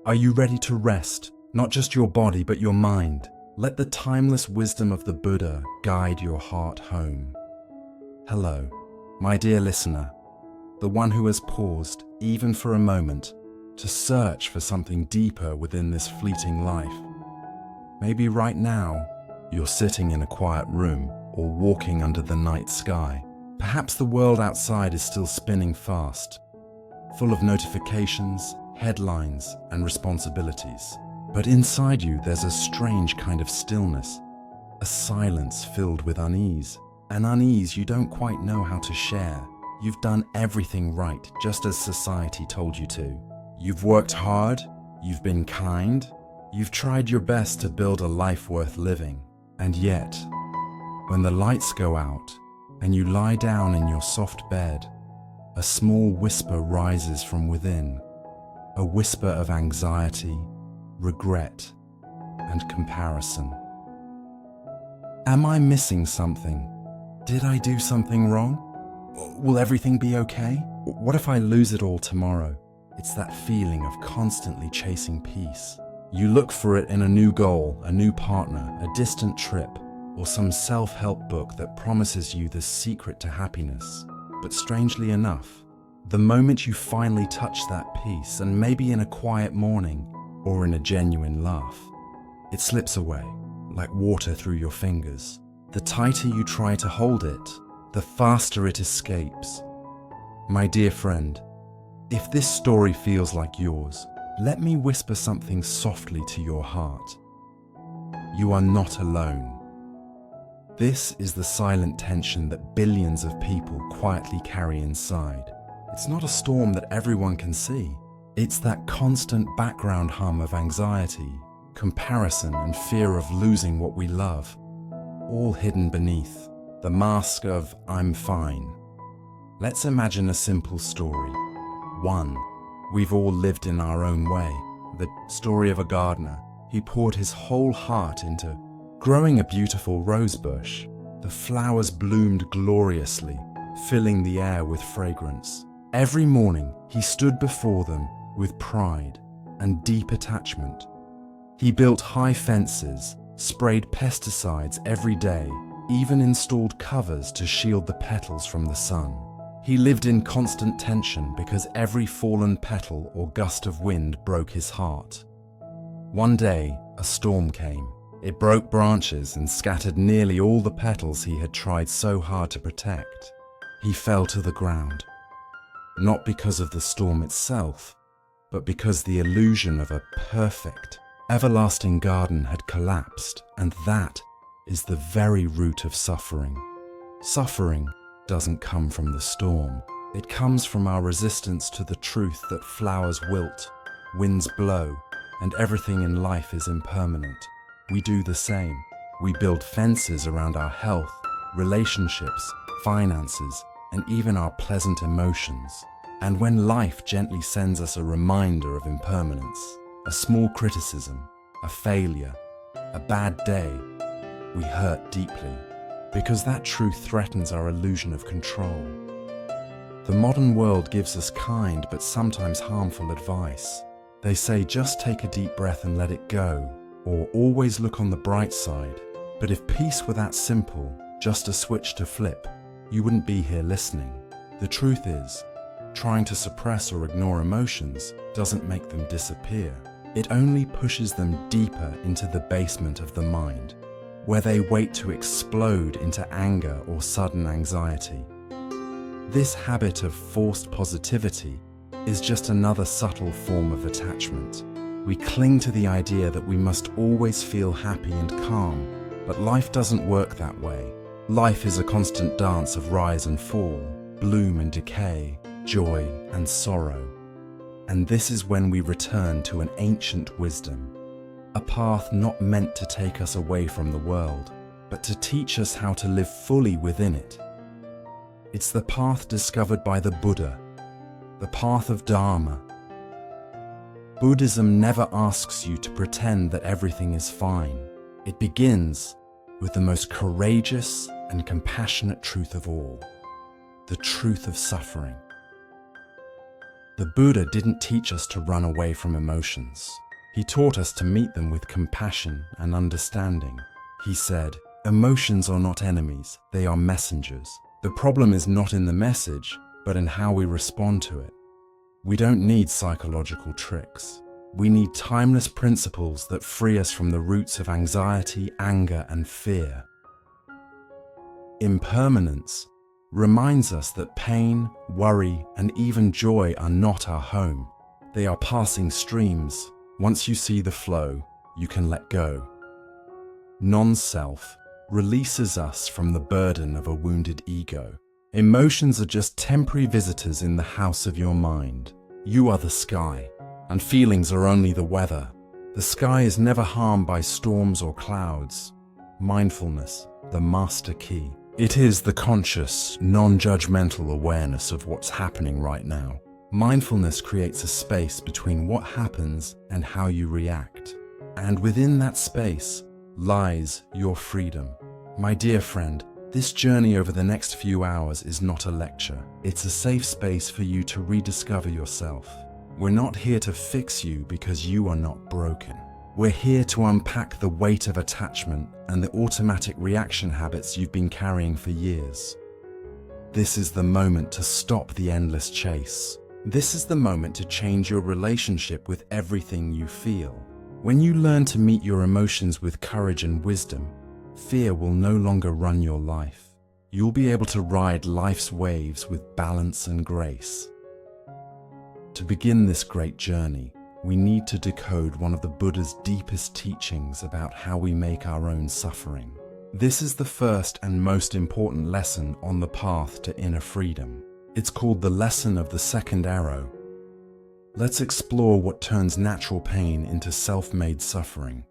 Are you ready to rest, not just your body but your mind? Let the timeless wisdom of the Buddha guide your heart home. Hello, my dear listener, the one who has paused, even for a moment, to search for something deeper within this fleeting life. Maybe right now, you're sitting in a quiet room or walking under the night sky. Perhaps the world outside is still spinning fast, full of notifications, headlines, and responsibilities. But inside you, there's a strange kind of stillness, a silence filled with unease, an unease you don't quite know how to share. You've done everything right, just as society told you to. You've worked hard, you've been kind, you've tried your best to build a life worth living. And yet, when the lights go out and you lie down in your soft bed, a small whisper rises from within, a whisper of anxiety, regret, and comparison. Am I missing something? Did I do something wrong? Will everything be okay? What if I lose it all tomorrow? It's that feeling of constantly chasing peace. You look for it in a new goal, a new partner, a distant trip, or some self-help book that promises you the secret to happiness. But strangely enough, the moment you finally touch that peace, and maybe in a quiet morning or in a genuine laugh, it slips away like water through your fingers. The tighter you try to hold it, the faster it escapes. My dear friend, if this story feels like yours, let me whisper something softly to your heart. You are not alone. This is the silent tension that billions of people quietly carry inside. It's not a storm that everyone can see. It's that constant background hum of anxiety, comparison, and fear of losing what we love, all hidden beneath the mask of "I'm fine." Let's imagine a simple story. One, we've all lived in our own way. The story of a gardener. He poured his whole heart into growing a beautiful rose bush. The flowers bloomed gloriously, filling the air with fragrance. Every morning, he stood before them with pride and deep attachment. He built high fences, sprayed pesticides every day, even installed covers to shield the petals from the sun. He lived in constant tension because every fallen petal or gust of wind broke his heart. One day, a storm came. It broke branches and scattered nearly all the petals he had tried so hard to protect. He fell to the ground, not because of the storm itself, but because the illusion of a perfect, everlasting garden had collapsed, and that is the very root of suffering. Suffering doesn't come from the storm. It comes from our resistance to the truth that flowers wilt, winds blow, and everything in life is impermanent. We do the same. We build fences around our health, relationships, finances, and even our pleasant emotions. And when life gently sends us a reminder of impermanence, a small criticism, a failure, a bad day, we hurt deeply, because that truth threatens our illusion of control. The modern world gives us kind but sometimes harmful advice. They say just take a deep breath and let it go, or always look on the bright side. But if peace were that simple, just a switch to flip, you wouldn't be here listening. The truth is, trying to suppress or ignore emotions doesn't make them disappear. It only pushes them deeper into the basement of the mind, where they wait to explode into anger or sudden anxiety. This habit of forced positivity is just another subtle form of attachment. We cling to the idea that we must always feel happy and calm, but life doesn't work that way. Life is a constant dance of rise and fall, bloom and decay, joy and sorrow. And this is when we return to an ancient wisdom, a path not meant to take us away from the world, but to teach us how to live fully within it. It's the path discovered by the Buddha, the path of Dharma. Buddhism never asks you to pretend that everything is fine. It begins with the most courageous and compassionate truth of all, the truth of suffering. The Buddha didn't teach us to run away from emotions. He taught us to meet them with compassion and understanding. He said, "Emotions are not enemies, they are messengers. The problem is not in the message, but in how we respond to it." We don't need psychological tricks. We need timeless principles that free us from the roots of anxiety, anger, and fear. Impermanence reminds us that pain, worry, and even joy are not our home. They are passing streams. Once you see the flow, you can let go. Non-self releases us from the burden of a wounded ego. Emotions are just temporary visitors in the house of your mind. You are the sky, and feelings are only the weather. The sky is never harmed by storms or clouds. Mindfulness, the master key. It is the conscious, non-judgmental awareness of what's happening right now. Mindfulness creates a space between what happens and how you react. And within that space lies your freedom. My dear friend, this journey over the next few hours is not a lecture. It's a safe space for you to rediscover yourself. We're not here to fix you because you are not broken. We're here to unpack the weight of attachment and the automatic reaction habits you've been carrying for years. This is the moment to stop the endless chase. This is the moment to change your relationship with everything you feel. When you learn to meet your emotions with courage and wisdom, fear will no longer run your life. You'll be able to ride life's waves with balance and grace. To begin this great journey, we need to decode one of the Buddha's deepest teachings about how we make our own suffering. This is the first and most important lesson on the path to inner freedom. It's called the lesson of the second arrow. Let's explore what turns natural pain into self-made suffering.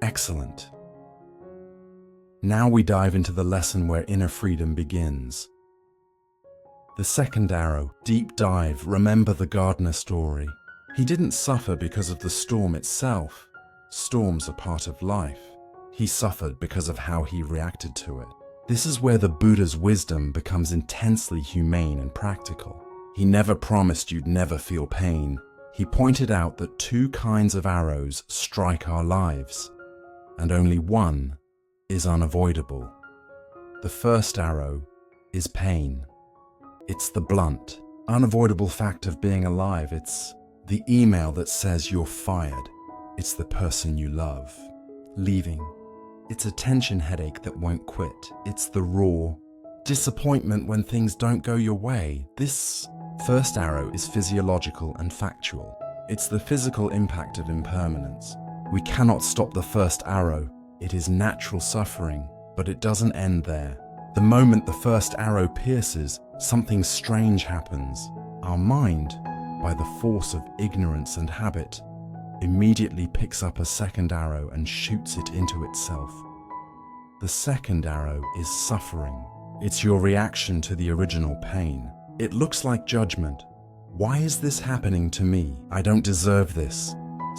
Excellent. Now we dive into the lesson where inner freedom begins. The second arrow, deep dive. Remember the gardener story. He didn't suffer because of the storm itself. Storms are part of life. He suffered because of how he reacted to it. This is where the Buddha's wisdom becomes intensely humane and practical. He never promised you'd never feel pain. He pointed out that two kinds of arrows strike our lives, and only one is unavoidable. The first arrow is pain. It's the blunt, unavoidable fact of being alive. It's the email that says you're fired. It's the person you love leaving. It's a tension headache that won't quit. It's the raw disappointment when things don't go your way. This first arrow is physiological and factual. It's the physical impact of impermanence. We cannot stop the first arrow. It is natural suffering, but it doesn't end there. The moment the first arrow pierces, something strange happens. Our mind, by the force of ignorance and habit, immediately picks up a second arrow and shoots it into itself. The second arrow is suffering. It's your reaction to the original pain. It looks like judgment. Why is this happening to me? I don't deserve this.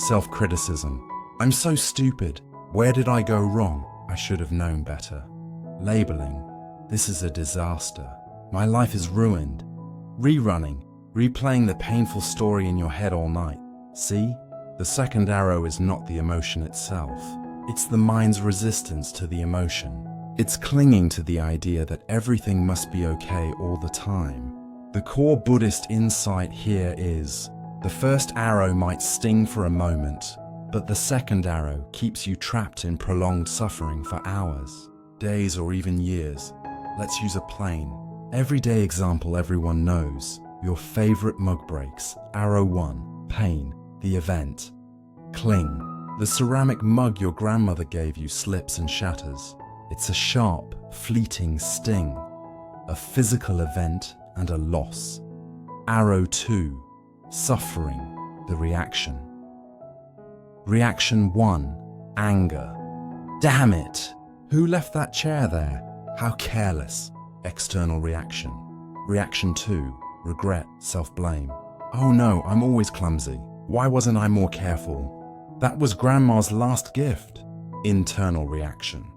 Self-criticism. I'm so stupid. Where did I go wrong? I should have known better. Labeling. This is a disaster. My life is ruined. Rerunning. Replaying the painful story in your head all night. See? The second arrow is not the emotion itself. It's the mind's resistance to the emotion. It's clinging to the idea that everything must be okay all the time. The core Buddhist insight here is, the first arrow might sting for a moment, but the second arrow keeps you trapped in prolonged suffering for hours, days, or even years. Let's use a plain, everyday example everyone knows. Your favorite mug breaks. Arrow 1, pain, the event. Cling. The ceramic mug your grandmother gave you slips and shatters. It's a sharp, fleeting sting, a physical event and a loss. Arrow 2, suffering, the reaction. Reaction 1, anger. Damn it! Who left that chair there? How careless. External reaction. Reaction 2, regret, self-blame. Oh no, I'm always clumsy. Why wasn't I more careful? That was Grandma's last gift. Internal reaction.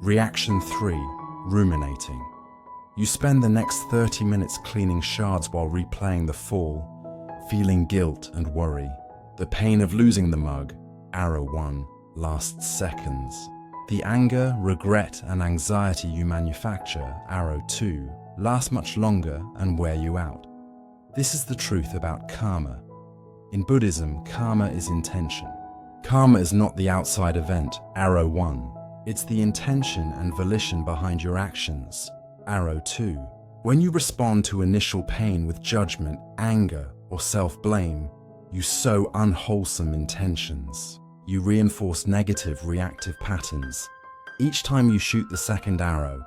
Reaction 3, ruminating. You spend the next 30 minutes cleaning shards while replaying the fall, feeling guilt and worry. The pain of losing the mug, arrow 1, lasts seconds. The anger, regret, and anxiety you manufacture, arrow 2, last much longer and wear you out. This is the truth about karma. In Buddhism, karma is intention. Karma is not the outside event, arrow 1. It's the intention and volition behind your actions, arrow 2. When you respond to initial pain with judgment, anger, or self-blame, you sow unwholesome intentions. You reinforce negative reactive patterns. Each time you shoot the second arrow,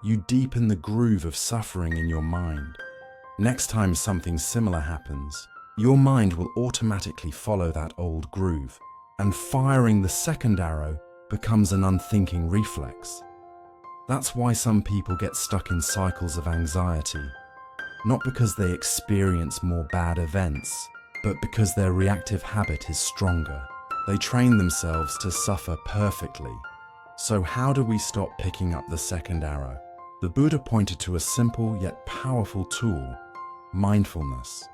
you deepen the groove of suffering in your mind. Next time something similar happens, your mind will automatically follow that old groove, and firing the second arrow becomes an unthinking reflex. That's why some people get stuck in cycles of anxiety, not because they experience more bad events, but because their reactive habit is stronger. They train themselves to suffer perfectly. So how do we stop picking up the second arrow? The Buddha pointed to a simple yet powerful tool, mindfulness.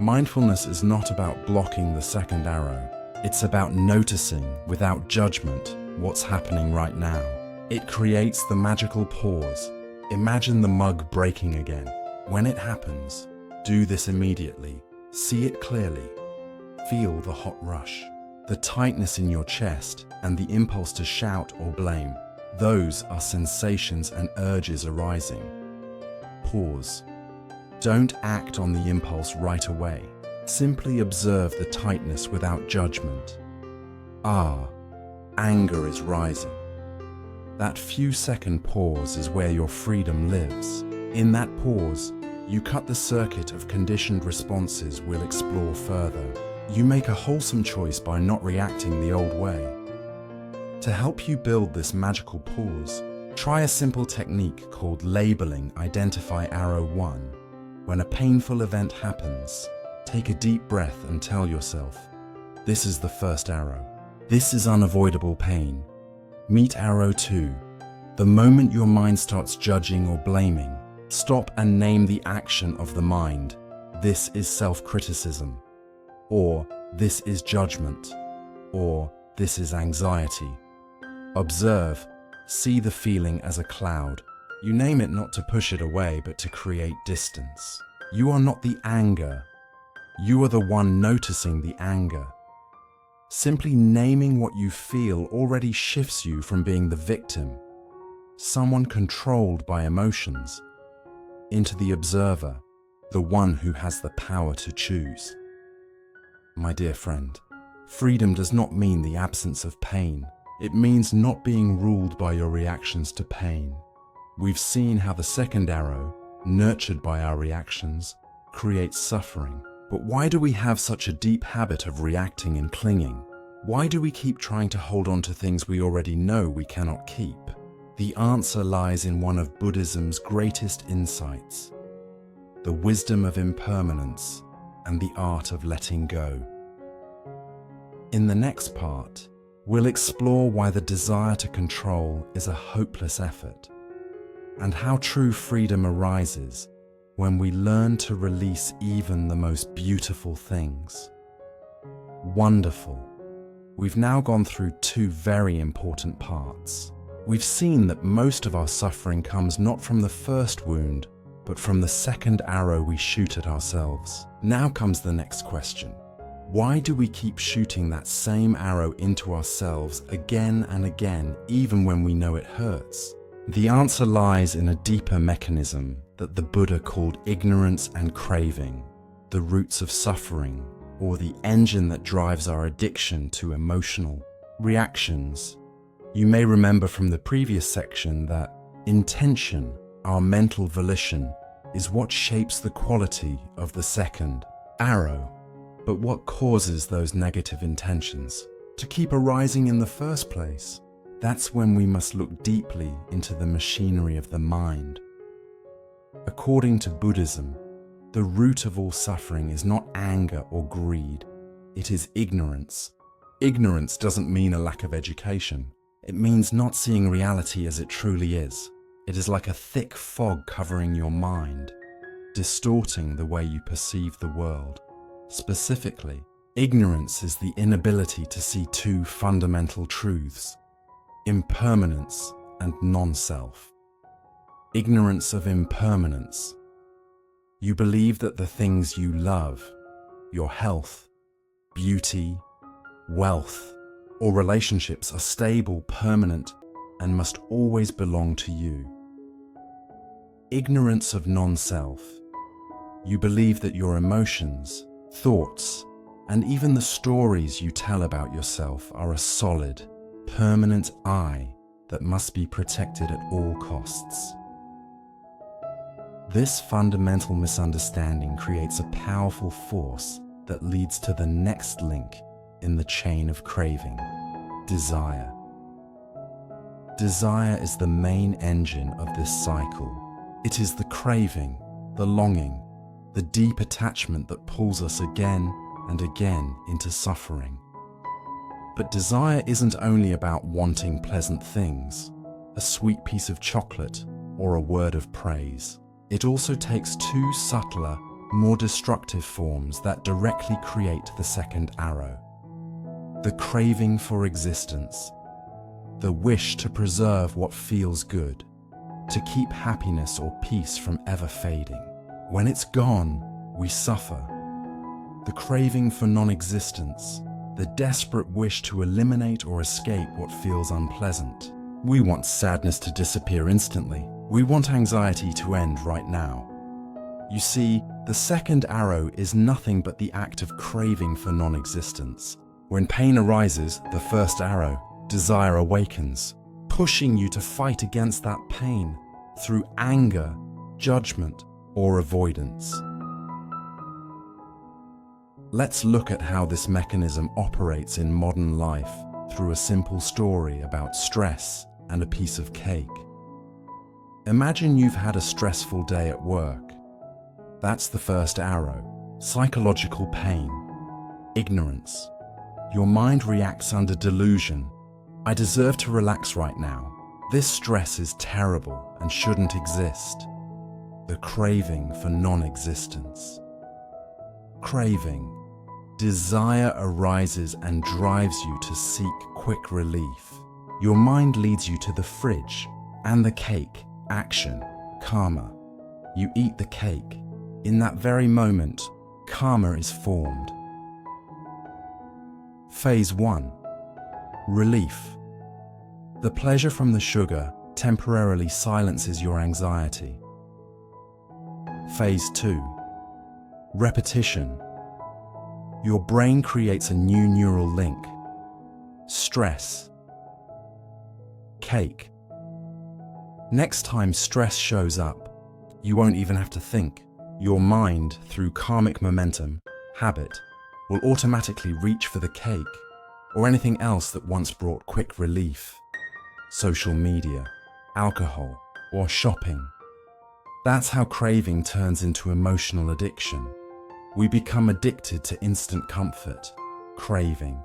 Mindfulness is not about blocking the second arrow. It's about noticing, without judgment, what's happening right now. It creates the magical pause. Imagine the mug breaking again. When it happens, do this immediately. See it clearly. Feel the hot rush, the tightness in your chest, and the impulse to shout or blame. Those are sensations and urges arising. Pause. Don't act on the impulse right away. Simply observe the tightness without judgment. Anger is rising. That few-second pause is where your freedom lives. In that pause, you cut the circuit of conditioned responses we'll explore further. You make a wholesome choice by not reacting the old way. To help you build this magical pause, try a simple technique called labeling Identify Arrow 1. When a painful event happens, take a deep breath and tell yourself, this is the first arrow. This is unavoidable pain. Meet arrow 2. The moment your mind starts judging or blaming, stop and name the action of the mind. This is self-criticism. Or this is judgment. Or this is anxiety. Observe, see the feeling as a cloud. You name it not to push it away, but to create distance. You are not the anger. You are the one noticing the anger. Simply naming what you feel already shifts you from being the victim, someone controlled by emotions, into the observer, the one who has the power to choose. My dear friend, freedom does not mean the absence of pain. It means not being ruled by your reactions to pain. We've seen how the second arrow, nurtured by our reactions, creates suffering. But why do we have such a deep habit of reacting and clinging? Why do we keep trying to hold on to things we already know we cannot keep? The answer lies in one of Buddhism's greatest insights, the wisdom of impermanence and the art of letting go. In the next part, we'll explore why the desire to control is a hopeless effort, and how true freedom arises when we learn to release even the most beautiful things. Wonderful. We've now gone through two very important parts. We've seen that most of our suffering comes not from the first wound, but from the second arrow we shoot at ourselves. Now comes the next question. Why do we keep shooting that same arrow into ourselves again and again, even when we know it hurts? The answer lies in a deeper mechanism that the Buddha called ignorance and craving, the roots of suffering, or the engine that drives our addiction to emotional reactions. You may remember from the previous section that intention, our mental volition, is what shapes the quality of the second arrow. But what causes those negative intentions to keep arising in the first place? That's when we must look deeply into the machinery of the mind. According to Buddhism, the root of all suffering is not anger or greed, it is ignorance. Ignorance doesn't mean a lack of education. It means not seeing reality as it truly is. It is like a thick fog covering your mind, distorting the way you perceive the world. Specifically, ignorance is the inability to see two fundamental truths: impermanence and non-self. Ignorance of impermanence. You believe that the things you love, your health, beauty, wealth, or relationships are stable, permanent, and must always belong to you. Ignorance of non-self. You believe that your emotions, thoughts, and even the stories you tell about yourself are a solid, permanent I that must be protected at all costs. This fundamental misunderstanding creates a powerful force that leads to the next link in the chain of craving: desire. Desire is the main engine of this cycle. It is the craving, the longing, the deep attachment that pulls us again and again into suffering. But desire isn't only about wanting pleasant things, a sweet piece of chocolate or a word of praise. It also takes two subtler, more destructive forms that directly create the second arrow: the craving for existence, the wish to preserve what feels good, to keep happiness or peace from ever fading. When it's gone, we suffer. The craving for non-existence, the desperate wish to eliminate or escape what feels unpleasant. We want sadness to disappear instantly. We want anxiety to end right now. You see, the second arrow is nothing but the act of craving for non-existence. When pain arises, the first arrow, desire, awakens, pushing you to fight against that pain through anger, judgment, or avoidance. Let's look at how this mechanism operates in modern life through a simple story about stress and a piece of cake. Imagine you've had a stressful day at work. That's the first arrow: psychological pain, ignorance. Your mind reacts under delusion. I deserve to relax right now. This stress is terrible and shouldn't exist. The craving for non-existence. Craving. Desire arises and drives you to seek quick relief. Your mind leads you to the fridge and the cake. Action. Karma. You eat the cake. In that very moment, karma is formed. Phase 1. Relief. The pleasure from the sugar temporarily silences your anxiety. Phase 2. Repetition. Your brain creates a new neural link. Stress. Cake. Next time stress shows up, you won't even have to think. Your mind, through karmic momentum, habit, will automatically reach for the cake or anything else that once brought quick relief. Social media, alcohol, or shopping. That's how craving turns into emotional addiction. We become addicted to instant comfort, craving,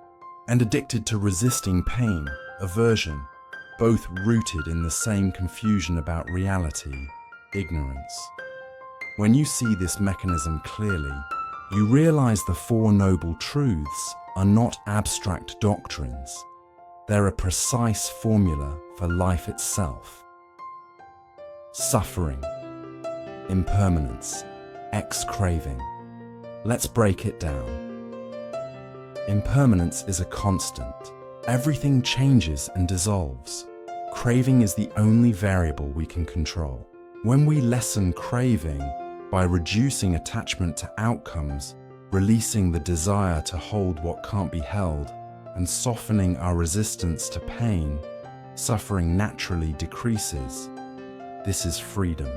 and addicted to resisting pain, aversion, both rooted in the same confusion about reality, ignorance. When you see this mechanism clearly, you realize the Four Noble Truths are not abstract doctrines. They're a precise formula for life itself. Suffering, impermanence, craving. Let's break it down. Impermanence is a constant. Everything changes and dissolves. Craving is the only variable we can control. When we lessen craving by reducing attachment to outcomes, releasing the desire to hold what can't be held, and softening our resistance to pain, suffering naturally decreases. This is freedom.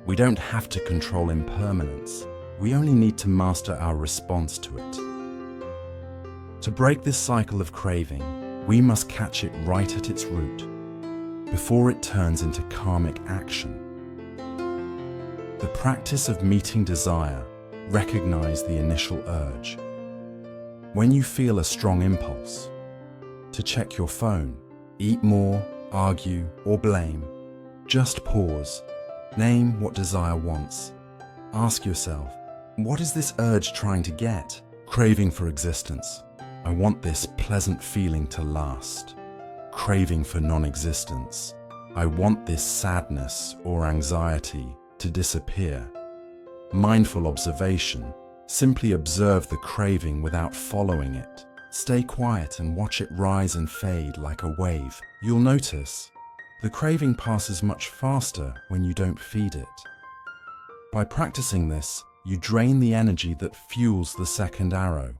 We don't have to control impermanence. We only need to master our response to it. To break this cycle of craving, we must catch it right at its root, before it turns into karmic action. The practice of meeting desire, recognize the initial urge. When you feel a strong impulse to check your phone, eat more, argue, or blame, Just pause. Name what desire wants. Ask yourself, what is this urge trying to get? Craving for existence. I want this pleasant feeling to last. Craving for non-existence. I want this sadness or anxiety to disappear. Mindful observation. Simply observe the craving without following it. Stay quiet and watch it rise and fade like a wave. You'll notice the craving passes much faster when you don't feed it. By practicing this, you drain the energy that fuels the second arrow.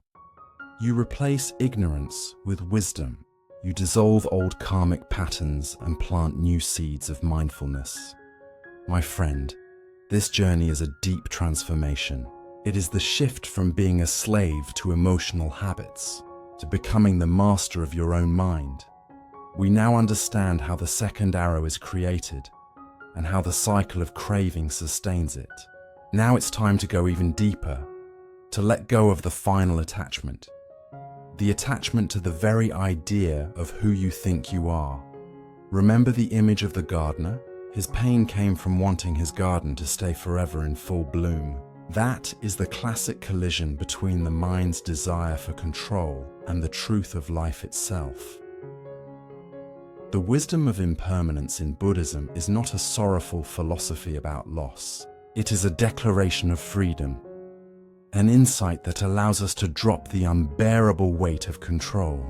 You replace ignorance with wisdom. You dissolve old karmic patterns and plant new seeds of mindfulness. My friend, this journey is a deep transformation. It is the shift from being a slave to emotional habits, to becoming the master of your own mind. We now understand how the second arrow is created and how the cycle of craving sustains it. Now it's time to go even deeper, to let go of the final attachment. The attachment to the very idea of who you think you are. Remember the image of the gardener? His pain came from wanting his garden to stay forever in full bloom. That is the classic collision between the mind's desire for control and the truth of life itself. The wisdom of impermanence in Buddhism is not a sorrowful philosophy about loss. It is a declaration of freedom, an insight that allows us to drop the unbearable weight of control.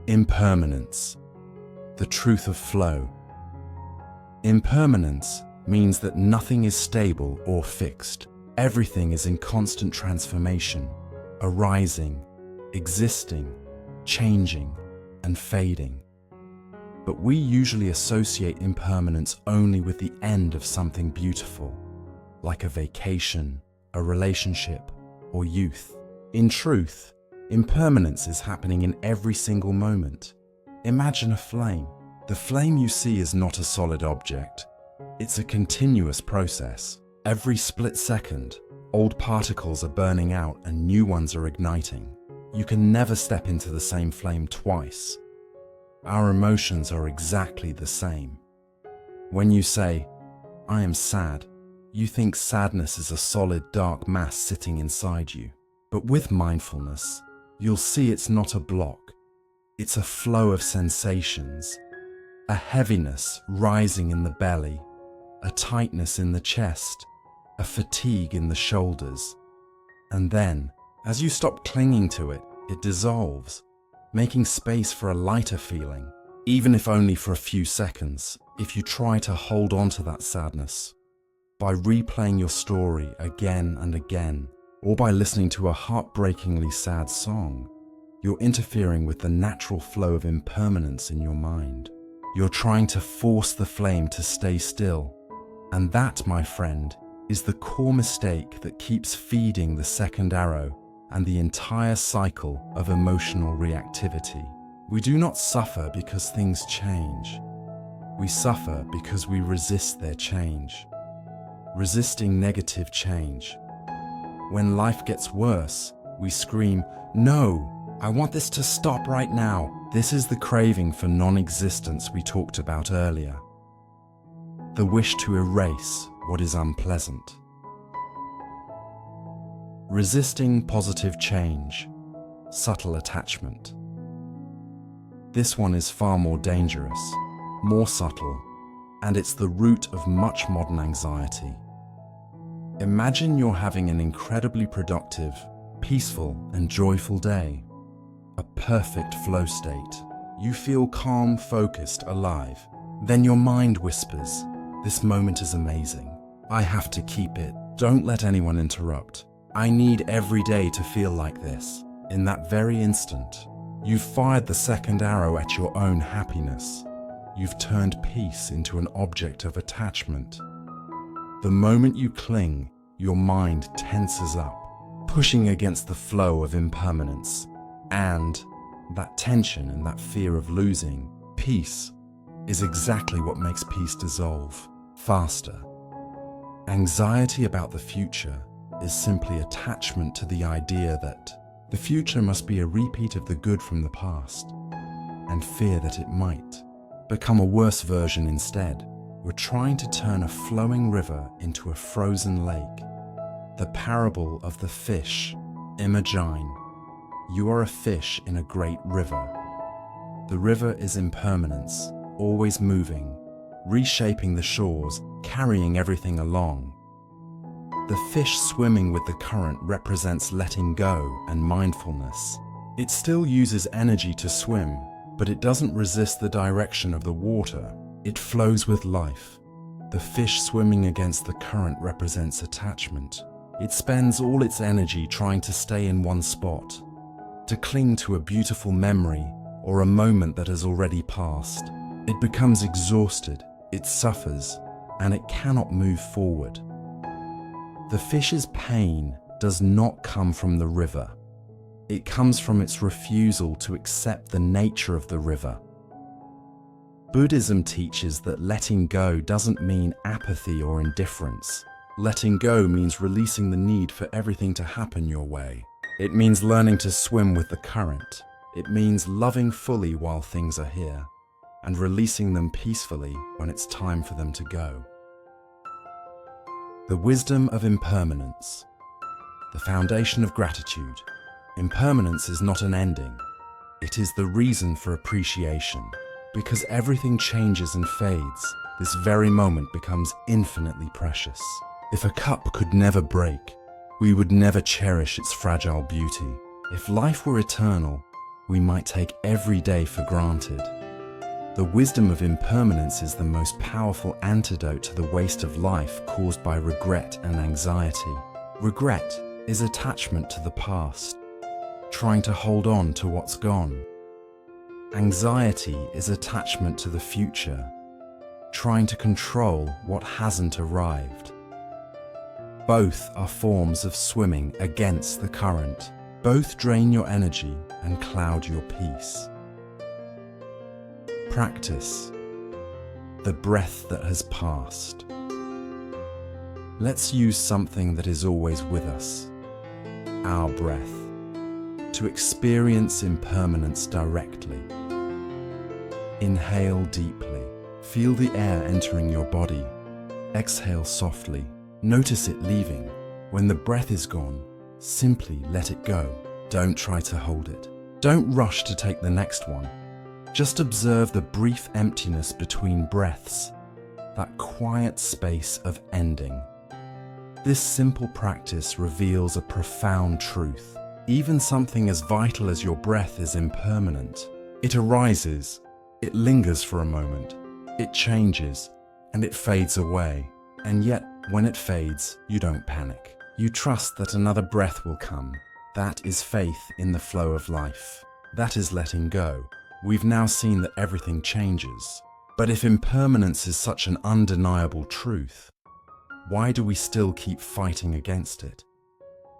Impermanence, the truth of flow. Impermanence means that nothing is stable or fixed. Everything is in constant transformation, arising, existing, changing, and fading. But we usually associate impermanence only with the end of something beautiful, like a vacation, a relationship, or youth. In truth, impermanence is happening in every single moment. Imagine a flame. The flame you see is not a solid object. It's a continuous process. Every split second, old particles are burning out and new ones are igniting. You can never step into the same flame twice. Our emotions are exactly the same. When you say, "I am sad," you think sadness is a solid dark mass sitting inside you. But with mindfulness, you'll see it's not a block. It's a flow of sensations. A heaviness rising in the belly, a tightness in the chest, a fatigue in the shoulders. And then, as you stop clinging to it, it dissolves, making space for a lighter feeling, even if only for a few seconds. If you try to hold on to that sadness, by replaying your story again and again, or by listening to a heartbreakingly sad song, you're interfering with the natural flow of impermanence in your mind. You're trying to force the flame to stay still. And that, my friend, is the core mistake that keeps feeding the second arrow and the entire cycle of emotional reactivity. We do not suffer because things change. We suffer because we resist their change. Resisting negative change. When life gets worse, we scream, "No, I want this to stop right now." This is the craving for non-existence we talked about earlier. The wish to erase what is unpleasant. Resisting positive change. Subtle attachment. This one is far more dangerous, more subtle, and it's the root of much modern anxiety. Imagine you're having an incredibly productive, peaceful, and joyful day. A perfect flow state. You feel calm, focused, alive. Then your mind whispers, "This moment is amazing. I have to keep it. Don't let anyone interrupt. I need every day to feel like this." In that very instant, you've fired the second arrow at your own happiness. You've turned peace into an object of attachment. The moment you cling, your mind tenses up, pushing against the flow of impermanence. And that tension and that fear of losing peace is exactly what makes peace dissolve faster. Anxiety about the future is simply attachment to the idea that the future must be a repeat of the good from the past, and fear that it might. become a worse version instead. We're trying to turn a flowing river into a frozen lake. The parable of the fish. Imagine you are a fish in a great river. The river is impermanence, always moving, reshaping the shores, carrying everything along. The fish swimming with the current represents letting go and mindfulness. It still uses energy to swim, but it doesn't resist the direction of the water. It flows with life. The fish swimming against the current represents attachment. It spends all its energy trying to stay in one spot, to cling to a beautiful memory or a moment that has already passed. It becomes exhausted, it suffers, and it cannot move forward. The fish's pain does not come from the river. It comes from its refusal to accept the nature of the river. Buddhism teaches that letting go doesn't mean apathy or indifference. Letting go means releasing the need for everything to happen your way. It means learning to swim with the current. It means loving fully while things are here, and releasing them peacefully when it's time for them to go. The wisdom of impermanence. The foundation of gratitude. Impermanence is not an ending. It is the reason for appreciation. Because everything changes and fades, this very moment becomes infinitely precious. If a cup could never break, we would never cherish its fragile beauty. If life were eternal, we might take every day for granted. The wisdom of impermanence is the most powerful antidote to the waste of life caused by regret and anxiety. Regret is attachment to the past, trying to hold on to what's gone. Anxiety is attachment to the future, trying to control what hasn't arrived. Both are forms of swimming against the current. Both drain your energy and cloud your peace. Practice. The breath that has passed. Let's use something that is always with us, our breath, to experience impermanence directly. Inhale deeply. Feel the air entering your body. Exhale softly. Notice it leaving. When the breath is gone, simply let it go. Don't try to hold it. Don't rush to take the next one. Just observe the brief emptiness between breaths, that quiet space of ending. This simple practice reveals a profound truth. Even something as vital as your breath is impermanent. It arises, it lingers for a moment, it changes, and it fades away. And yet, when it fades, you don't panic. You trust that another breath will come. That is faith in the flow of life. That is letting go. We've now seen that everything changes. But if impermanence is such an undeniable truth, why do we still keep fighting against it?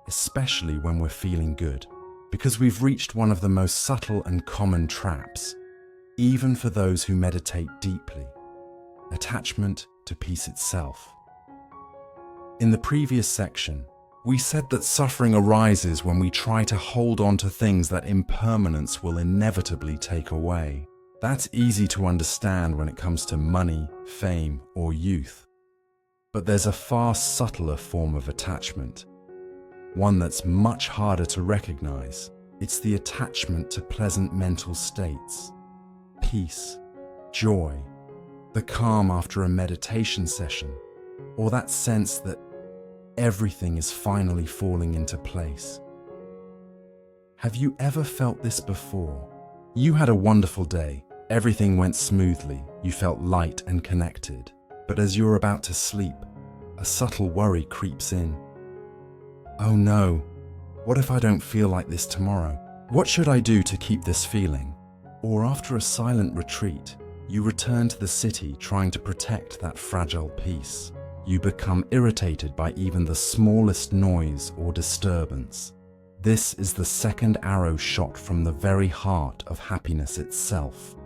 Especially when we're feeling good. Because we've reached one of the most subtle and common traps, even for those who meditate deeply: attachment to peace itself. In the previous section, we said that suffering arises when we try to hold on to things that impermanence will inevitably take away. That's easy to understand when it comes to money, fame, or youth. But there's a far subtler form of attachment, one that's much harder to recognize. It's the attachment to pleasant mental states, peace, joy, the calm after a meditation session, or that sense that everything is finally falling into place. Have you ever felt this before? You had a wonderful day, everything went smoothly, you felt light and connected. But as you're about to sleep, a subtle worry creeps in. Oh no, what if I don't feel like this tomorrow? What should I do to keep this feeling? Or after a silent retreat, you return to the city trying to protect that fragile peace. You become irritated by even the smallest noise or disturbance. This is the second arrow shot from the very heart of happiness itself.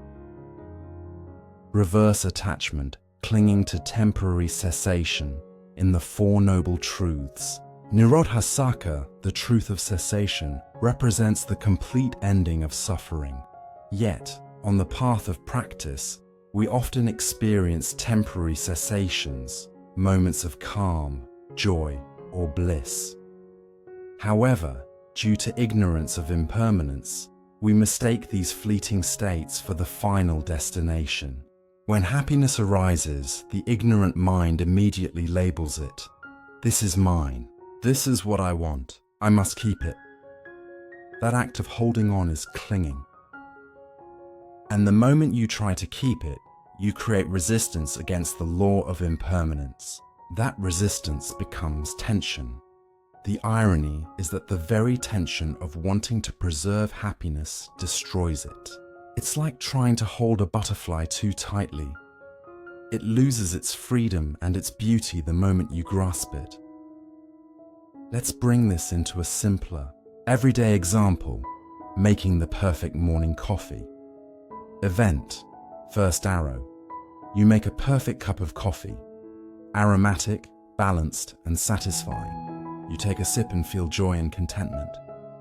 Reverse attachment, clinging to temporary cessation in the Four Noble Truths. Nirodhasaka, the truth of cessation, represents the complete ending of suffering. Yet, on the path of practice, We often experience temporary cessations, moments of calm, joy, or bliss. However, due to ignorance of impermanence, we mistake these fleeting states for the final destination. When happiness arises, the ignorant mind immediately labels it. This is mine. This is what I want. I must keep it. That act of holding on is clinging. And the moment you try to keep it, you create resistance against the law of impermanence. That resistance becomes tension. The irony is that the very tension of wanting to preserve happiness destroys it. It's like trying to hold a butterfly too tightly. It loses its freedom and its beauty the moment you grasp it. Let's bring this into a simpler, everyday example: making the perfect morning coffee. Event: first arrow. You make a perfect cup of coffee. Aromatic, balanced, and satisfying. You take a sip and feel joy and contentment.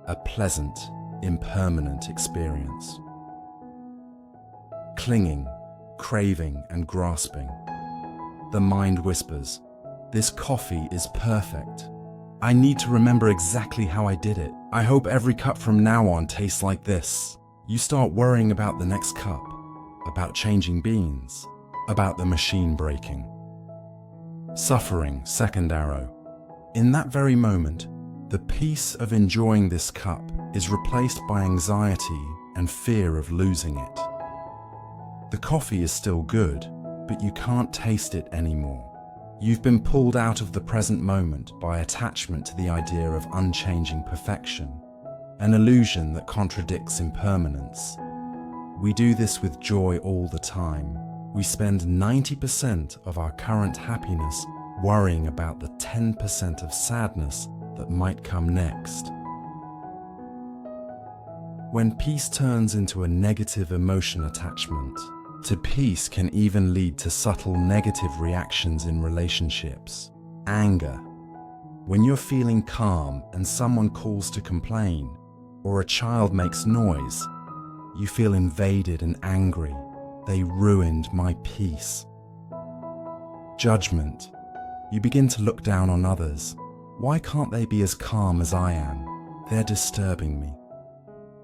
A pleasant, impermanent experience. Clinging, craving, and grasping. The mind whispers, "This coffee is perfect. I need to remember exactly how I did it. I hope every cup from now on tastes like this." You start worrying about the next cup, about changing beans, about the machine breaking. Suffering, second arrow. In that very moment, the peace of enjoying this cup is replaced by anxiety and fear of losing it. The coffee is still good, but you can't taste it anymore. You've been pulled out of the present moment by attachment to the idea of unchanging perfection, an illusion that contradicts impermanence. We do this with joy all the time. We spend 90% of our current happiness worrying about the 10% of sadness that might come next. When peace turns into a negative emotion attachment, to peace can even lead to subtle negative reactions in relationships. Anger. When you're feeling calm and someone calls to complain, or a child makes noise, you feel invaded and angry. They ruined my peace. Judgment. You begin to look down on others. Why can't they be as calm as I am? They're disturbing me.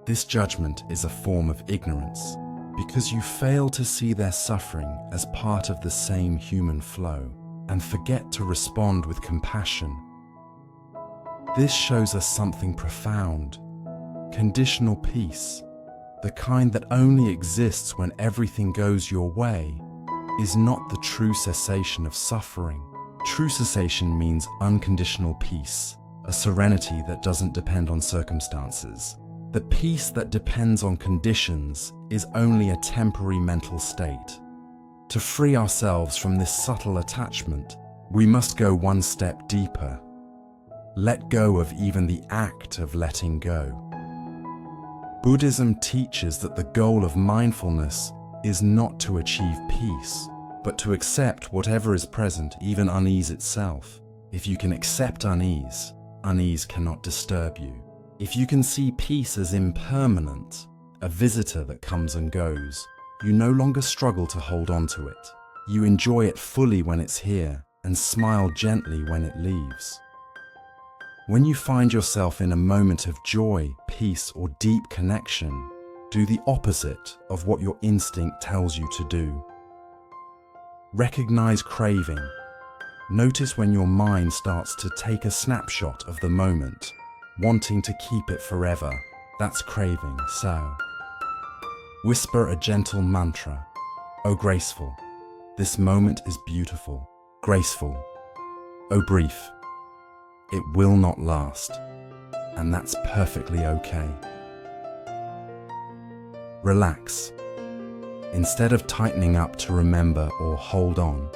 This judgment is a form of ignorance, because you fail to see their suffering as part of the same human flow and forget to respond with compassion. This shows us something profound. Conditional peace, the kind that only exists when everything goes your way, is not the true cessation of suffering. True cessation means unconditional peace, a serenity that doesn't depend on circumstances. The peace that depends on conditions is only a temporary mental state. To free ourselves from this subtle attachment, we must go one step deeper. Let go of even the act of letting go. Buddhism teaches that the goal of mindfulness is not to achieve peace, but to accept whatever is present, even unease itself. If you can accept unease, unease cannot disturb you. If you can see peace as impermanent, a visitor that comes and goes, you no longer struggle to hold on to it. You enjoy it fully when it's here and smile gently when it leaves. When you find yourself in a moment of joy, peace, or deep connection, do the opposite of what your instinct tells you to do. Recognize craving. Notice when your mind starts to take a snapshot of the moment, wanting to keep it forever. That's craving. So, whisper a gentle mantra. Oh, graceful. This moment is beautiful. Graceful. Oh, brief. It will not last, and that's perfectly okay. Relax. Instead of tightening up to remember or hold on,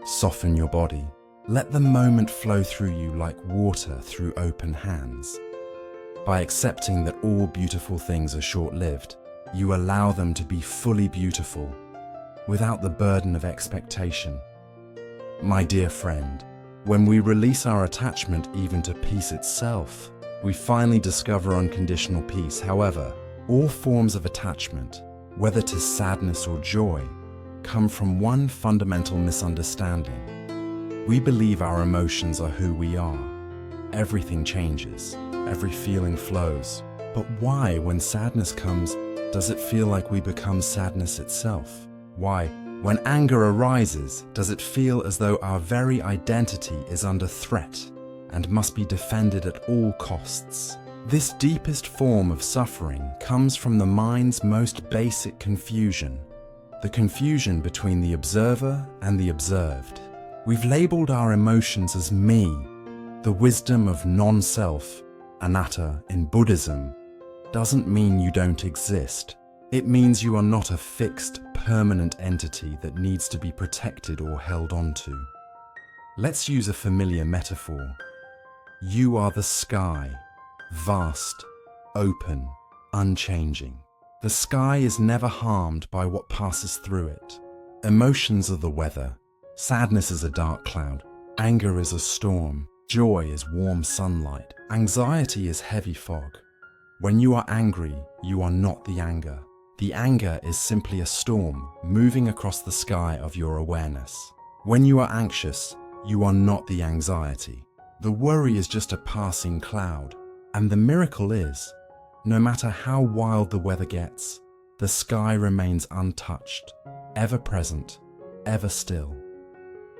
soften your body. Let the moment flow through you like water through open hands. By accepting that all beautiful things are short-lived, you allow them to be fully beautiful, without the burden of expectation. My dear friend, when we release our attachment even to peace itself, we finally discover unconditional peace. However, all forms of attachment, whether to sadness or joy, come from one fundamental misunderstanding. We believe our emotions are who we are. Everything changes, every feeling flows. But why, when sadness comes, does it feel like we become sadness itself? Why, when anger arises, does it feel as though our very identity is under threat and must be defended at all costs? This deepest form of suffering comes from the mind's most basic confusion, the confusion between the observer and the observed. We've labeled our emotions as me, the wisdom of non-self, anatta in Buddhism, doesn't mean you don't exist. It means you are not a fixed, permanent entity that needs to be protected or held onto. Let's use a familiar metaphor. You are the sky, vast, open, unchanging. The sky is never harmed by what passes through it. Emotions are the weather. Sadness is a dark cloud. Anger is a storm. Joy is warm sunlight. Anxiety is heavy fog. When you are angry, you are not the anger. The anger is simply a storm moving across the sky of your awareness. When you are anxious, you are not the anxiety. The worry is just a passing cloud. And the miracle is, no matter how wild the weather gets, the sky remains untouched, ever present, ever still.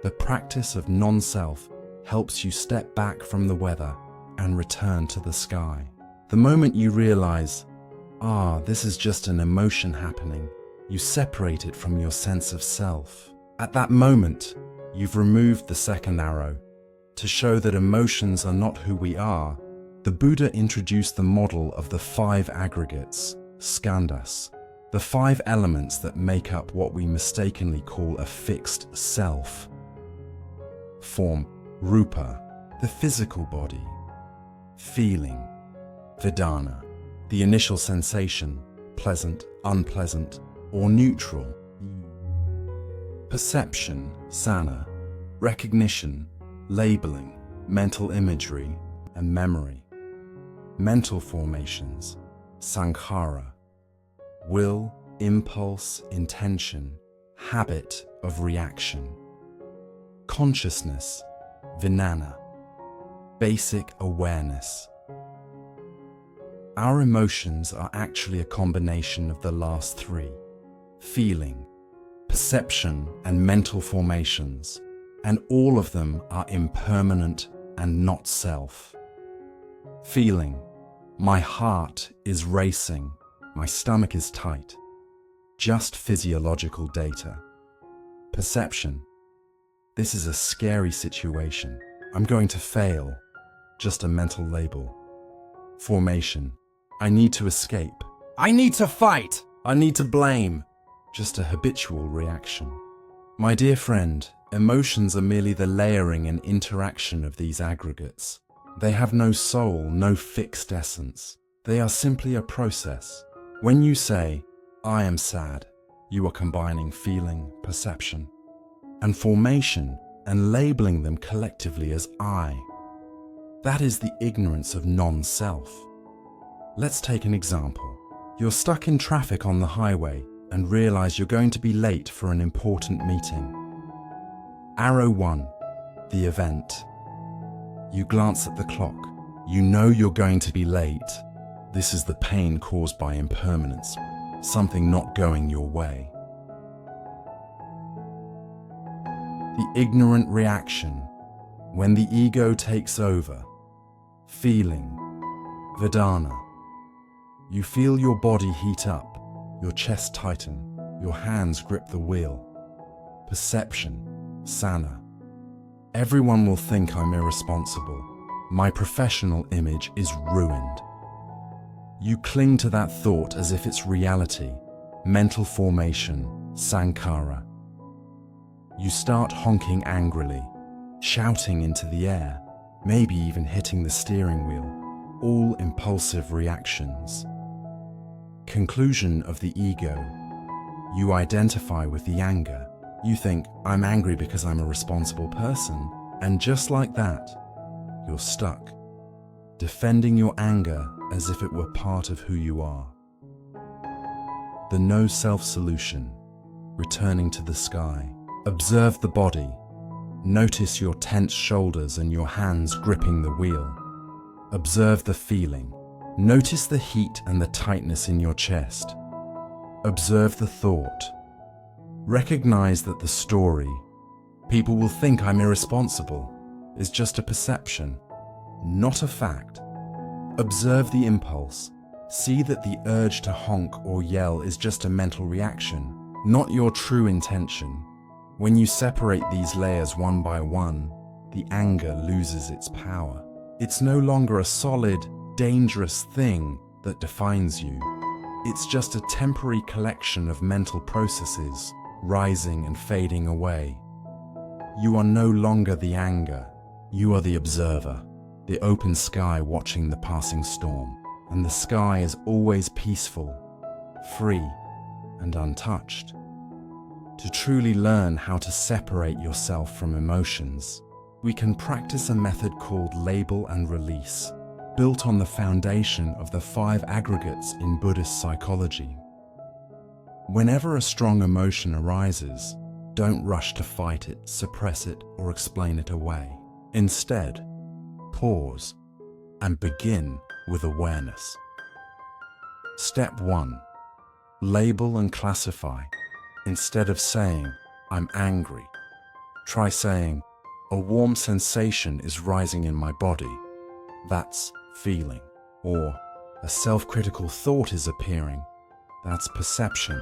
The practice of non-self helps you step back from the weather and return to the sky. The moment you realize, this is just an emotion happening, you separate it from your sense of self. At that moment, you've removed the second arrow. To show that emotions are not who we are, the Buddha introduced the model of the 5 aggregates, skandhas, the 5 elements that make up what we mistakenly call a fixed self. Form, rupa, the physical body. Feeling, vedana, the initial sensation, pleasant, unpleasant, or neutral. Perception, sana, recognition, labeling, mental imagery, and memory. Mental formations, sankhara, will, impulse, intention, habit of reaction. Consciousness, vijnana, basic awareness. Our emotions are actually a combination of the last 3, feeling, perception, and mental formations, and all of them are impermanent and not self. Feeling, my heart is racing, my stomach is tight, just physiological data. Perception, this is a scary situation, I'm going to fail, just a mental label. Formation, I need to escape, I need to fight, I need to blame, just a habitual reaction. My dear friend, emotions are merely the layering and interaction of these aggregates. They have no soul, no fixed essence. They are simply a process. When you say, I am sad, you are combining feeling, perception, and formation and labeling them collectively as I. That is the ignorance of non-self. Let's take an example. You're stuck in traffic on the highway and realize you're going to be late for an important meeting. Arrow 1, the event. You glance at the clock. You know you're going to be late. This is the pain caused by impermanence, something not going your way. The ignorant reaction, when the ego takes over. Feeling, vedana. You feel your body heat up, your chest tighten, your hands grip the wheel. Perception, sana. Everyone will think I'm irresponsible. My professional image is ruined. You cling to that thought as if it's reality. Mental formation, sankhara. You start honking angrily, shouting into the air, maybe even hitting the steering wheel. All impulsive reactions. Conclusion of the ego. You identify with the anger. You think, I'm angry because I'm a responsible person. And just like that, you're stuck, defending your anger as if it were part of who you are. The no-self solution. returning to the sky. Observe the body. Notice your tense shoulders and your hands gripping the wheel. Observe the feeling. Notice the heat and the tightness in your chest. Observe the thought. Recognize that the story, "People will think I'm irresponsible," is just a perception, not a fact. Observe the impulse. See that the urge to honk or yell is just a mental reaction, not your true intention. When you separate these layers one by one, the anger loses its power. It's no longer a solid, dangerous thing that defines you. It's just a temporary collection of mental processes, rising and fading away. You are no longer the anger. You are the observer, the open sky watching the passing storm. And the sky is always peaceful, free, and untouched. To truly learn how to separate yourself from emotions, we can practice a method called label and release, built on the foundation of the 5 aggregates in Buddhist psychology. Whenever a strong emotion arises, don't rush to fight it, suppress it, or explain it away. Instead, pause and begin with awareness. Step 1. Label and classify. Instead of saying, "I'm angry," try saying, "A warm sensation is rising in my body. That's feeling." Or, "A self-critical thought is appearing. That's perception."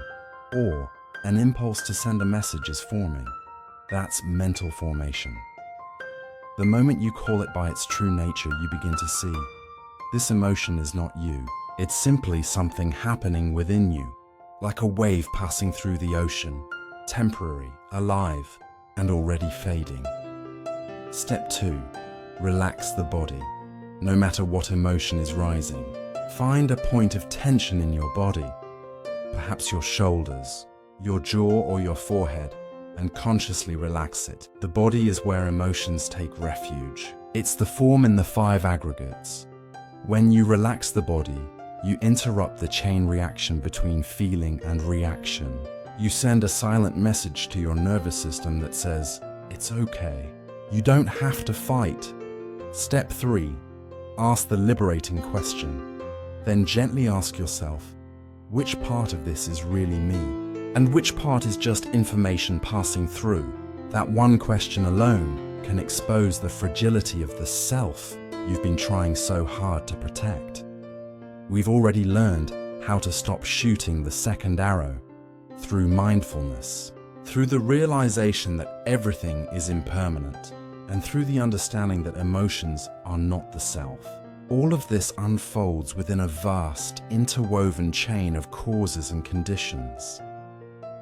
Or, "An impulse to send a message is forming. That's mental formation." The moment you call it by its true nature, you begin to see, this emotion is not you. It's simply something happening within you, like a wave passing through the ocean, temporary, alive, and already fading. Step 2. Relax the body. No matter what emotion is rising, find a point of tension in your body, perhaps your shoulders, your jaw, or your forehead, and consciously relax it. The body is where emotions take refuge. It's the form in the 5 aggregates. When you relax the body, you interrupt the chain reaction between feeling and reaction. You send a silent message to your nervous system that says, "It's okay. You don't have to fight." Step 3. Ask the liberating question. Then gently ask yourself, which part of this is really me? And which part is just information passing through? That one question alone can expose the fragility of the self you've been trying so hard to protect. We've already learned how to stop shooting the second arrow through mindfulness, through the realization that everything is impermanent, and through the understanding that emotions are not the self. All of this unfolds within a vast, interwoven chain of causes and conditions.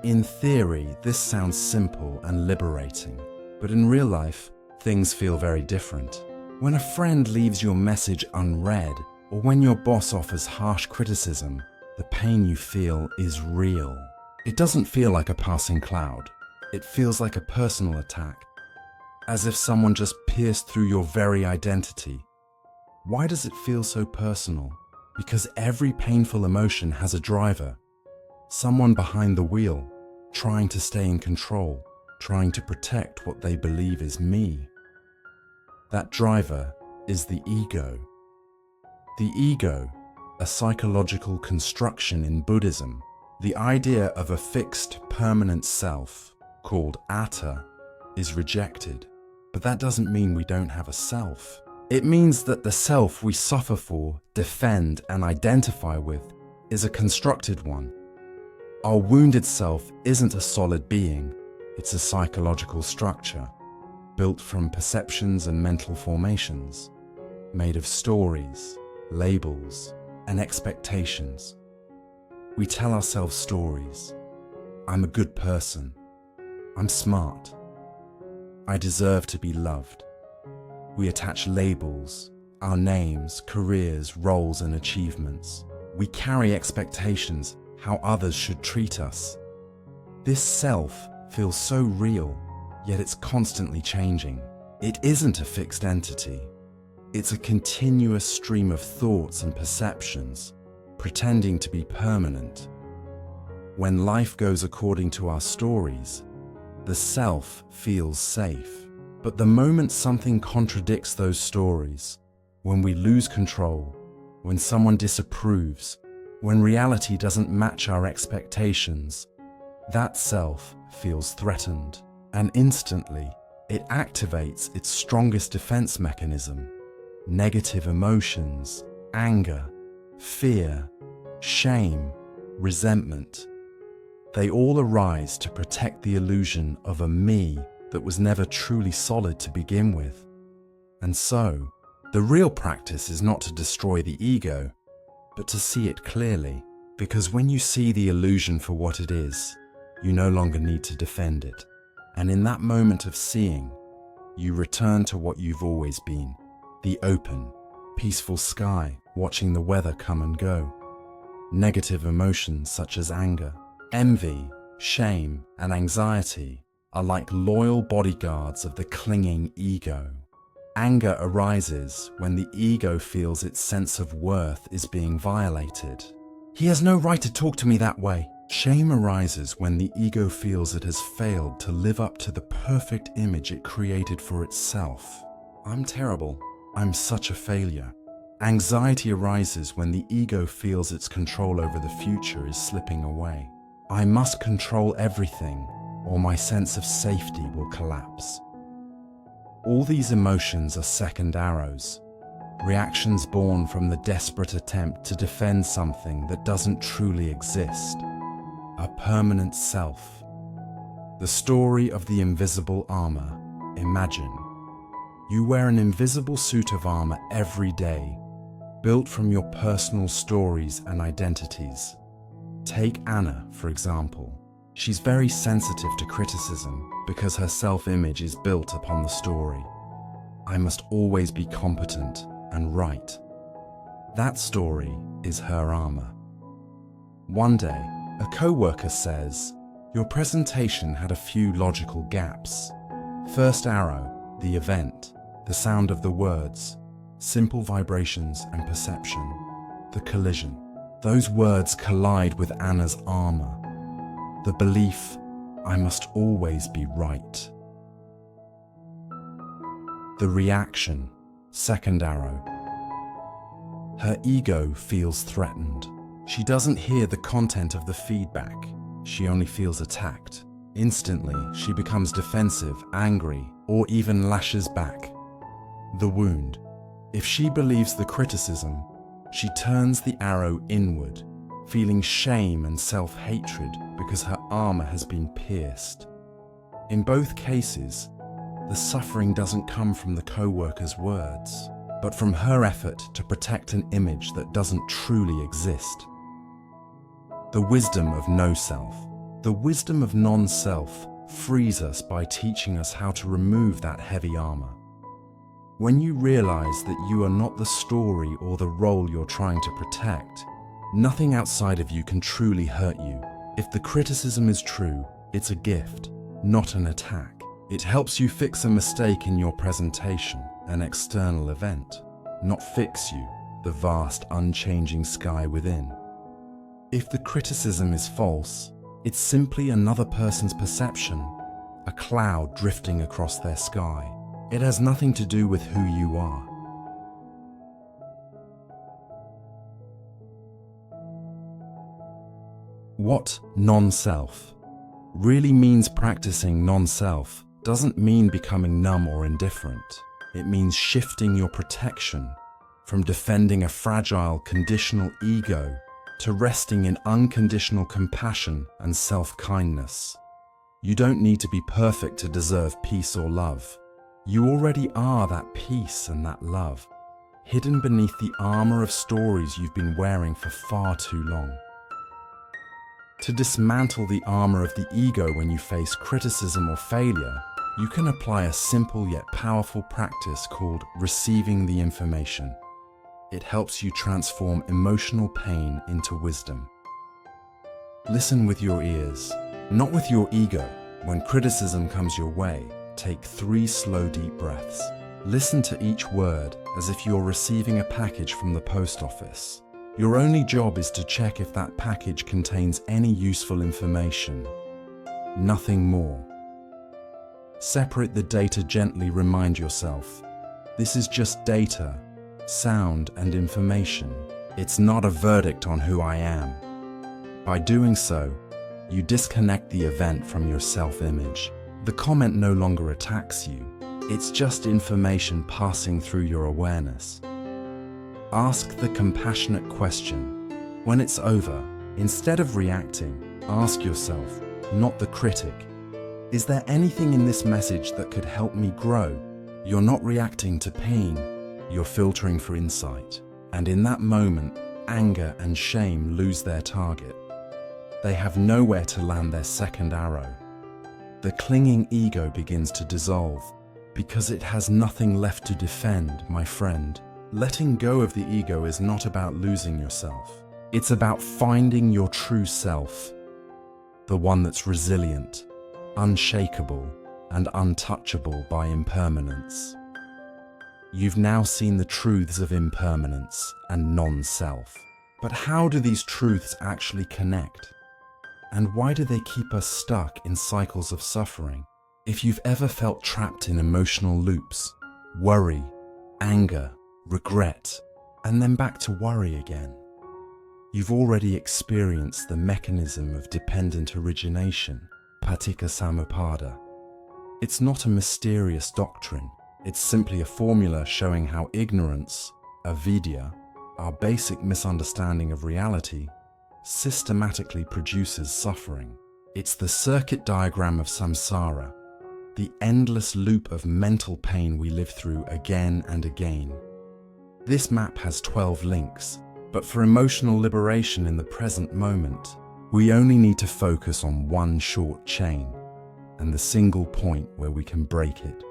In theory, this sounds simple and liberating, but in real life, things feel very different. When a friend leaves your message unread, or when your boss offers harsh criticism, the pain you feel is real. It doesn't feel like a passing cloud. It feels like a personal attack, as if someone just pierced through your very identity. Why does it feel so personal? Because every painful emotion has a driver, someone behind the wheel, trying to stay in control, trying to protect what they believe is me. That driver is the ego. The ego, a psychological construction in Buddhism, the idea of a fixed, permanent self, called atta, is rejected. But that doesn't mean we don't have a self. It means that the self we suffer for, defend, and identify with is a constructed one. Our wounded self isn't a solid being, it's a psychological structure, built from perceptions and mental formations, made of stories, labels, and expectations. We tell ourselves stories. I'm a good person. I'm smart. I deserve to be loved. We attach labels, our names, careers, roles, and achievements. We carry expectations, how others should treat us. This self feels so real, yet it's constantly changing. It isn't a fixed entity. It's a continuous stream of thoughts and perceptions, pretending to be permanent. When life goes according to our stories, the self feels safe. But the moment something contradicts those stories, when we lose control, when someone disapproves, when reality doesn't match our expectations, that self feels threatened, and instantly it activates its strongest defense mechanism: negative emotions, anger, fear, shame, resentment. They all arise to protect the illusion of a me that was never truly solid to begin with. And so, the real practice is not to destroy the ego, but to see it clearly, because when you see the illusion for what it is, you no longer need to defend it. And in that moment of seeing, you return to what you've always been: the open, peaceful sky, watching the weather come and go. Negative emotions such as anger, envy, shame, and anxiety are like loyal bodyguards of the clinging ego. Anger arises when the ego feels its sense of worth is being violated. He has no right to talk to me that way. Shame arises when the ego feels it has failed to live up to the perfect image it created for itself. I'm terrible. I'm such a failure. Anxiety arises when the ego feels its control over the future is slipping away. I must control everything, or my sense of safety will collapse. All these emotions are second arrows, reactions born from the desperate attempt to defend something that doesn't truly exist: a permanent self. The story of the invisible armor. Imagine you wear an invisible suit of armor every day, built from your personal stories and identities. Take Anna, for example. She's very sensitive to criticism because her self-image is built upon the story: I must always be competent and right. That story is her armor. One day, a co-worker says, "Your presentation had a few logical gaps. First arrow, the event, the sound of the words, simple vibrations and perception. The collision. Those words collide with Anna's armor. The belief, I must always be right. The reaction, second arrow. Her ego feels threatened. She doesn't hear the content of the feedback. She only feels attacked. Instantly, she becomes defensive, angry, or even lashes back. The wound. If she believes the criticism, she turns the arrow inward, feeling shame and self-hatred because her armor has been pierced. In both cases, the suffering doesn't come from the co-worker's words, but from her effort to protect an image that doesn't truly exist. The wisdom of no-self. The wisdom of non-self frees us by teaching us how to remove that heavy armor. When you realize that you are not the story or the role you're trying to protect, nothing outside of you can truly hurt you. If the criticism is true, it's a gift, not an attack. It helps you fix a mistake in your presentation, an external event, not fix you, the vast, unchanging sky within. If the criticism is false, it's simply another person's perception, a cloud drifting across their sky. It has nothing to do with who you are. What non-self really means? Practicing non-self doesn't mean becoming numb or indifferent. It means shifting your protection from defending a fragile, conditional ego to resting in unconditional compassion and self-kindness. You don't need to be perfect to deserve peace or love. You already are that peace and that love, hidden beneath the armor of stories you've been wearing for far too long. To dismantle the armor of the ego when you face criticism or failure, you can apply a simple yet powerful practice called receiving the information. It helps you transform emotional pain into wisdom. Listen with your ears, not with your ego. When criticism comes your way, take 3 slow, deep breaths. Listen to each word as if you're receiving a package from the post office. Your only job is to check if that package contains any useful information. Nothing more. Separate the data gently, remind yourself. This is just data, sound, and information. It's not a verdict on who I am. By doing so, you disconnect the event from your self-image. The comment no longer attacks you. It's just information passing through your awareness. Ask the compassionate question. When it's over, instead of reacting, ask yourself, not the critic, is there anything in this message that could help me grow? You're not reacting to pain, you're filtering for insight. And in that moment, anger and shame lose their target. They have nowhere to land their second arrow. The clinging ego begins to dissolve because it has nothing left to defend, my friend. Letting go of the ego is not about losing yourself. It's about finding your true self, the one that's resilient, unshakable, and untouchable by impermanence. You've now seen the truths of impermanence and non-self. But how do these truths actually connect? And why do they keep us stuck in cycles of suffering? If you've ever felt trapped in emotional loops, worry, anger, regret, and then back to worry again, you've already experienced the mechanism of dependent origination, paticca samuppada. It's not a mysterious doctrine. It's simply a formula showing how ignorance, avidya, our basic misunderstanding of reality, systematically produces suffering. It's the circuit diagram of samsara, the endless loop of mental pain we live through again and again. This map has 12 links, but for emotional liberation in the present moment, we only need to focus on one short chain and the single point where we can break it.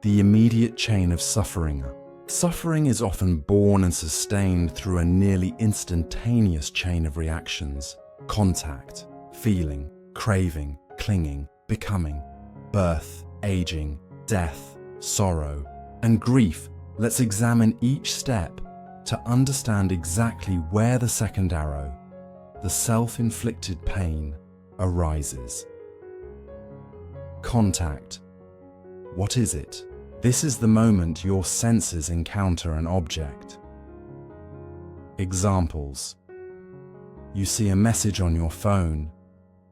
The immediate chain of suffering. Suffering is often born and sustained through a nearly instantaneous chain of reactions: contact, feeling, craving, clinging, becoming, birth, aging, death, sorrow, and grief. Let's examine each step to understand exactly where the second arrow, the self-inflicted pain, arises. Contact. What is it? This is the moment your senses encounter an object. Examples. You see a message on your phone,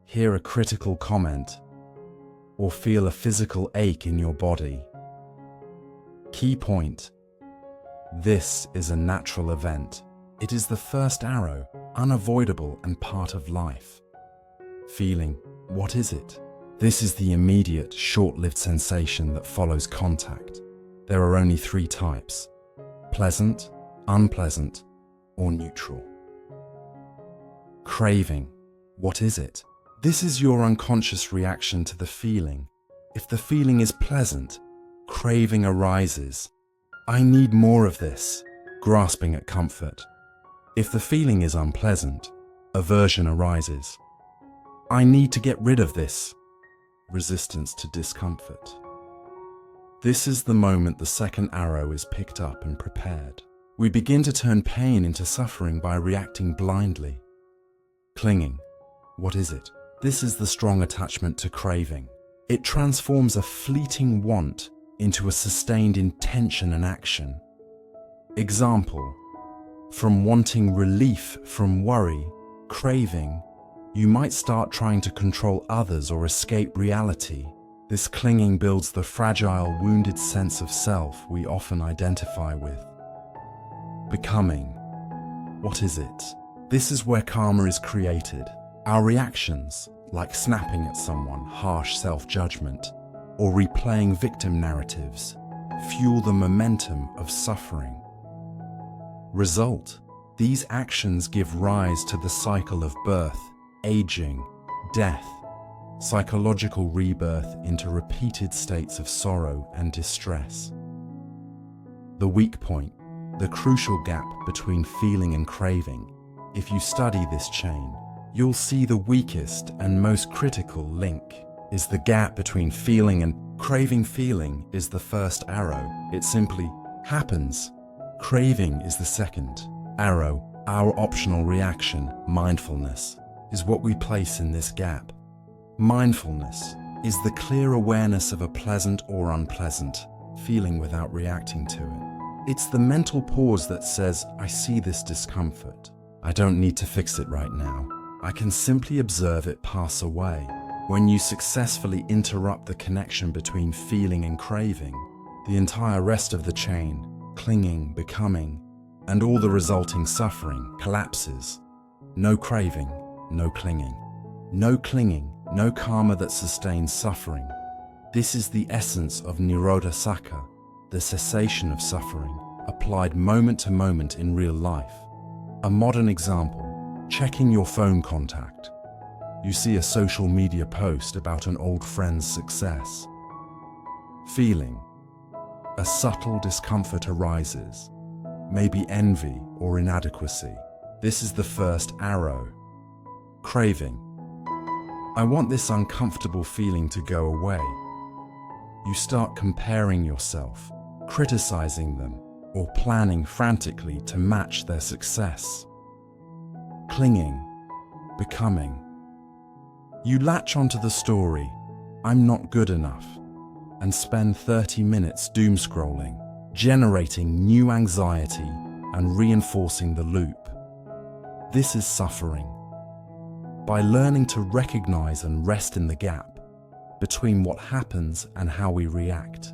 hear a critical comment, or feel a physical ache in your body. Key point. This is a natural event. It is the first arrow, unavoidable and part of life. Feeling. What is it? This is the immediate, short-lived sensation that follows contact. There are only 3 types: pleasant, unpleasant, or neutral. Craving. What is it? This is your unconscious reaction to the feeling. If the feeling is pleasant, craving arises. I need more of this, grasping at comfort. If the feeling is unpleasant, aversion arises. I need to get rid of this, resistance to discomfort. This is the moment the second arrow is picked up and prepared. We begin to turn pain into suffering by reacting blindly. Clinging. What is it? This is the strong attachment to craving. It transforms a fleeting want into a sustained intention and action. Example. From wanting relief from worry, craving, you might start trying to control others or escape reality. This clinging builds the fragile, wounded sense of self we often identify with. Becoming. What is it? This is where karma is created. Our reactions, like snapping at someone, harsh self-judgment, or replaying victim narratives, fuel the momentum of suffering. Result. These actions give rise to the cycle of birth, aging, death, psychological rebirth into repeated states of sorrow and distress. The weak point, the crucial gap between feeling and craving. If you study this chain, you'll see the weakest and most critical link is the gap between feeling and craving. Feeling is the first arrow. It simply happens. Craving is the second. Arrow, our optional reaction, mindfulness, is what we place in this gap. Mindfulness is the clear awareness of a pleasant or unpleasant feeling without reacting to it. It's the mental pause that says, I see this discomfort. I don't need to fix it right now. I can simply observe it pass away. When you successfully interrupt the connection between feeling and craving, the entire rest of the chain, clinging, becoming, and all the resulting suffering collapses. No craving, no clinging. No clinging, no karma that sustains suffering. This is the essence of Nirodha Sakha, the cessation of suffering, applied moment to moment in real life. A modern example, checking your phone contact. You see a social media post about an old friend's success. Feeling. A subtle discomfort arises, maybe envy or inadequacy. This is the first arrow. Craving. I want this uncomfortable feeling to go away. You start comparing yourself, criticizing them, or planning frantically to match their success. Clinging, becoming. You latch onto the story, I'm not good enough, and spend 30 minutes doom scrolling, generating new anxiety and reinforcing the loop. This is suffering. By learning to recognize and rest in the gap between what happens and how we react,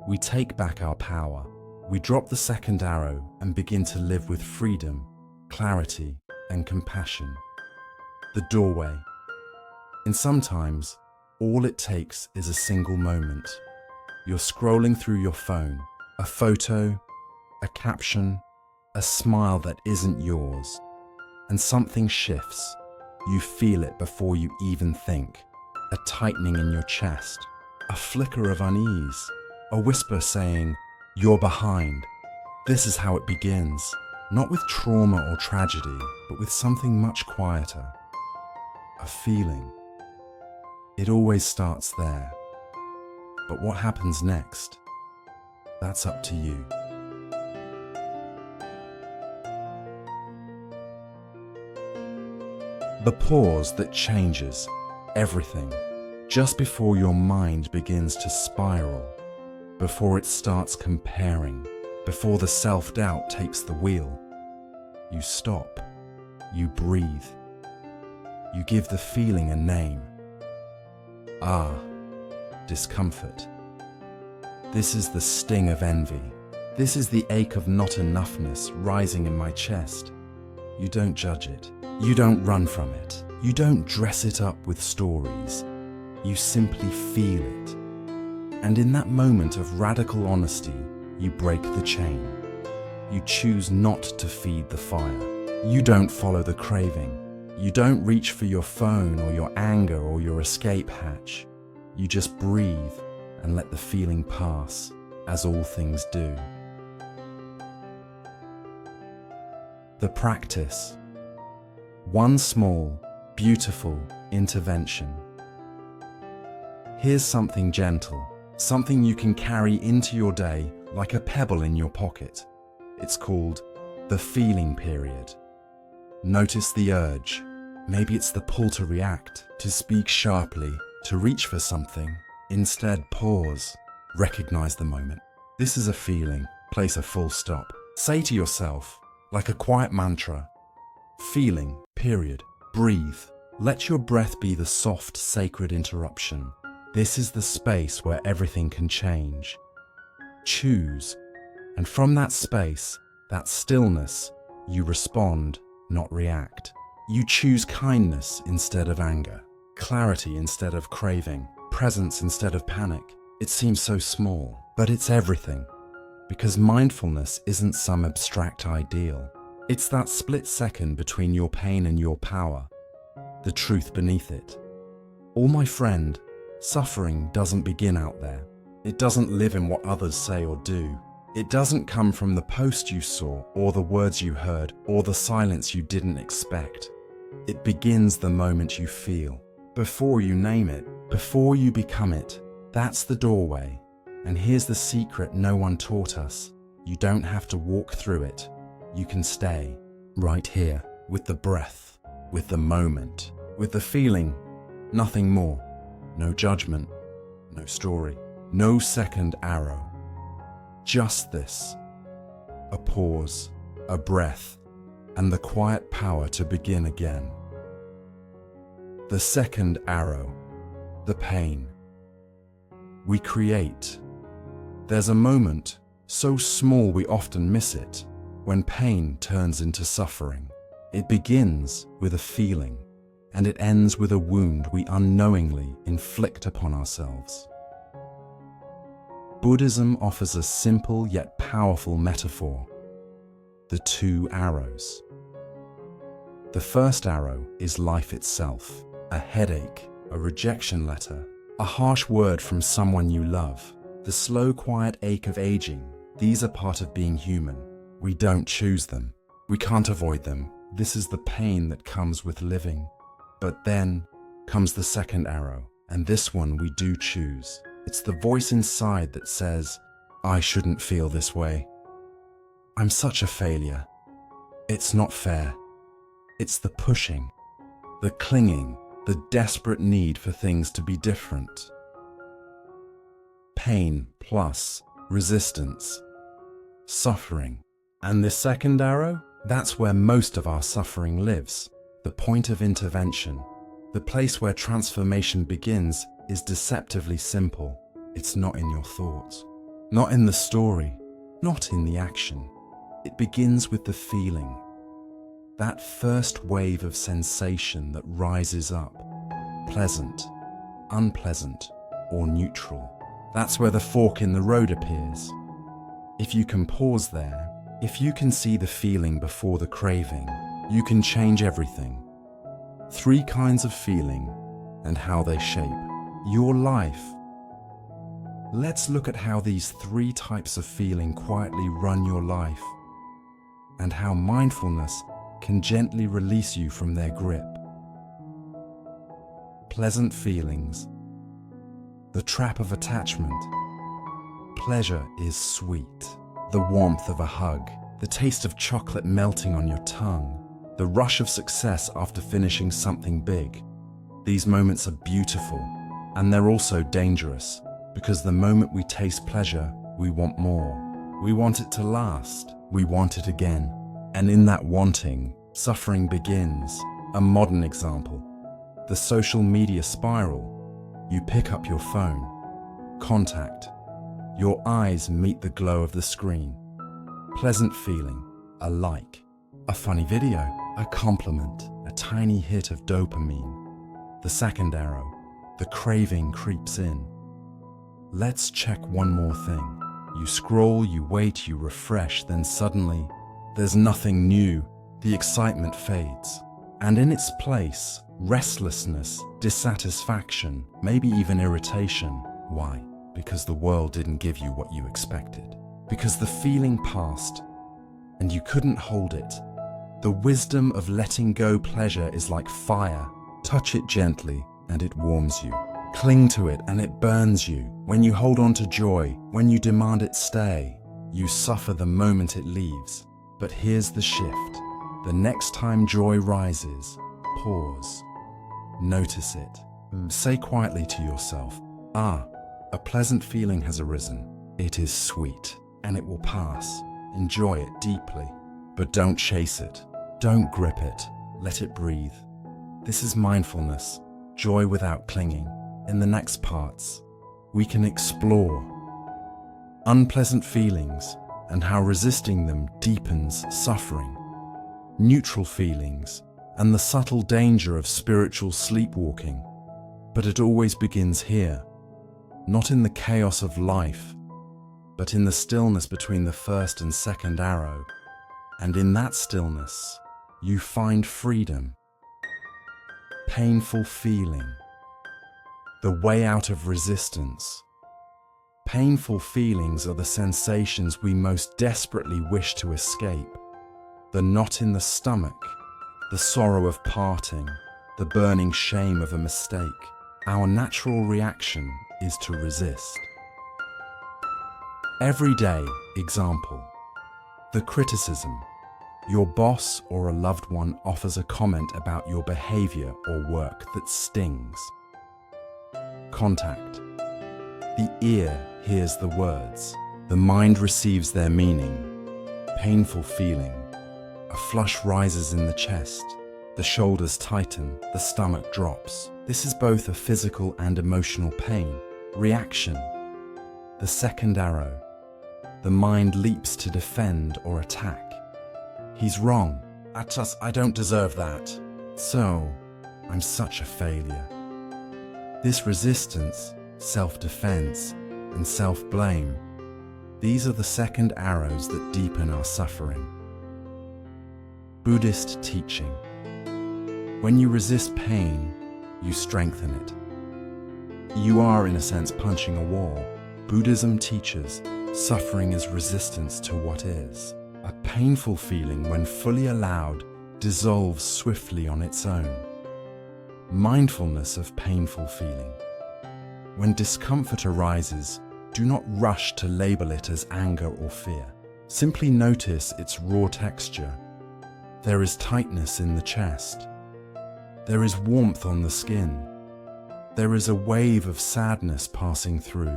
we take back our power. We drop the second arrow and begin to live with freedom, clarity, and compassion. The doorway. And sometimes, all it takes is a single moment. You're scrolling through your phone, a photo, a caption, a smile that isn't yours, and something shifts. You feel it before you even think. A tightening in your chest, a flicker of unease, a whisper saying, you're behind. This is how it begins, not with trauma or tragedy, but with something much quieter. A feeling. It always starts there. But what happens next? That's up to you. The pause that changes everything, just before your mind begins to spiral, before it starts comparing, before the self-doubt takes the wheel. You stop, you breathe, you give the feeling a name. Ah, discomfort. This is the sting of envy. This is the ache of not enoughness rising in my chest. You don't judge it. You don't run from it. You don't dress it up with stories. You simply feel it. And in that moment of radical honesty, you break the chain. You choose not to feed the fire. You don't follow the craving. You don't reach for your phone or your anger or your escape hatch. You just breathe and let the feeling pass, as all things do. The practice. One small, beautiful intervention. Here's something gentle, something you can carry into your day like a pebble in your pocket. It's called the feeling period. Notice the urge. Maybe it's the pull to react, to speak sharply, to reach for something. Instead, pause. Recognize the moment. This is a feeling. Place a full stop. Say to yourself, like a quiet mantra, feeling, period. Breathe. Let your breath be the soft, sacred interruption. This is the space where everything can change. Choose. And from that space, that stillness, you respond, not react. You choose kindness instead of anger, clarity instead of craving, presence instead of panic. It seems so small, but it's everything. Because mindfulness isn't some abstract ideal. It's that split second between your pain and your power, the truth beneath it. My friend, suffering doesn't begin out there. It doesn't live in what others say or do. It doesn't come from the post you saw, or the words you heard, or the silence you didn't expect. It begins the moment you feel. Before you name it, before you become it. That's the doorway. And here's the secret no one taught us. You don't have to walk through it. You can stay right here with the breath, with the moment, with the feeling, nothing more. No judgment, no story, no second arrow. Just this, a pause, a breath, and the quiet power to begin again. The second arrow, the pain. We create. There's a moment, so small we often miss it, when pain turns into suffering. It begins with a feeling, and it ends with a wound we unknowingly inflict upon ourselves. Buddhism offers a simple yet powerful metaphor: the two arrows. The first arrow is life itself, a headache, a rejection letter, a harsh word from someone you love, the slow, quiet ache of aging. These are part of being human. We don't choose them. We can't avoid them. This is the pain that comes with living. But then comes the second arrow, and this one we do choose. It's the voice inside that says, I shouldn't feel this way. I'm such a failure. It's not fair. It's the pushing, the clinging, the desperate need for things to be different. Pain plus resistance, suffering. And the second arrow? That's where most of our suffering lives. The point of intervention, the place where transformation begins, is deceptively simple. It's not in your thoughts, not in the story, not in the action. It begins with the feeling. That first wave of sensation that rises up, pleasant, unpleasant, or neutral. That's where the fork in the road appears. If you can pause there, if you can see the feeling before the craving, you can change everything. 3 kinds of feeling and how they shape your life. Let's look at how these 3 types of feeling quietly run your life, and how mindfulness can gently release you from their grip. Pleasant feelings. The trap of attachment. Pleasure is sweet. The warmth of a hug, the taste of chocolate melting on your tongue, the rush of success after finishing something big. These moments are beautiful, and they're also dangerous, because the moment we taste pleasure, we want more. We want it to last. We want it again. And in that wanting, suffering begins. A modern example: the social media spiral. You pick up your phone. Contact. Your eyes meet the glow of the screen. Pleasant feeling, a like, a funny video, a compliment, a tiny hit of dopamine. The second arrow, the craving creeps in. Let's check one more thing. You scroll, you wait, you refresh, then suddenly, there's nothing new. The excitement fades. And in its place, restlessness, dissatisfaction, maybe even irritation. Why? Because the world didn't give you what you expected. Because the feeling passed, and you couldn't hold it. The wisdom of letting go pleasure is like fire. Touch it gently, and it warms you. Cling to it, and it burns you. When you hold on to joy, when you demand it stay, you suffer the moment it leaves. But here's the shift. The next time joy rises, pause. Notice it. Say quietly to yourself, a pleasant feeling has arisen. It is sweet, and it will pass. Enjoy it deeply, but don't chase it. Don't grip it. Let it breathe. This is mindfulness, joy without clinging. In the next parts, we can explore unpleasant feelings and how resisting them deepens suffering, neutral feelings, and the subtle danger of spiritual sleepwalking. But it always begins here, not in the chaos of life, but in the stillness between the first and second arrow. And in that stillness, you find freedom. Painful feeling. The way out of resistance. Painful feelings are the sensations we most desperately wish to escape. The knot in the stomach, the sorrow of parting, the burning shame of a mistake. Our natural reaction is to resist. Every day Example: the criticism. Your boss or a loved one offers a comment about your behavior or work that stings. Contact. The ear hears the words. The mind receives their meaning. Painful feeling. A flush rises in the chest. The shoulders tighten. The stomach drops. This is both a physical and emotional pain. Reaction. The second arrow. The mind leaps to defend or attack. He's wrong. I don't deserve that. So, I'm such a failure. This resistance, self-defense, and self-blame, these are the second arrows that deepen our suffering. Buddhist teaching. When you resist pain, you strengthen it. You are, in a sense, punching a wall. Buddhism teaches suffering is resistance to what is. A painful feeling, when fully allowed, dissolves swiftly on its own. Mindfulness of painful feeling. When discomfort arises, do not rush to label it as anger or fear. Simply notice its raw texture. There is tightness in the chest. There is warmth on the skin. There is a wave of sadness passing through.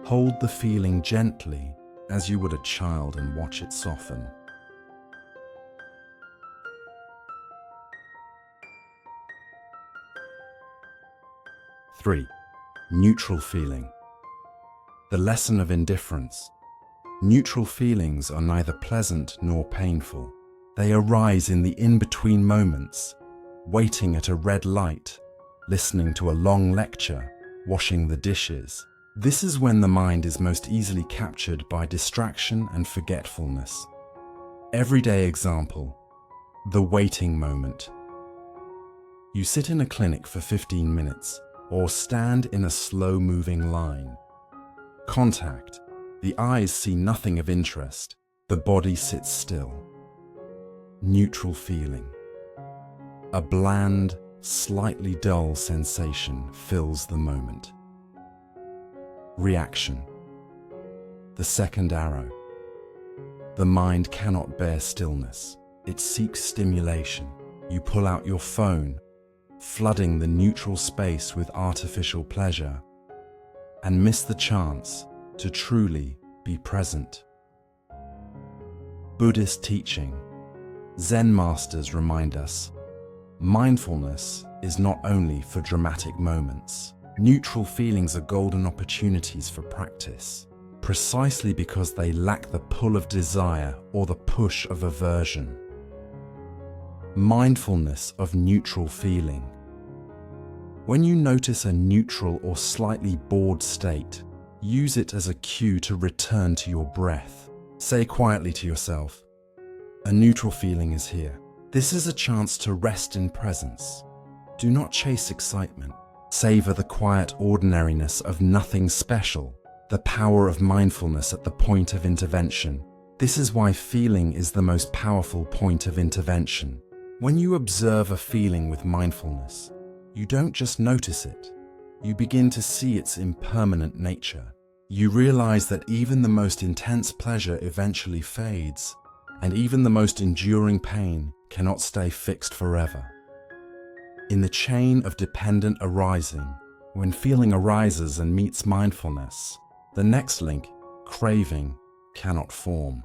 Hold the feeling gently, as you would a child, and watch it soften. Three, neutral feeling. The lesson of indifference. Neutral feelings are neither pleasant nor painful. They arise in the in-between moments, waiting at a red light, listening to a long lecture, washing the dishes. This is when the mind is most easily captured by distraction and forgetfulness. Everyday example: the waiting moment. You sit in a clinic for 15 minutes or stand in a slow-moving line. Contact. The eyes see nothing of interest. The body sits still. Neutral feeling. A bland, slightly dull sensation fills the moment. Reaction. The second arrow. The mind cannot bear stillness. It seeks stimulation. You pull out your phone, flooding the neutral space with artificial pleasure, and miss the chance to truly be present. Buddhist teaching. Zen masters remind us, mindfulness is not only for dramatic moments. Neutral feelings are golden opportunities for practice, precisely because they lack the pull of desire or the push of aversion. Mindfulness of neutral feeling. When you notice a neutral or slightly bored state, use it as a cue to return to your breath. Say quietly to yourself, "A neutral feeling is here." This is a chance to rest in presence. Do not chase excitement. Savor the quiet ordinariness of nothing special, the power of mindfulness at the point of intervention. This is why feeling is the most powerful point of intervention. When you observe a feeling with mindfulness, you don't just notice it. You begin to see its impermanent nature. You realize that even the most intense pleasure eventually fades, and even the most enduring pain cannot stay fixed forever. In the chain of dependent arising, when feeling arises and meets mindfulness, the next link, craving, cannot form.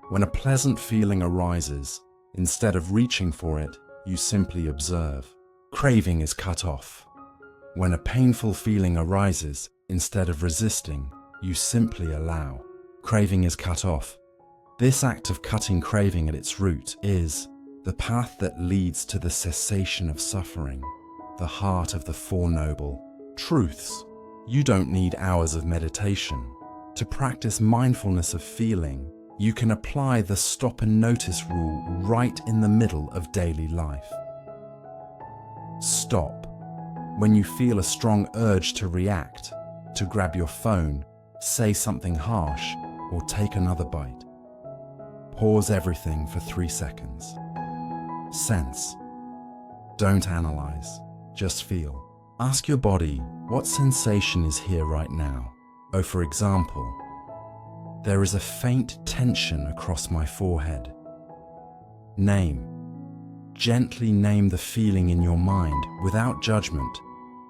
When a pleasant feeling arises, instead of reaching for it, you simply observe. Craving is cut off. When a painful feeling arises, instead of resisting, you simply allow. Craving is cut off. This act of cutting craving at its root is the path that leads to the cessation of suffering, the heart of the Four Noble Truths. You don't need hours of meditation. To practice mindfulness of feeling, you can apply the stop and notice rule right in the middle of daily life. Stop. When you feel a strong urge to react, to grab your phone, say something harsh, or take another bite. Pause everything for 3 seconds. Sense. Don't analyze, just feel. Ask your body, what sensation is here right now? Oh, for example, There is a faint tension across my forehead. Name. Gently name the feeling in your mind without judgment,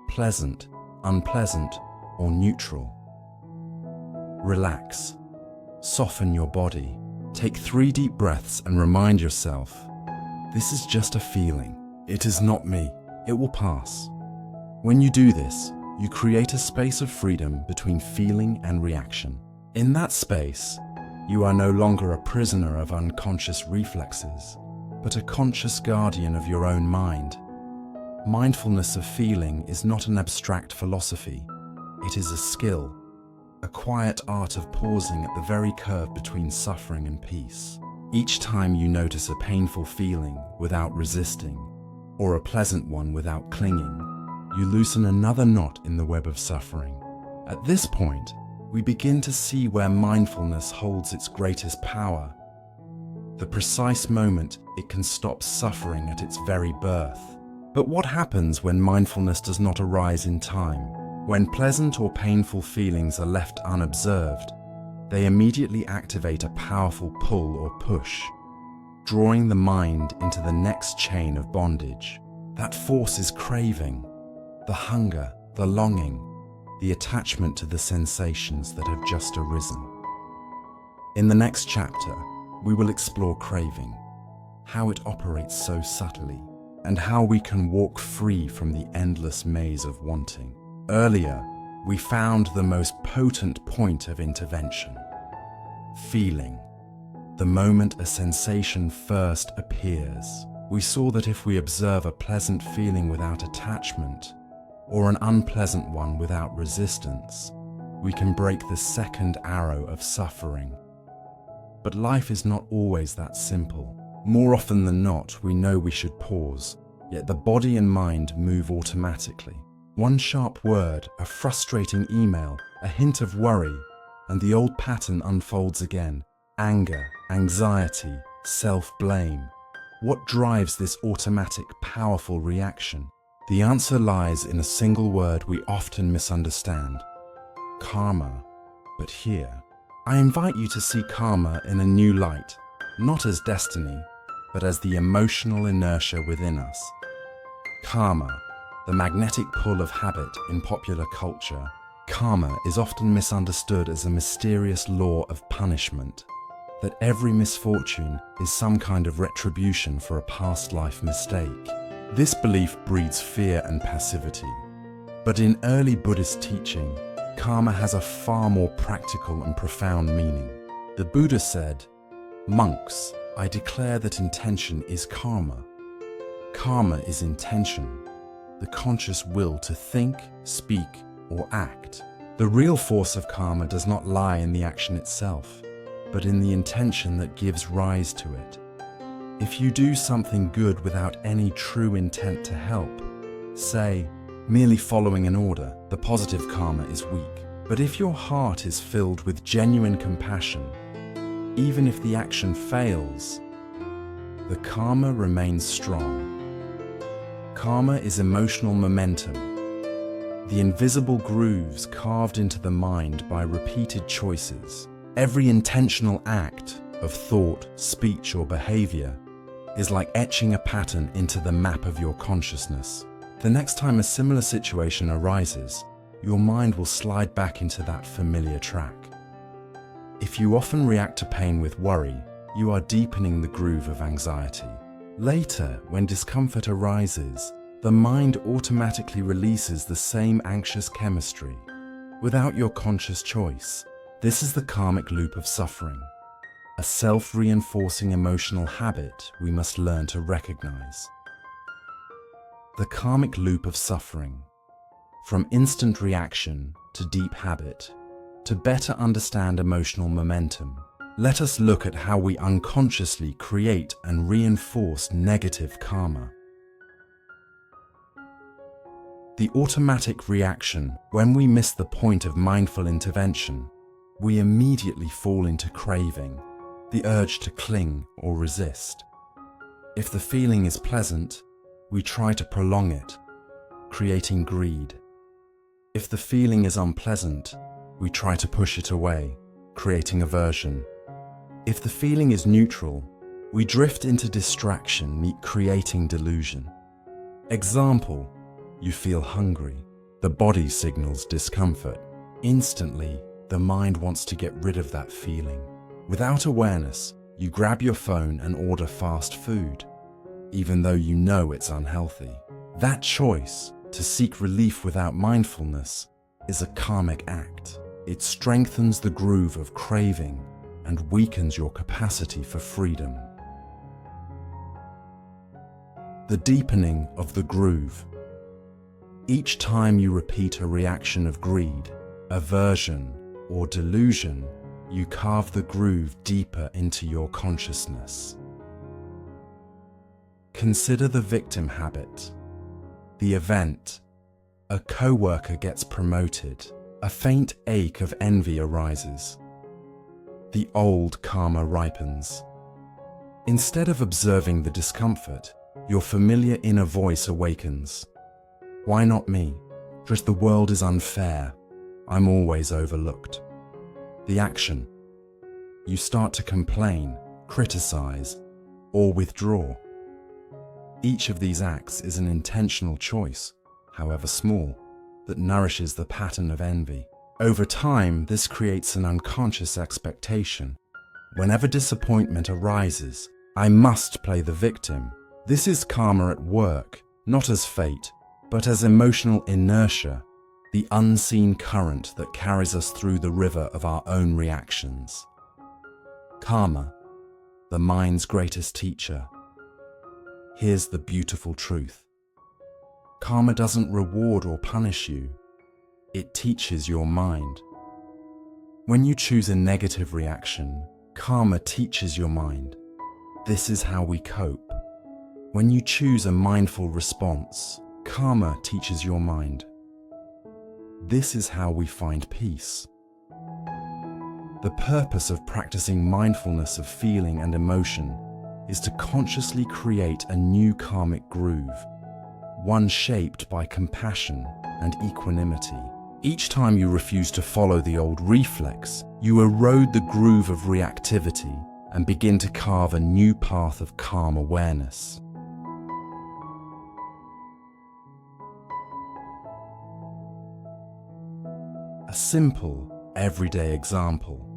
pleasant, unpleasant, or neutral. Relax. Soften your body. Take 3 deep breaths and remind yourself, this is just a feeling. It is not me. It will pass. When you do this, you create a space of freedom between feeling and reaction. In that space, you are no longer a prisoner of unconscious reflexes, but a conscious guardian of your own mind. Mindfulness of feeling is not an abstract philosophy. It is a skill, a quiet art of pausing at the very curve between suffering and peace. Each time you notice a painful feeling without resisting, or a pleasant one without clinging, you loosen another knot in the web of suffering. At this point, we begin to see where mindfulness holds its greatest power, the precise moment it can stop suffering at its very birth. But what happens when mindfulness does not arise in time? When pleasant or painful feelings are left unobserved, they immediately activate a powerful pull or push, drawing the mind into the next chain of bondage. That force is craving, the hunger, the longing, the attachment to the sensations that have just arisen. In the next chapter, we will explore craving, how it operates so subtly, and how we can walk free from the endless maze of wanting. Earlier, we found the most potent point of intervention: feeling. The moment a sensation first appears, we saw that if we observe a pleasant feeling without attachment, or an unpleasant one without resistance, we can break the second arrow of suffering. But life is not always that simple. More often than not, we know we should pause, yet the body and mind move automatically. One sharp word, a frustrating email, a hint of worry, and the old pattern unfolds again. Anger, anxiety, self-blame. What drives this automatic, powerful reaction? The answer lies in a single word we often misunderstand: karma. But here, I invite you to see karma in a new light, not as destiny, but as the emotional inertia within us. Karma, the magnetic pull of habit in popular culture. Karma is often misunderstood as a mysterious law of punishment, that every misfortune is some kind of retribution for a past life mistake. This belief breeds fear and passivity. But in early Buddhist teaching, karma has a far more practical and profound meaning. The Buddha said, "Monks, I declare that intention is karma. Karma is intention, the conscious will to think, speak, or act. The real force of karma does not lie in the action itself, but in the intention that gives rise to it. If you do something good without any true intent to help, say, merely following an order, the positive karma is weak. But if your heart is filled with genuine compassion, even if the action fails, the karma remains strong." Karma is emotional momentum, the invisible grooves carved into the mind by repeated choices. Every intentional act of thought, speech, or behavior is like etching a pattern into the map of your consciousness. The next time a similar situation arises, your mind will slide back into that familiar track. If you often react to pain with worry, you are deepening the groove of anxiety. Later, when discomfort arises, the mind automatically releases the same anxious chemistry, without your conscious choice. This is the karmic loop of suffering, a self-reinforcing emotional habit we must learn to recognize. The karmic loop of suffering. From instant reaction to deep habit, to better understand emotional momentum, let us look at how we unconsciously create and reinforce negative karma. The automatic reaction: when we miss the point of mindful intervention, we immediately fall into craving, the urge to cling or resist. If the feeling is pleasant, we try to prolong it, creating greed. If the feeling is unpleasant, we try to push it away, creating aversion. If the feeling is neutral, we drift into distraction, creating delusion. Example, you feel hungry. The body signals discomfort. Instantly, the mind wants to get rid of that feeling. Without awareness, you grab your phone and order fast food, even though you know it's unhealthy. That choice, to seek relief without mindfulness, is a karmic act. It strengthens the groove of craving and weakens your capacity for freedom. The deepening of the groove. Each time you repeat a reaction of greed, aversion, or delusion, you carve the groove deeper into your consciousness. Consider the victim habit. The event: a coworker gets promoted. A faint ache of envy arises. The old karma ripens. Instead of observing the discomfort, your familiar inner voice awakens. Why not me? Just the world is unfair. I'm always overlooked. The action: you start to complain, criticize, or withdraw. Each of these acts is an intentional choice, however small, that nourishes the pattern of envy. Over time, this creates an unconscious expectation. Whenever disappointment arises, I must play the victim. This is karma at work, not as fate, but as emotional inertia, the unseen current that carries us through the river of our own reactions. Karma, the mind's greatest teacher. Here's the beautiful truth. Karma doesn't reward or punish you. It teaches your mind. When you choose a negative reaction, karma teaches your mind. This is how we cope. When you choose a mindful response, karma teaches your mind. This is how we find peace. The purpose of practicing mindfulness of feeling and emotion is to consciously create a new karmic groove, one shaped by compassion and equanimity. Each time you refuse to follow the old reflex, you erode the groove of reactivity and begin to carve a new path of calm awareness. A simple, everyday example.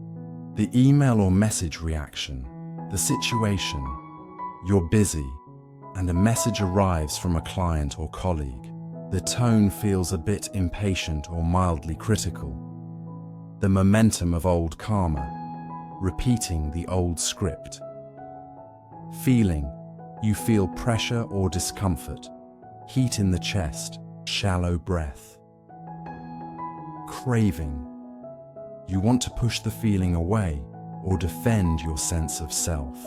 The email or message reaction. The situation: you're busy, and a message arrives from a client or colleague. The tone feels a bit impatient or mildly critical. The momentum of old karma, repeating the old script. Feeling: you feel pressure or discomfort, heat in the chest, shallow breath. Craving: you want to push the feeling away or defend your sense of self.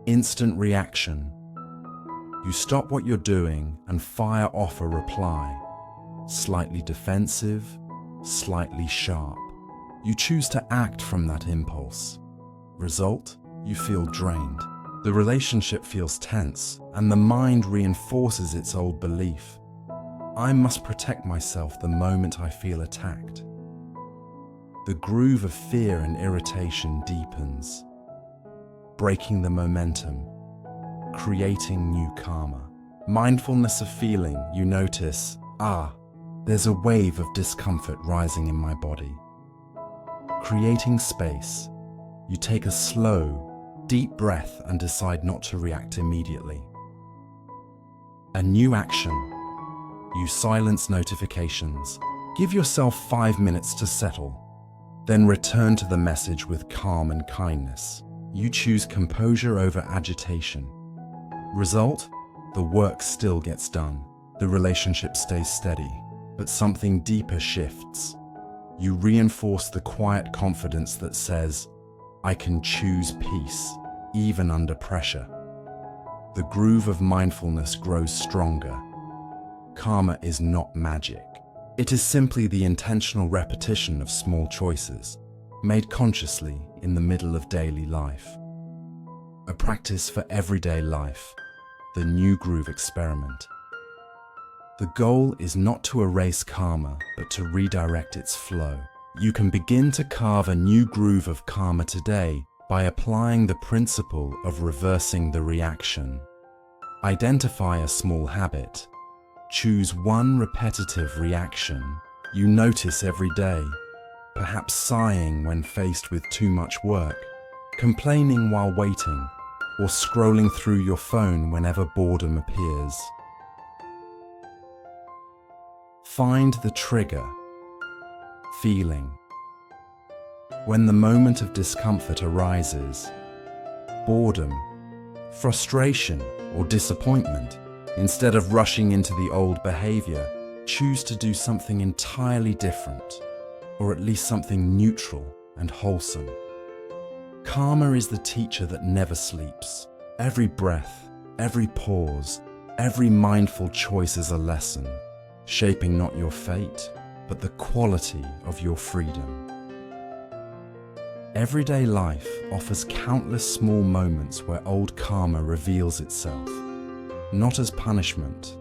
Instant reaction: you stop what you're doing and fire off a reply, slightly defensive, slightly sharp. You choose to act from that impulse. Result: you feel drained. The relationship feels tense, and the mind reinforces its old belief. I must protect myself the moment I feel attacked. The groove of fear and irritation deepens, breaking the momentum, creating new karma. Mindfulness of feeling: you notice, there's a wave of discomfort rising in my body. Creating space: you take a slow, deep breath and decide not to react immediately. A new action: you silence notifications. Give yourself 5 minutes to settle. Then return to the message with calm and kindness. You choose composure over agitation. Result: the work still gets done. The relationship stays steady, but something deeper shifts. You reinforce the quiet confidence that says, I can choose peace, even under pressure. The groove of mindfulness grows stronger. Karma is not magic. It is simply the intentional repetition of small choices, made consciously in the middle of daily life. A practice for everyday life, the New Groove Experiment. The goal is not to erase karma, but to redirect its flow. You can begin to carve a new groove of karma today by applying the principle of reversing the reaction. Identify a small habit. Choose one repetitive reaction you notice every day, perhaps sighing when faced with too much work, complaining while waiting, or scrolling through your phone whenever boredom appears. Find the trigger. Feeling. When the moment of discomfort arises, boredom, frustration, or disappointment, instead of rushing into the old behavior, choose to do something entirely different, or at least something neutral and wholesome. Karma is the teacher that never sleeps. Every breath, every pause, every mindful choice is a lesson, shaping not your fate, but the quality of your freedom. Everyday life offers countless small moments where old karma reveals itself, not as punishment,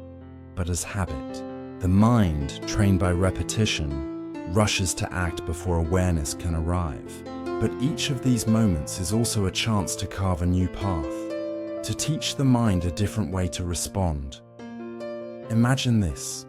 but as habit. The mind, trained by repetition, rushes to act before awareness can arrive. But each of these moments is also a chance to carve a new path, to teach the mind a different way to respond. Imagine this.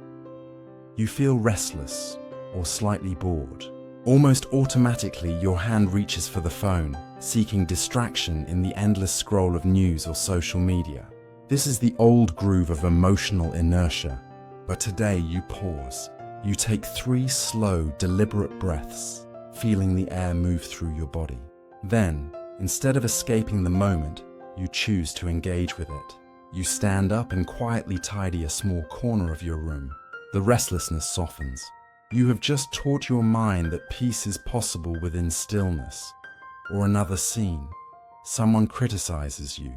You feel restless or slightly bored. Almost automatically, your hand reaches for the phone, seeking distraction in the endless scroll of news or social media. This is the old groove of emotional inertia. But today you pause. You take 3 slow, deliberate breaths, feeling the air move through your body. Then, instead of escaping the moment, you choose to engage with it. You stand up and quietly tidy a small corner of your room. The restlessness softens. You have just taught your mind that peace is possible within stillness. Or another scene. Someone criticizes you.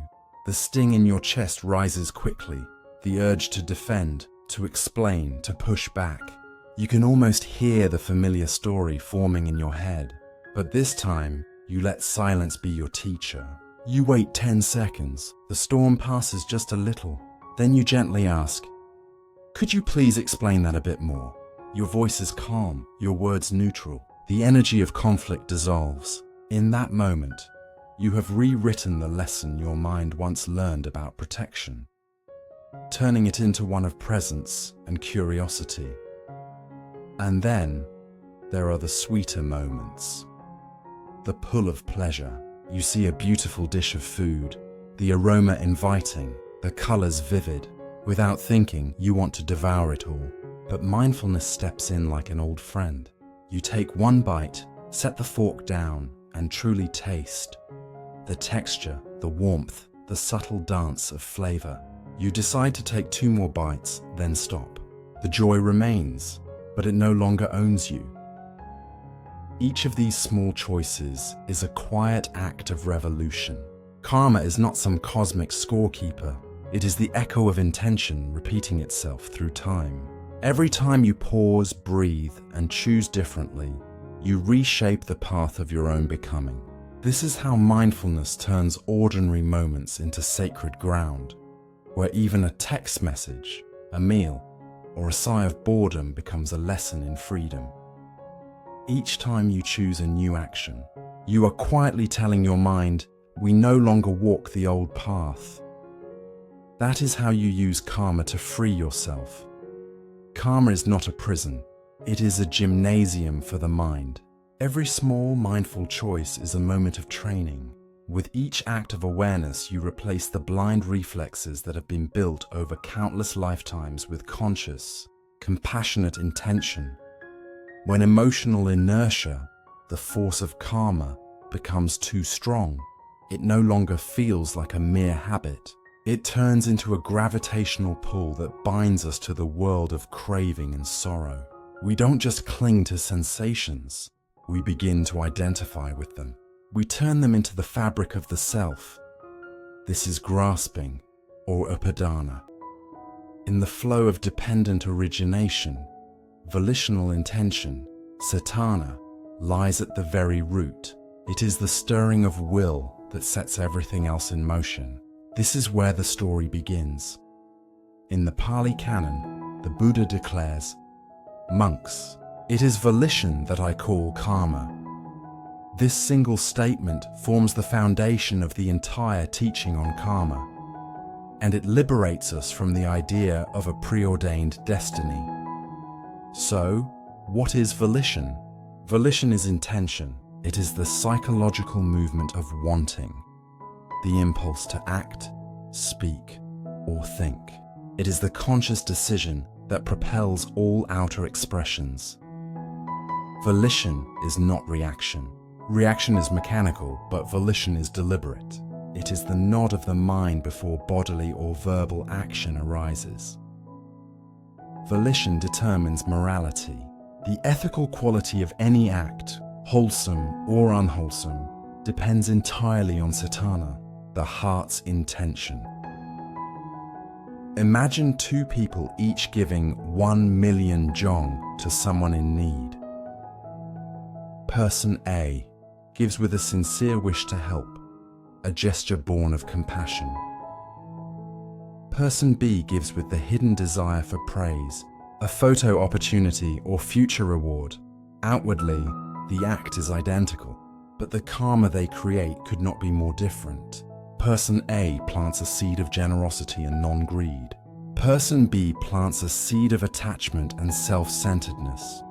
The sting in your chest rises quickly, the urge to defend, to explain, to push back. You can almost hear the familiar story forming in your head. But this time, you let silence be your teacher. You wait 10 seconds. The storm passes just a little. Then you gently ask, "Could you please explain that a bit more?" Your voice is calm, your words neutral. The energy of conflict dissolves. In that moment, you have rewritten the lesson your mind once learned about protection, turning it into one of presence and curiosity. And then, there are the sweeter moments. The pull of pleasure. You see a beautiful dish of food, the aroma inviting, the colors vivid. Without thinking, you want to devour it all. But mindfulness steps in like an old friend. You take one bite, set the fork down, and truly taste. The texture, the warmth, the subtle dance of flavor. You decide to take 2 more bites, then stop. The joy remains, but it no longer owns you. Each of these small choices is a quiet act of revolution. Karma is not some cosmic scorekeeper. It is the echo of intention repeating itself through time. Every time you pause, breathe, and choose differently, you reshape the path of your own becoming. This is how mindfulness turns ordinary moments into sacred ground, where even a text message, a meal, or a sigh of boredom becomes a lesson in freedom. Each time you choose a new action, you are quietly telling your mind, "We no longer walk the old path." That is how you use karma to free yourself. Karma is not a prison, it is a gymnasium for the mind. Every small mindful choice is a moment of training. With each act of awareness, you replace the blind reflexes that have been built over countless lifetimes with conscious, compassionate intention. When emotional inertia, the force of karma, becomes too strong, it no longer feels like a mere habit. It turns into a gravitational pull that binds us to the world of craving and sorrow. We don't just cling to sensations, we begin to identify with them. We turn them into the fabric of the self. This is grasping, or upadana. In the flow of dependent origination, volitional intention, satana, lies at the very root. It is the stirring of will that sets everything else in motion. This is where the story begins. In the Pali Canon, the Buddha declares, "Monks, It is volition that I call karma. This single statement forms the foundation of the entire teaching on karma, and it liberates us from the idea of a preordained destiny. So, what is volition? Volition is intention. It is the psychological movement of wanting, the impulse to act, speak, or think. It is the conscious decision that propels all outer expressions. Volition is not reaction. Reaction is mechanical, but volition is deliberate. It is the nod of the mind before bodily or verbal action arises. Volition determines morality. The ethical quality of any act, wholesome or unwholesome, depends entirely on satana, the heart's intention. Imagine two people each giving 1 million jong to someone in need. Person A gives with a sincere wish to help, a gesture born of compassion. Person B gives with the hidden desire for praise, a photo opportunity or future reward. Outwardly, the act is identical, but the karma they create could not be more different. Person A plants a seed of generosity and non-greed. Person B plants a seed of attachment and self-centeredness.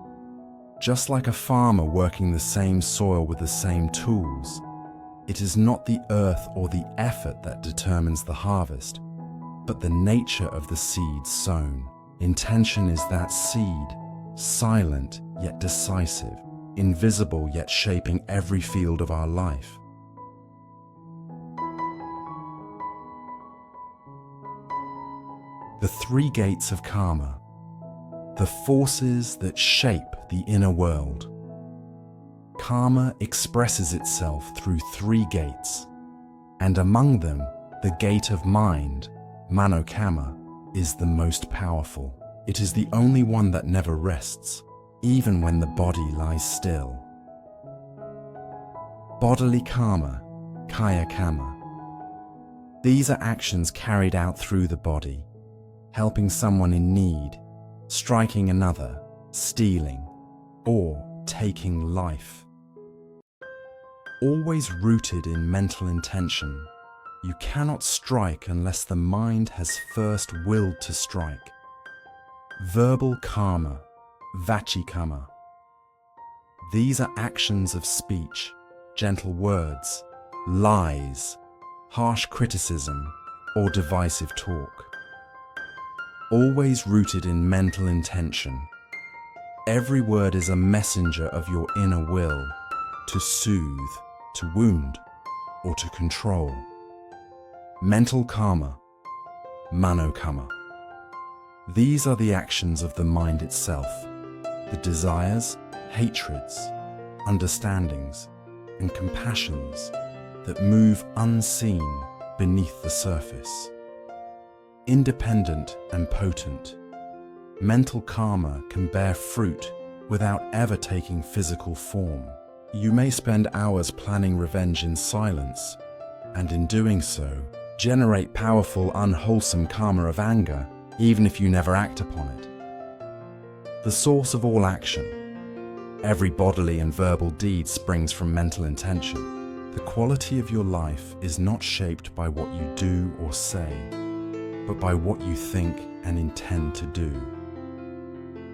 Just like a farmer working the same soil with the same tools, it is not the earth or the effort that determines the harvest, but the nature of the seed sown. Intention is that seed, silent yet decisive, invisible yet shaping every field of our life. The three gates of karma, the forces that shape the inner world. Karma expresses itself through three gates, and among them, the gate of mind, manokamma, is the most powerful. It is the only one that never rests, even when the body lies still. Bodily karma, kaya kamma. These are actions carried out through the body, helping someone in need, striking another, stealing, or taking life. Always rooted in mental intention, you cannot strike unless the mind has first willed to strike. Verbal karma, vachikamma. These are actions of speech, gentle words, lies, harsh criticism, or divisive talk. Always rooted in mental intention. Every word is a messenger of your inner will, to soothe, to wound, or to control. Mental karma, manokamma. These are the actions of the mind itself, the desires, hatreds, understandings, and compassions that move unseen beneath the surface. Independent and potent, mental karma can bear fruit without ever taking physical form. You may spend hours planning revenge in silence, and in doing so, generate powerful, unwholesome karma of anger, even if you never act upon it. The source of all action. Every bodily and verbal deed springs from mental intention. The quality of your life is not shaped by what you do or say, but by what you think and intend to do.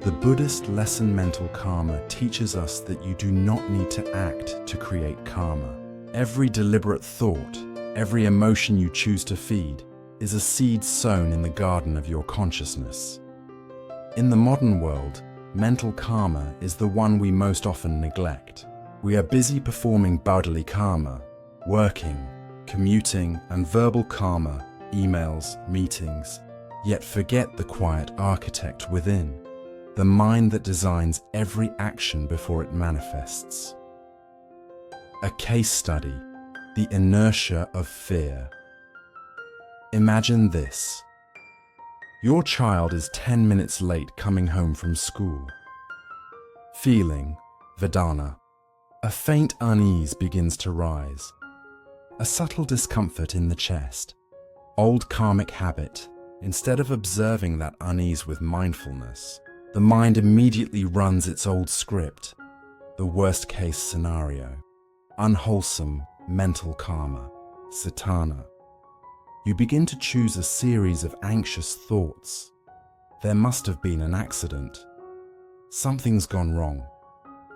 The Buddhist lesson mental karma teaches us that you do not need to act to create karma. Every deliberate thought, every emotion you choose to feed, is a seed sown in the garden of your consciousness. In the modern world, mental karma is the one we most often neglect. We are busy performing bodily karma, working, commuting, and verbal karma, emails, meetings, yet forget the quiet architect within, the mind that designs every action before it manifests. A case study, the inertia of fear. Imagine this. Your child is 10 minutes late coming home from school. Feeling, Vedana. A faint unease begins to rise. A subtle discomfort in the chest. Old karmic habit. Instead of observing that unease with mindfulness, the mind immediately runs its old script, the worst-case scenario, unwholesome mental karma, satana. You begin to choose a series of anxious thoughts. There must have been an accident. Something's gone wrong.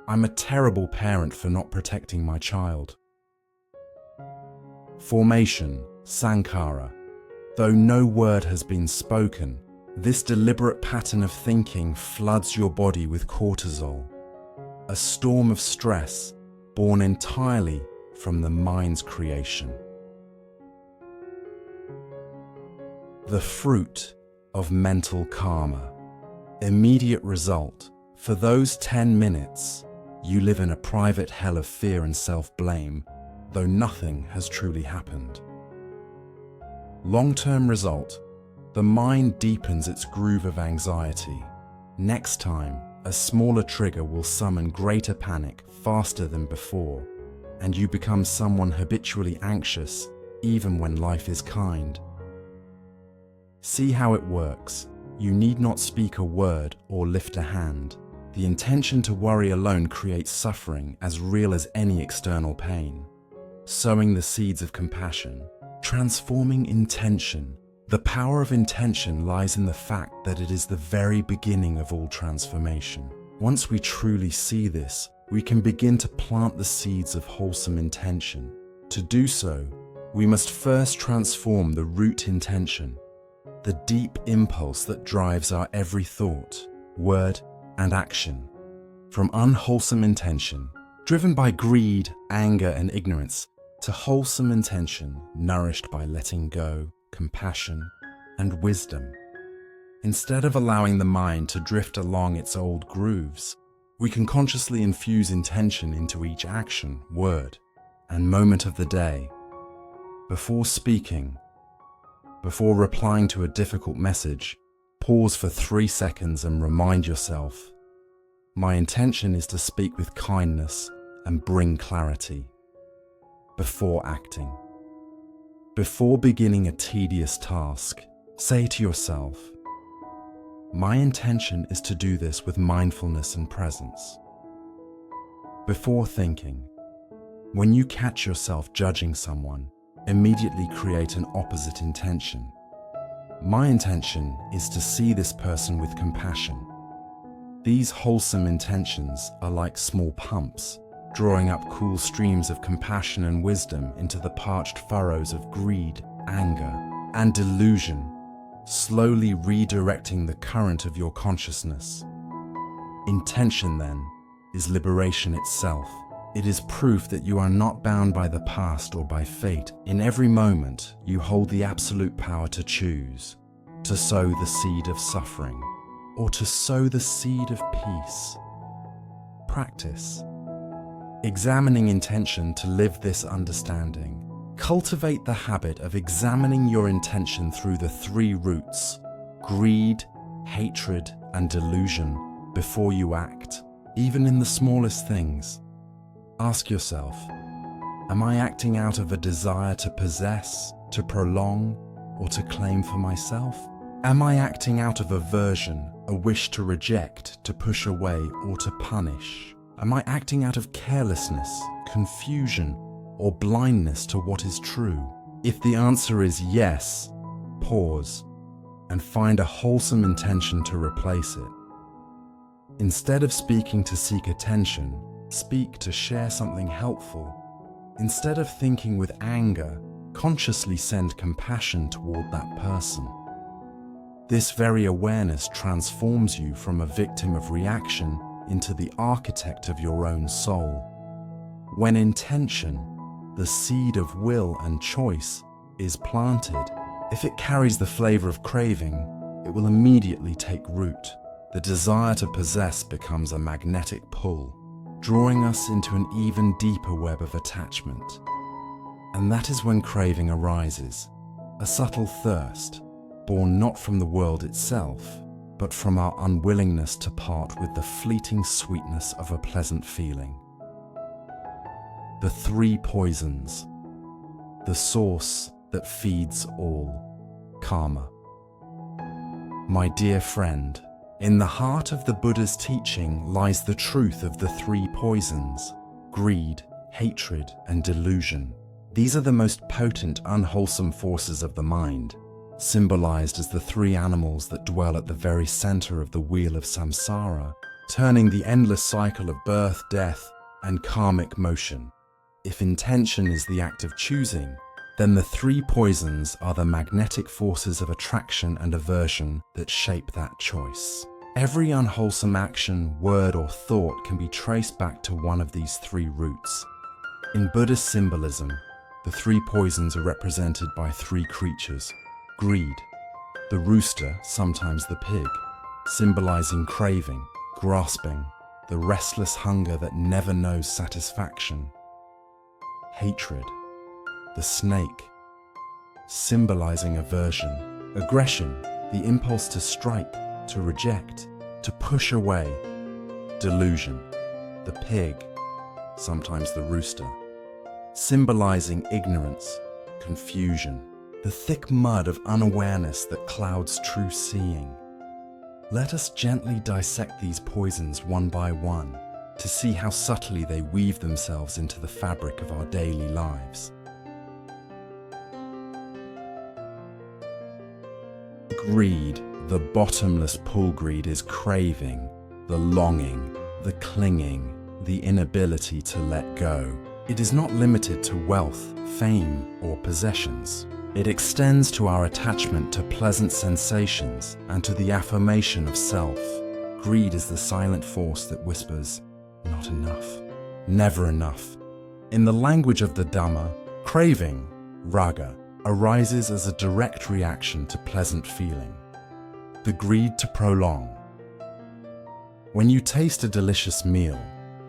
I'm a terrible parent for not protecting my child. Formation, sankhara. Though no word has been spoken, this deliberate pattern of thinking floods your body with cortisol, a storm of stress born entirely from the mind's creation. The fruit of mental karma. Immediate result. For those 10 minutes, you live in a private hell of fear and self-blame, though nothing has truly happened. Long-term result. The mind deepens its groove of anxiety. Next time, a smaller trigger will summon greater panic faster than before, and you become someone habitually anxious even when life is kind. See how it works. You need not speak a word or lift a hand. The intention to worry alone creates suffering as real as any external pain. Sowing the seeds of compassion. Transforming intention. The power of intention lies in the fact that it is the very beginning of all transformation. Once we truly see this, we can begin to plant the seeds of wholesome intention. To do so, we must first transform the root intention, the deep impulse that drives our every thought, word, and action. From unwholesome intention, driven by greed, anger, and ignorance, to wholesome intention, nourished by letting go, compassion, and wisdom. Instead of allowing the mind to drift along its old grooves, we can consciously infuse intention into each action, word, and moment of the day. Before speaking, before replying to a difficult message, pause for 3 seconds and remind yourself, my intention is to speak with kindness and bring clarity. Before acting. Before beginning a tedious task, say to yourself, my intention is to do this with mindfulness and presence. Before thinking. When you catch yourself judging someone, immediately create an opposite intention. My intention is to see this person with compassion. These wholesome intentions are like small pumps, drawing up cool streams of compassion and wisdom into the parched furrows of greed, anger, and delusion, slowly redirecting the current of your consciousness. Intention, then, is liberation itself. It is proof that you are not bound by the past or by fate. In every moment, you hold the absolute power to choose, to sow the seed of suffering, or to sow the seed of peace. Practice. Examining intention to live this understanding. Cultivate the habit of examining your intention through the 3 roots, greed, hatred, and delusion, before you act, even in the smallest things. Ask yourself, am I acting out of a desire to possess, to prolong, or to claim for myself? Am I acting out of aversion, a wish to reject, to push away, or to punish? Am I acting out of carelessness, confusion, or blindness to what is true? If the answer is yes, pause and find a wholesome intention to replace it. Instead of speaking to seek attention, speak to share something helpful. Instead of thinking with anger, consciously send compassion toward that person. This very awareness transforms you from a victim of reaction into the architect of your own soul. When intention, the seed of will and choice, is planted, if it carries the flavor of craving, it will immediately take root. The desire to possess becomes a magnetic pull, drawing us into an even deeper web of attachment. And that is when craving arises, a subtle thirst, born not from the world itself, but from our unwillingness to part with the fleeting sweetness of a pleasant feeling. The 3 poisons, the source that feeds all, karma. My dear friend, In the heart of the Buddha's teaching lies the truth of the three poisons: greed, hatred, and delusion. These are the most potent, unwholesome forces of the mind, symbolized as the three animals that dwell at the very center of the wheel of samsara, turning the endless cycle of birth, death, and karmic motion. If intention is the act of choosing, then the three poisons are the magnetic forces of attraction and aversion that shape that choice. Every unwholesome action, word, or thought can be traced back to one of these three roots. In Buddhist symbolism, the three poisons are represented by three creatures: greed, the rooster, sometimes the pig, symbolizing craving, grasping, the restless hunger that never knows satisfaction; hatred, the snake, symbolizing aversion, aggression, the impulse to strike, to reject, to push away; delusion, the pig, sometimes the rooster, symbolizing ignorance, confusion, the thick mud of unawareness that clouds true seeing. Let us gently dissect these poisons one by one to see how subtly they weave themselves into the fabric of our daily lives. Greed, the bottomless pool greed, is craving, the longing, the clinging, the inability to let go. It is not limited to wealth, fame, or possessions. It extends to our attachment to pleasant sensations and to the affirmation of self. Greed is the silent force that whispers, "Not enough, never enough." In the language of the Dhamma, craving, raga, arises as a direct reaction to pleasant feeling, the greed to prolong. When you taste a delicious meal,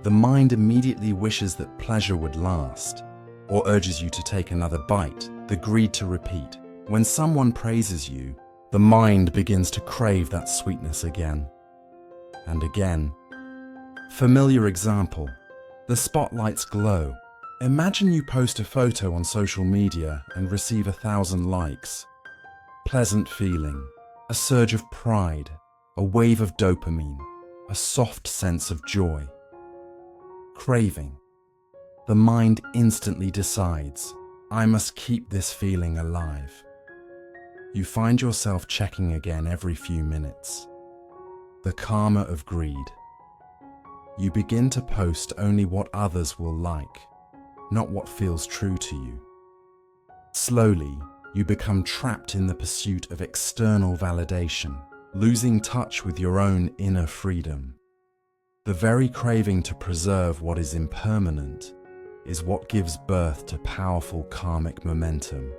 the mind immediately wishes that pleasure would last, or urges you to take another bite, the greed to repeat. When someone praises you, the mind begins to crave that sweetness again and again. Familiar example, the spotlight's glow. Imagine you post a photo on social media and receive 1,000 likes. Pleasant feeling, a surge of pride, a wave of dopamine, a soft sense of joy. Craving. The mind instantly decides, "I must keep this feeling alive." You find yourself checking again every few minutes. The karma of greed. You begin to post only what others will like, not what feels true to you. Slowly, you become trapped in the pursuit of external validation, losing touch with your own inner freedom. The very craving to preserve what is impermanent is what gives birth to powerful karmic momentum,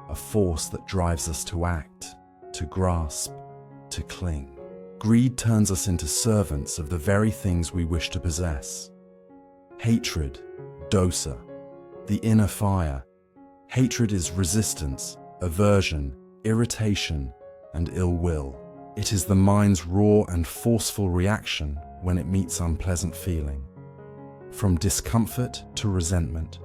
a force that drives us to act, to grasp, to cling. Greed turns us into servants of the very things we wish to possess. Hatred, dosa, the inner fire. Hatred is resistance, aversion, irritation, and ill will. It is the mind's raw and forceful reaction when it meets unpleasant feeling. From discomfort to resentment.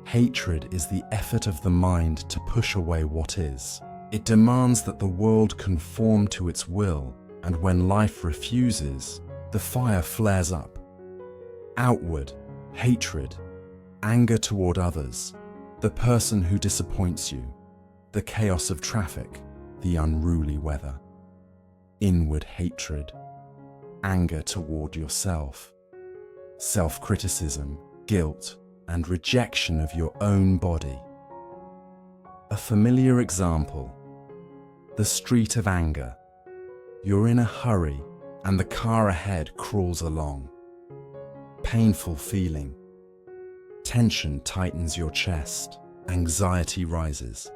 Hatred is the effort of the mind to push away what is. It demands that the world conform to its will, and when life refuses, the fire flares up. Outward, hatred, anger toward others, the person who disappoints you, the chaos of traffic, the unruly weather. Inward hatred, anger toward yourself, self-criticism, guilt, and rejection of your own body. A familiar example, the street of anger. You're in a hurry and the car ahead crawls along. Painful feeling. Tension tightens your chest. Anxiety rises.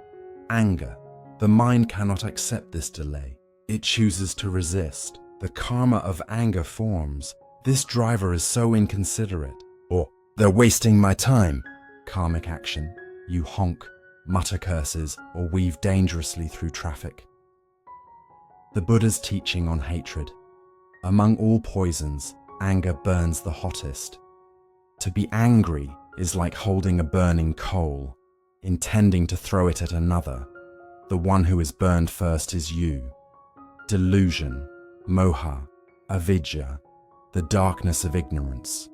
Anger. The mind cannot accept this delay. It chooses to resist. The karma of anger forms. This driver is so inconsiderate. Or, "They're wasting my time." Karmic action. You honk, mutter curses, or weave dangerously through traffic. The Buddha's teaching on hatred. Among all poisons, anger burns the hottest. To be angry is like holding a burning coal, intending to throw it at another. The one who is burned first is you. Delusion. moha, avidya, the darkness of ignorance.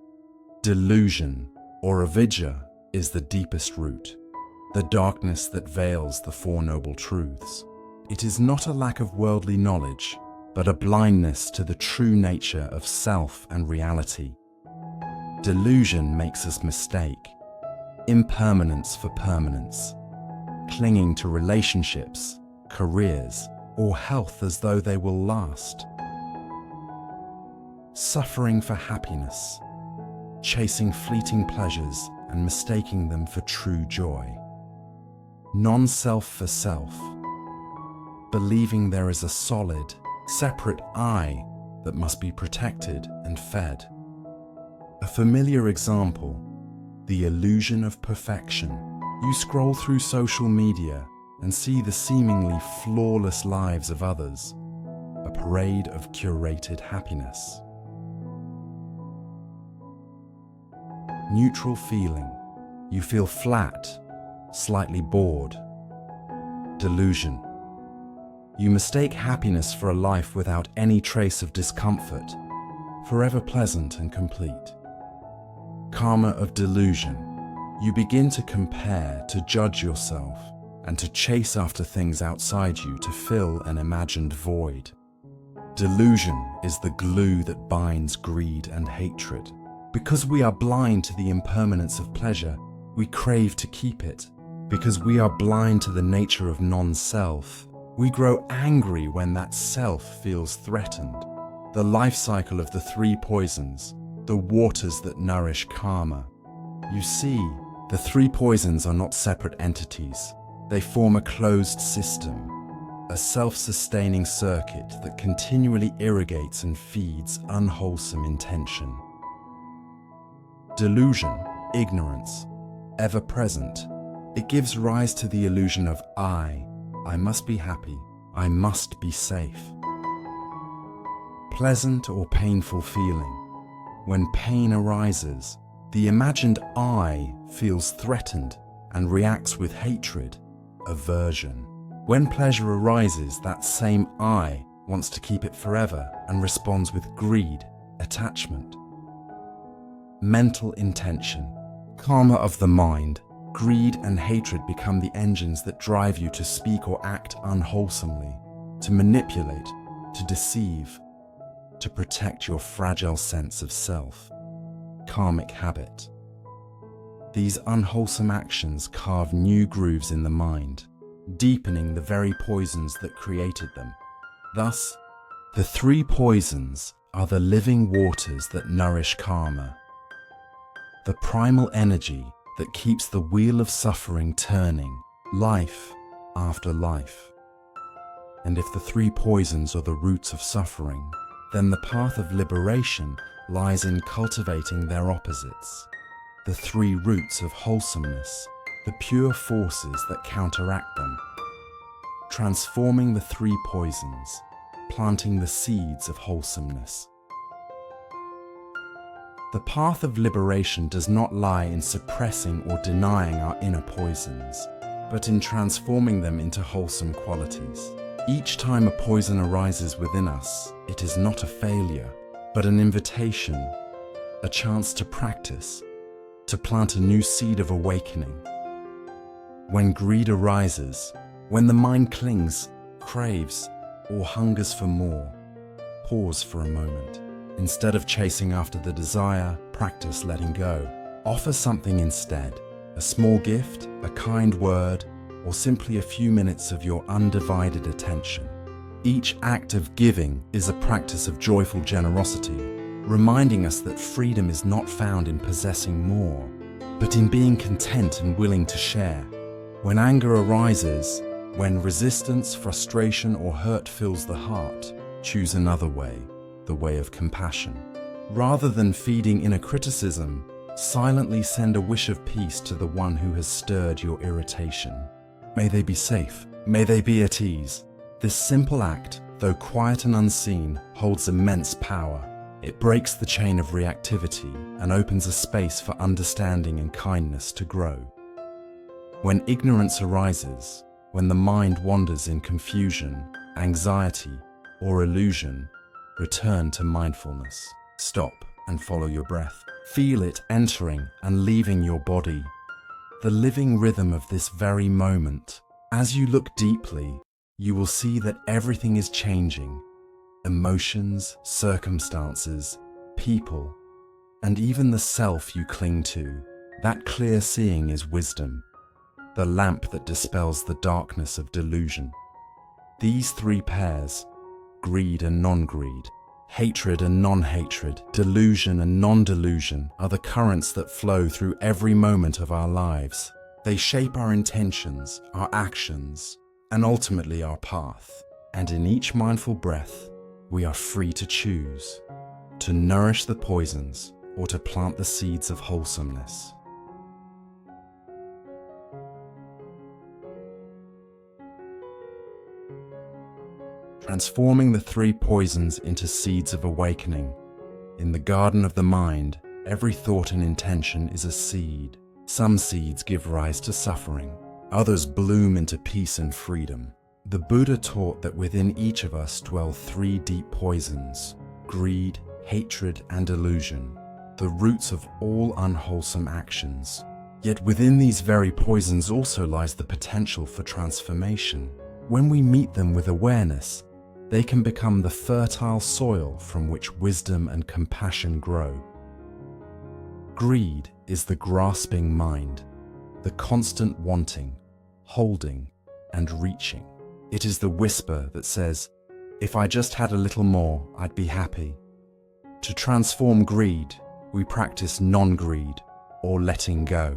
Delusion, or avidya, is the deepest root, the darkness that veils the Four Noble Truths. It is not a lack of worldly knowledge, but a blindness to the true nature of self and reality. Delusion makes us mistake impermanence for permanence, clinging to relationships, careers, or health as though they will last. Suffering for happiness, chasing fleeting pleasures and mistaking them for true joy. Non-self for self, believing there is a solid, separate I that must be protected and fed. A familiar example, the illusion of perfection. You scroll through social media and see the seemingly flawless lives of others, a parade of curated happiness. Neutral feeling. You feel flat, slightly bored. Delusion. You mistake happiness for a life without any trace of discomfort, forever pleasant and complete. Karma of delusion. You begin to compare, to judge yourself, and to chase after things outside you to fill an imagined void. Delusion is the glue that binds greed and hatred. Because we are blind to the impermanence of pleasure, we crave to keep it. Because we are blind to the nature of non-self, we grow angry when that self feels threatened. The life cycle of the three poisons, the waters that nourish karma. You see, the three poisons are not separate entities. They form a closed system, a self-sustaining circuit that continually irrigates and feeds unwholesome intention. Delusion, ignorance, ever present. It gives rise to the illusion of I must be happy, I must be safe. Pleasant or painful feeling. When pain arises, the imagined I feels threatened and reacts with hatred, aversion. When pleasure arises, that same I wants to keep it forever and responds with greed, attachment. Mental intention, karma of the mind. Greed and hatred become the engines that drive you to speak or act unwholesomely, to manipulate, to deceive, to protect your fragile sense of self. Karmic habit. These unwholesome actions carve new grooves in the mind, deepening the very poisons that created them. Thus, the three poisons are the living waters that nourish karma, the primal energy that keeps the wheel of suffering turning, life after life. And if the three poisons are the roots of suffering, then the path of liberation lies in cultivating their opposites, the three roots of wholesomeness, the pure forces that counteract them, transforming the three poisons, planting the seeds of wholesomeness. The path of liberation does not lie in suppressing or denying our inner poisons, but in transforming them into wholesome qualities. Each time a poison arises within us, it is not a failure, but an invitation, a chance to practice, to plant a new seed of awakening. When greed arises, when the mind clings, craves, or hungers for more, pause for a moment. Instead of chasing after the desire, practice letting go. Offer something instead, a small gift, a kind word, or simply a few minutes of your undivided attention. Each act of giving is a practice of joyful generosity, reminding us that freedom is not found in possessing more, but in being content and willing to share. When anger arises, when resistance, frustration, or hurt fills the heart, choose another way, the way of compassion. Rather than feeding inner criticism, silently send a wish of peace to the one who has stirred your irritation. May they be safe, may they be at ease. This simple act, though quiet and unseen, holds immense power. It breaks the chain of reactivity and opens a space for understanding and kindness to grow. When ignorance arises, when the mind wanders in confusion, anxiety, or illusion, return to mindfulness. Stop and follow your breath. Feel it entering and leaving your body, the living rhythm of this very moment. As you look deeply, you will see that everything is changing. Emotions, circumstances, people, and even the self you cling to. That clear seeing is wisdom, the lamp that dispels the darkness of delusion. These three pairs, greed and non-greed, hatred and non-hatred, delusion and non-delusion, are the currents that flow through every moment of our lives. They shape our intentions, our actions, and ultimately our path. And in each mindful breath, we are free to choose, to nourish the poisons or to plant the seeds of wholesomeness. Transforming the three poisons into seeds of awakening. In the garden of the mind, every thought and intention is a seed. Some seeds give rise to suffering, others bloom into peace and freedom. The Buddha taught that within each of us dwell three deep poisons: greed, hatred, and delusion, the roots of all unwholesome actions. Yet within these very poisons also lies the potential for transformation. When we meet them with awareness, they can become the fertile soil from which wisdom and compassion grow. Greed is the grasping mind, the constant wanting, holding, and reaching. It is the whisper that says, "If I just had a little more, I'd be happy." To transform greed, we practice non-greed or letting go.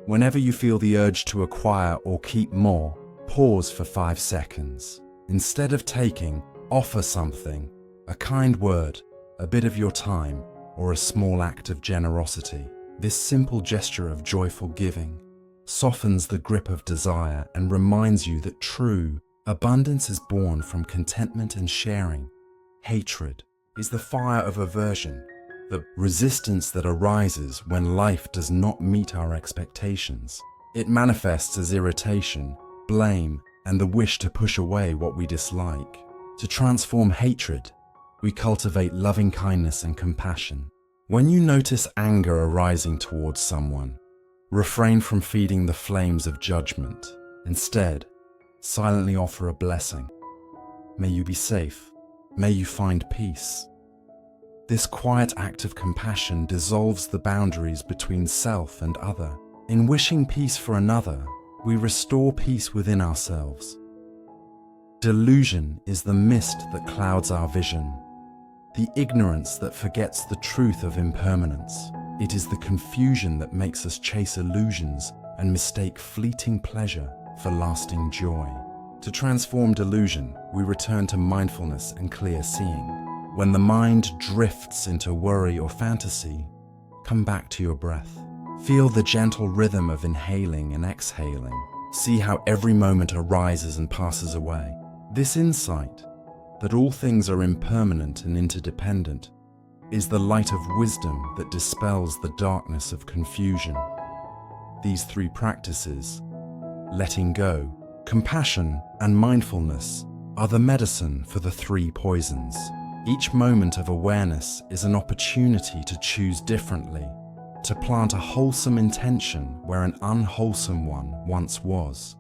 Whenever you feel the urge to acquire or keep more, pause for 5 seconds. Instead of taking, offer something, a kind word, a bit of your time, or a small act of generosity. This simple gesture of joyful giving softens the grip of desire and reminds you that true abundance is born from contentment and sharing. Hatred is the fire of aversion, the resistance that arises when life does not meet our expectations. It manifests as irritation, blame, and the wish to push away what we dislike. To transform hatred, we cultivate loving kindness and compassion. When you notice anger arising towards someone, refrain from feeding the flames of judgment. Instead, silently offer a blessing. May you be safe. May you find peace. This quiet act of compassion dissolves the boundaries between self and other. In wishing peace for another, we restore peace within ourselves. Delusion is the mist that clouds our vision, the ignorance that forgets the truth of impermanence. It is the confusion that makes us chase illusions and mistake fleeting pleasure for lasting joy. To transform delusion, we return to mindfulness and clear seeing. When the mind drifts into worry or fantasy, come back to your breath. Feel the gentle rhythm of inhaling and exhaling. See how every moment arises and passes away. This insight, that all things are impermanent and interdependent, is the light of wisdom that dispels the darkness of confusion. These three practices, letting go, compassion, and mindfulness, are the medicine for the three poisons. Each moment of awareness is an opportunity to choose differently, to plant a wholesome intention where an unwholesome one once was.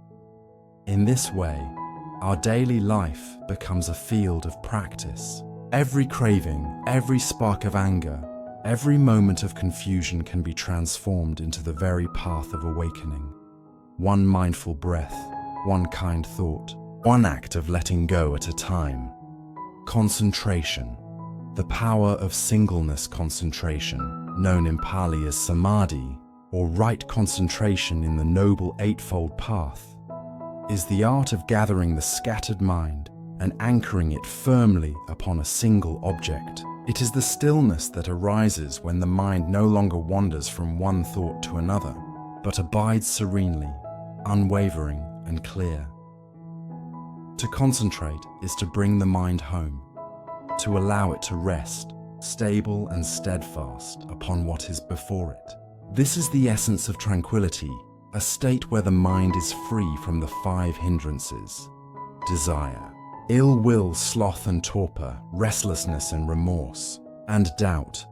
In this way, our daily life becomes a field of practice. Every craving, every spark of anger, every moment of confusion can be transformed into the very path of awakening. One mindful breath, one kind thought, one act of letting go at a time. Concentration. The power of singleness concentration, known in Pali as samadhi, or right concentration in the Noble Eightfold Path, is the art of gathering the scattered mind and anchoring it firmly upon a single object. It is the stillness that arises when the mind no longer wanders from one thought to another, but abides serenely, unwavering and clear. To concentrate is to bring the mind home, to allow it to rest, stable and steadfast upon what is before it. This is the essence of tranquility, a state where the mind is free from the 5 hindrances: desire, ill will, sloth and torpor, restlessness and remorse, and doubt.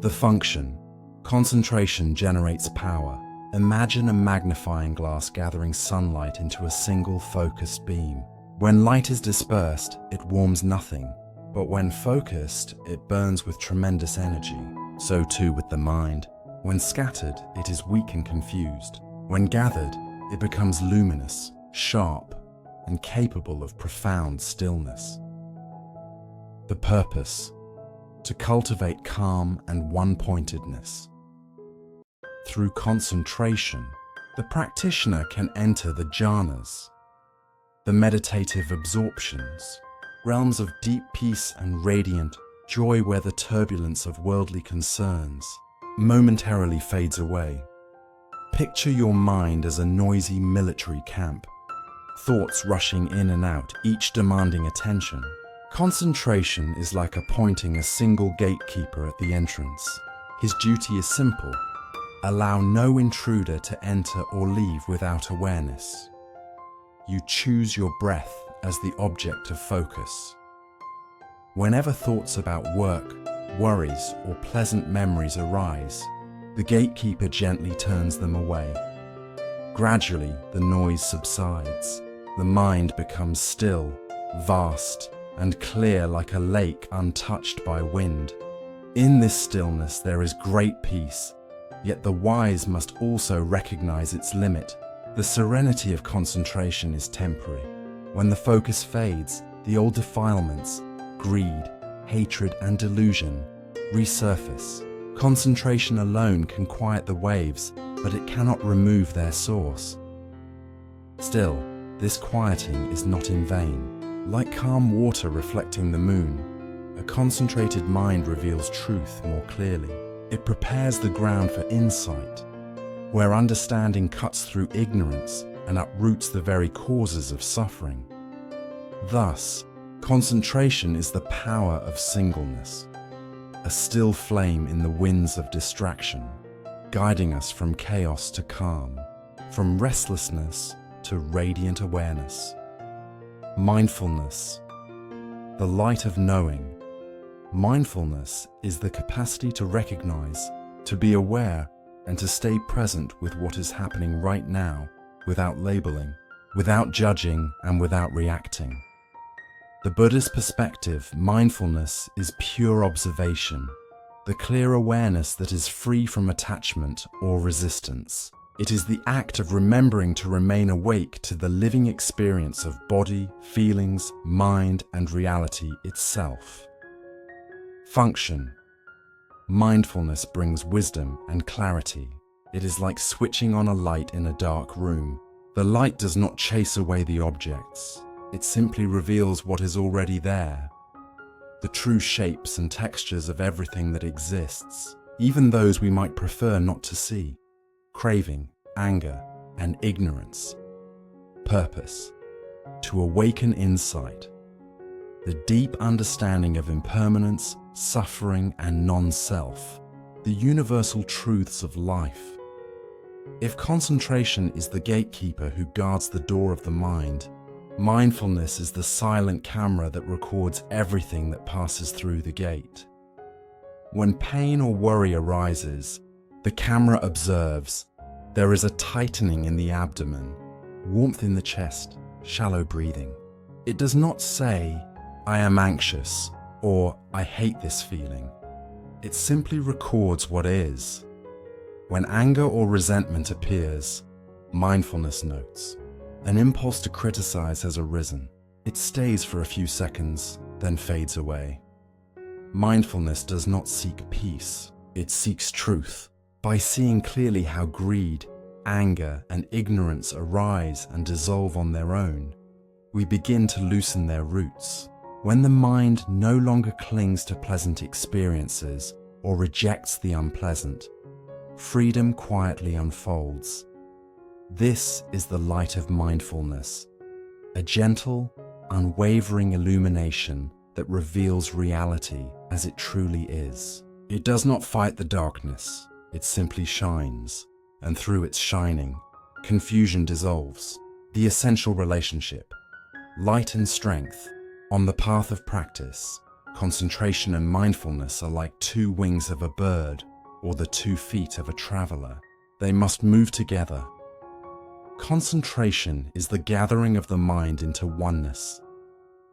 The function: concentration generates power. Imagine a magnifying glass gathering sunlight into a single focused beam. When light is dispersed, it warms nothing, but when focused, it burns with tremendous energy. So too with the mind. When scattered, it is weak and confused. When gathered, it becomes luminous, sharp, and capable of profound stillness. The purpose: to cultivate calm and one-pointedness. Through concentration, the practitioner can enter the jhanas, the meditative absorptions, realms of deep peace and radiant joy where the turbulence of worldly concerns momentarily fades away. Picture your mind as a noisy military camp, thoughts rushing in and out, each demanding attention. Concentration is like appointing a single gatekeeper at the entrance. His duty is simple: allow no intruder to enter or leave without awareness. You choose your breath as the object of focus. Whenever thoughts about work, worries, or pleasant memories arise, the gatekeeper gently turns them away. Gradually, the noise subsides. The mind becomes still, vast, and clear like a lake untouched by wind. In this stillness there is great peace, yet the wise must also recognize its limit. The serenity of concentration is temporary. When the focus fades, the old defilements, greed, hatred, and delusion resurface. Concentration alone can quiet the waves, but it cannot remove their source. Still, this quieting is not in vain. Like calm water reflecting the moon, a concentrated mind reveals truth more clearly. It prepares the ground for insight, where understanding cuts through ignorance and uproots the very causes of suffering. Thus, concentration is the power of singleness, a still flame in the winds of distraction, guiding us from chaos to calm, from restlessness to radiant awareness. Mindfulness, the light of knowing. Mindfulness is the capacity to recognize, to be aware, and to stay present with what is happening right now without labeling, without judging, and without reacting. The Buddhist perspective, mindfulness is pure observation, the clear awareness that is free from attachment or resistance. It is the act of remembering to remain awake to the living experience of body, feelings, mind, and reality itself. Function. Mindfulness brings wisdom and clarity. It is like switching on a light in a dark room. The light does not chase away the objects. It simply reveals what is already there, the true shapes and textures of everything that exists, even those we might prefer not to see. Craving, anger, and ignorance. Purpose: to awaken insight, the deep understanding of impermanence, suffering, and non-self, the universal truths of life. If concentration is the gatekeeper who guards the door of the mind, mindfulness is the silent camera that records everything that passes through the gate. When pain or worry arises, the camera observes. There is a tightening in the abdomen, warmth in the chest, shallow breathing. It does not say, "I am anxious," or "I hate this feeling." It simply records what is. When anger or resentment appears, mindfulness notes. An impulse to criticize has arisen. It stays for a few seconds, then fades away. Mindfulness does not seek peace, it seeks truth. By seeing clearly how greed, anger, and ignorance arise and dissolve on their own, we begin to loosen their roots. When the mind no longer clings to pleasant experiences or rejects the unpleasant, freedom quietly unfolds. This is the light of mindfulness, a gentle, unwavering illumination that reveals reality as it truly is. It does not fight the darkness, it simply shines, and through its shining, confusion dissolves. The essential relationship, light and strength, On the path of practice, concentration and mindfulness are like two wings of a bird or the 2 feet of a traveler. They must move together. Concentration is the gathering of the mind into oneness,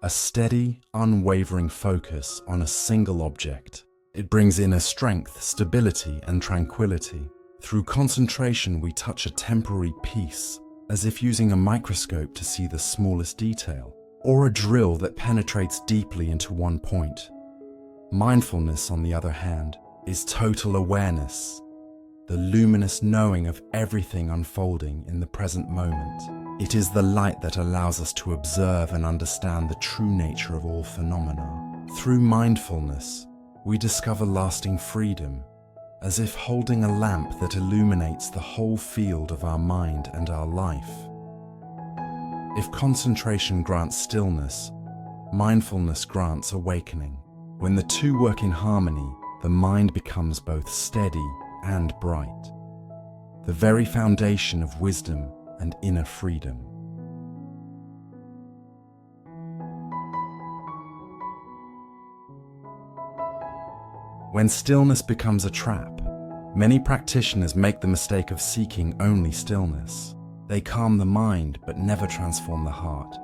a steady, unwavering focus on a single object. It brings inner strength, stability, and tranquility. Through concentration, we touch a temporary peace, as if using a microscope to see the smallest detail, or a drill that penetrates deeply into one point. Mindfulness, on the other hand, is total awareness, the luminous knowing of everything unfolding in the present moment. It is the light that allows us to observe and understand the true nature of all phenomena. Through mindfulness, we discover lasting freedom, as if holding a lamp that illuminates the whole field of our mind and our life. If concentration grants stillness, mindfulness grants awakening. When the two work in harmony, the mind becomes both steady and bright, the very foundation of wisdom and inner freedom. When stillness becomes a trap, many practitioners make the mistake of seeking only stillness. They calm the mind but never transform the heart.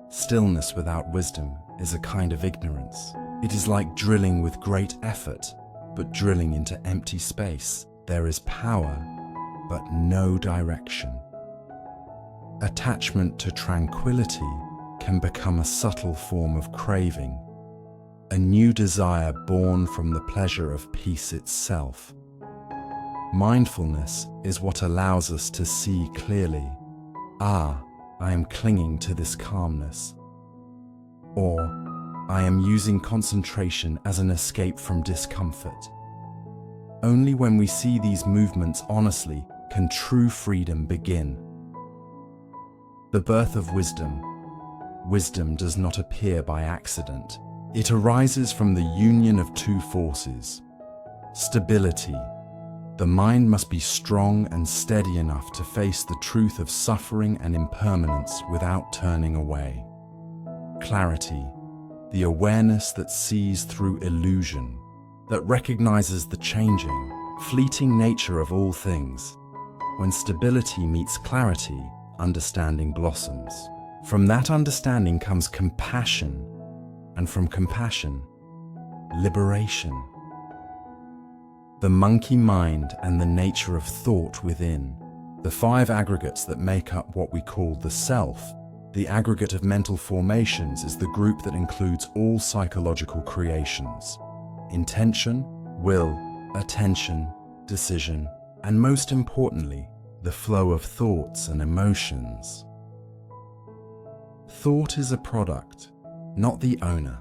Stillness without wisdom is a kind of ignorance. It is like drilling with great effort, but drilling into empty space. There is power, but no direction. Attachment to tranquility can become a subtle form of craving, a new desire born from the pleasure of peace itself. Mindfulness is what allows us to see clearly, I am clinging to this calmness, or I am using concentration as an escape from discomfort. Only when we see these movements honestly can true freedom begin. The birth of wisdom. Wisdom does not appear by accident. It arises from the union of two forces. Stability. The mind must be strong and steady enough to face the truth of suffering and impermanence without turning away. Clarity. The awareness that sees through illusion, that recognizes the changing, fleeting nature of all things. When stability meets clarity, understanding blossoms. From that understanding comes compassion, and from compassion, liberation. The monkey mind and the nature of thought within, the 5 aggregates that make up what we call the self. The aggregate of mental formations is the group that includes all psychological creations: intention, will, attention, decision, and most importantly, the flow of thoughts and emotions. Thought is a product, not the owner.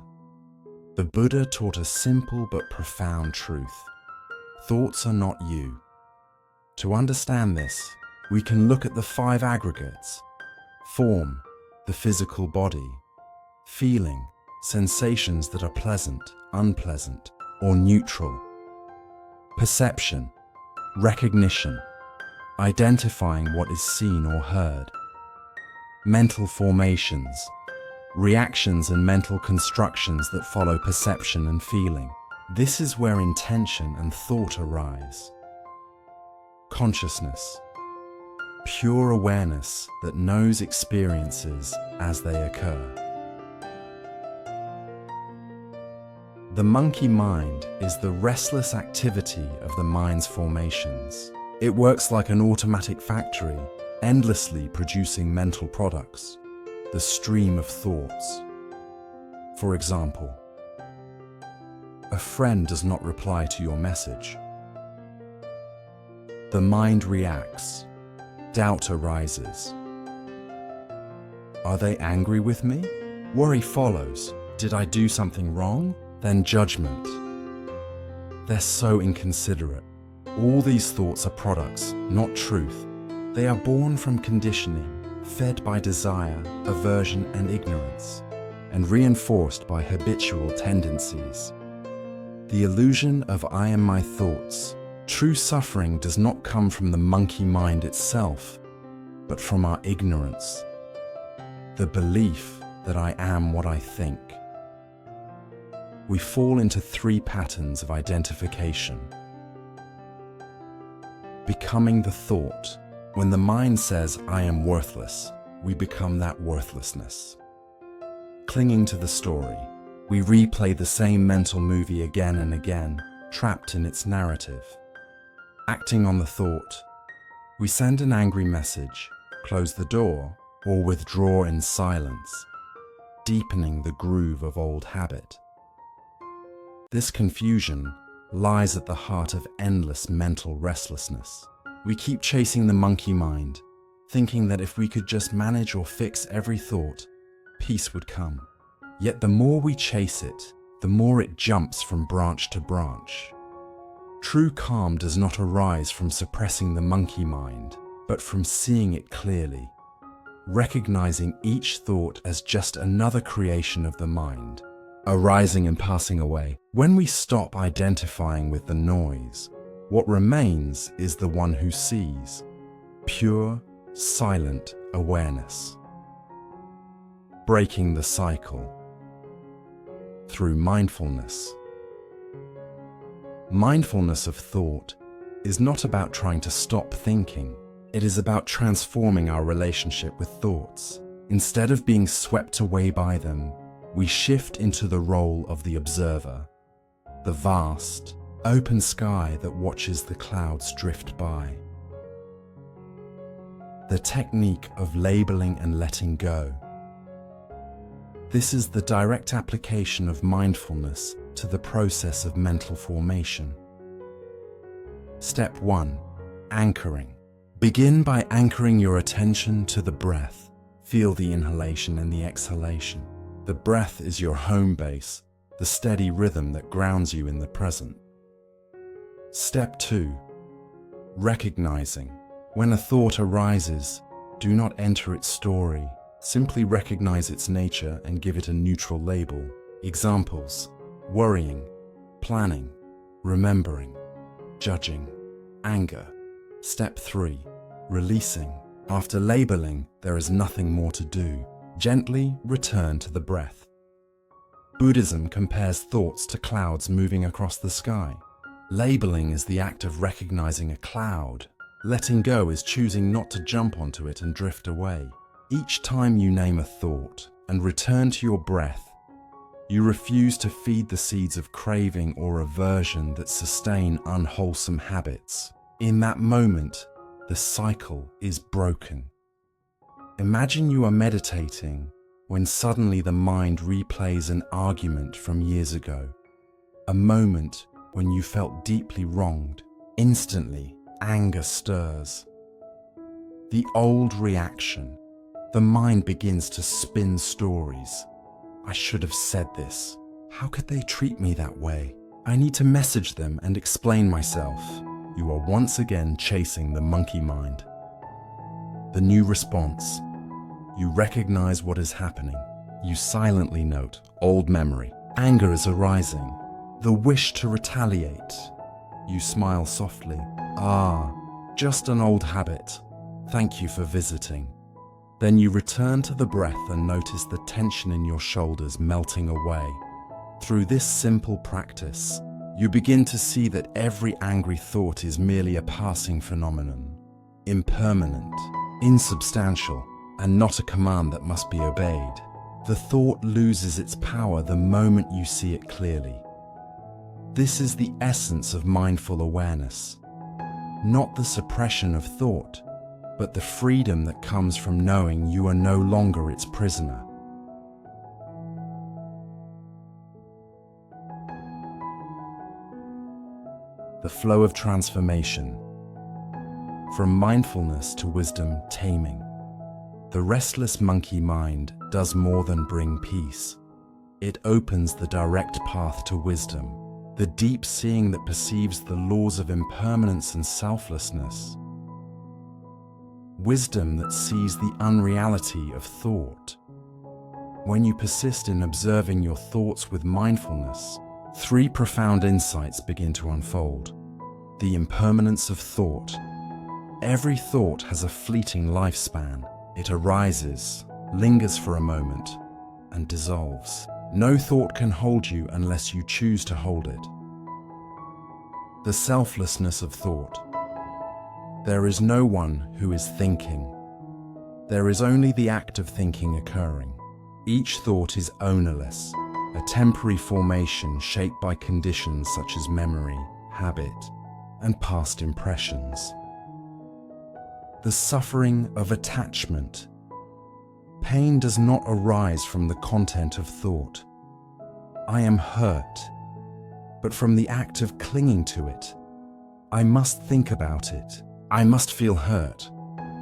The Buddha taught a simple but profound truth. Thoughts are not you. To understand this, we can look at the 5 aggregates: form, the physical body; feeling, sensations that are pleasant, unpleasant, or neutral; perception, recognition, identifying what is seen or heard; mental formations, reactions and mental constructions that follow perception and feeling. This is where intention and thought arise. Consciousness, pure awareness that knows experiences as they occur. The monkey mind is the restless activity of the mind's formations. It works like an automatic factory, endlessly producing mental products, the stream of thoughts. For example, a friend does not reply to your message. The mind reacts. Doubt arises. Are they angry with me? Worry follows. Did I do something wrong? Then judgment. They're so inconsiderate. All these thoughts are products, not truth. They are born from conditioning, fed by desire, aversion, and ignorance, and reinforced by habitual tendencies. The illusion of I am my thoughts. True suffering does not come from the monkey mind itself, but from our ignorance. The belief that I am what I think. We fall into 3 patterns of identification. Becoming the thought. When the mind says, I am worthless, we become that worthlessness. Clinging to the story. We replay the same mental movie again and again, trapped in its narrative. Acting on the thought. We send an angry message, close the door, or withdraw in silence, deepening the groove of old habit. This confusion lies at the heart of endless mental restlessness. We keep chasing the monkey mind, thinking that if we could just manage or fix every thought, peace would come. Yet the more we chase it, the more it jumps from branch to branch. True calm does not arise from suppressing the monkey mind, but from seeing it clearly, recognizing each thought as just another creation of the mind, arising and passing away. When we stop identifying with the noise, what remains is the one who sees, pure, silent awareness. Breaking the cycle through mindfulness. Mindfulness of thought is not about trying to stop thinking. It is about transforming our relationship with thoughts. Instead of being swept away by them, we shift into the role of the observer, the vast, open sky that watches the clouds drift by. The technique of labeling and letting go. This is the direct application of mindfulness to the process of mental formation. Step 1. Anchoring. Begin by anchoring your attention to the breath. Feel the inhalation and the exhalation. The breath is your home base, the steady rhythm that grounds you in the present. Step 2. Recognizing. When a thought arises, do not enter its story. Simply recognize its nature and give it a neutral label. Examples: worrying, planning, remembering, judging, anger. Step 3. Releasing. After labeling, there is nothing more to do. Gently return to the breath. Buddhism compares thoughts to clouds moving across the sky. Labeling is the act of recognizing a cloud. Letting go is choosing not to jump onto it and drift away. Each time you name a thought and return to your breath, you refuse to feed the seeds of craving or aversion that sustain unwholesome habits. In that moment, the cycle is broken. Imagine you are meditating when suddenly the mind replays an argument from years ago, a moment when you felt deeply wronged. Instantly, anger stirs. The old reaction. The mind begins to spin stories. I should have said this. How could they treat me that way? I need to message them and explain myself. You are once again chasing the monkey mind. The new response. You recognize what is happening. You silently note old memory. Anger is arising. The wish to retaliate. You smile softly. Ah, just an old habit. Thank you for visiting. Then you return to the breath and notice the tension in your shoulders melting away. Through this simple practice, you begin to see that every angry thought is merely a passing phenomenon, impermanent, insubstantial, and not a command that must be obeyed. The thought loses its power the moment you see it clearly. This is the essence of mindful awareness, not the suppression of thought, but the freedom that comes from knowing you are no longer its prisoner. The flow of transformation. From mindfulness to wisdom taming. The restless monkey mind does more than bring peace. It opens the direct path to wisdom, the deep seeing that perceives the laws of impermanence and selflessness. Wisdom that sees the unreality of thought. When you persist in observing your thoughts with mindfulness, 3 profound insights begin to unfold. The impermanence of thought. Every thought has a fleeting lifespan. It arises, lingers for a moment, and dissolves. No thought can hold you unless you choose to hold it. The selflessness of thought. There is no one who is thinking. There is only the act of thinking occurring. Each thought is ownerless, a temporary formation shaped by conditions such as memory, habit, and past impressions. The suffering of attachment. Pain does not arise from the content of thought. I am hurt, but from the act of clinging to it. I must think about it. I must feel hurt.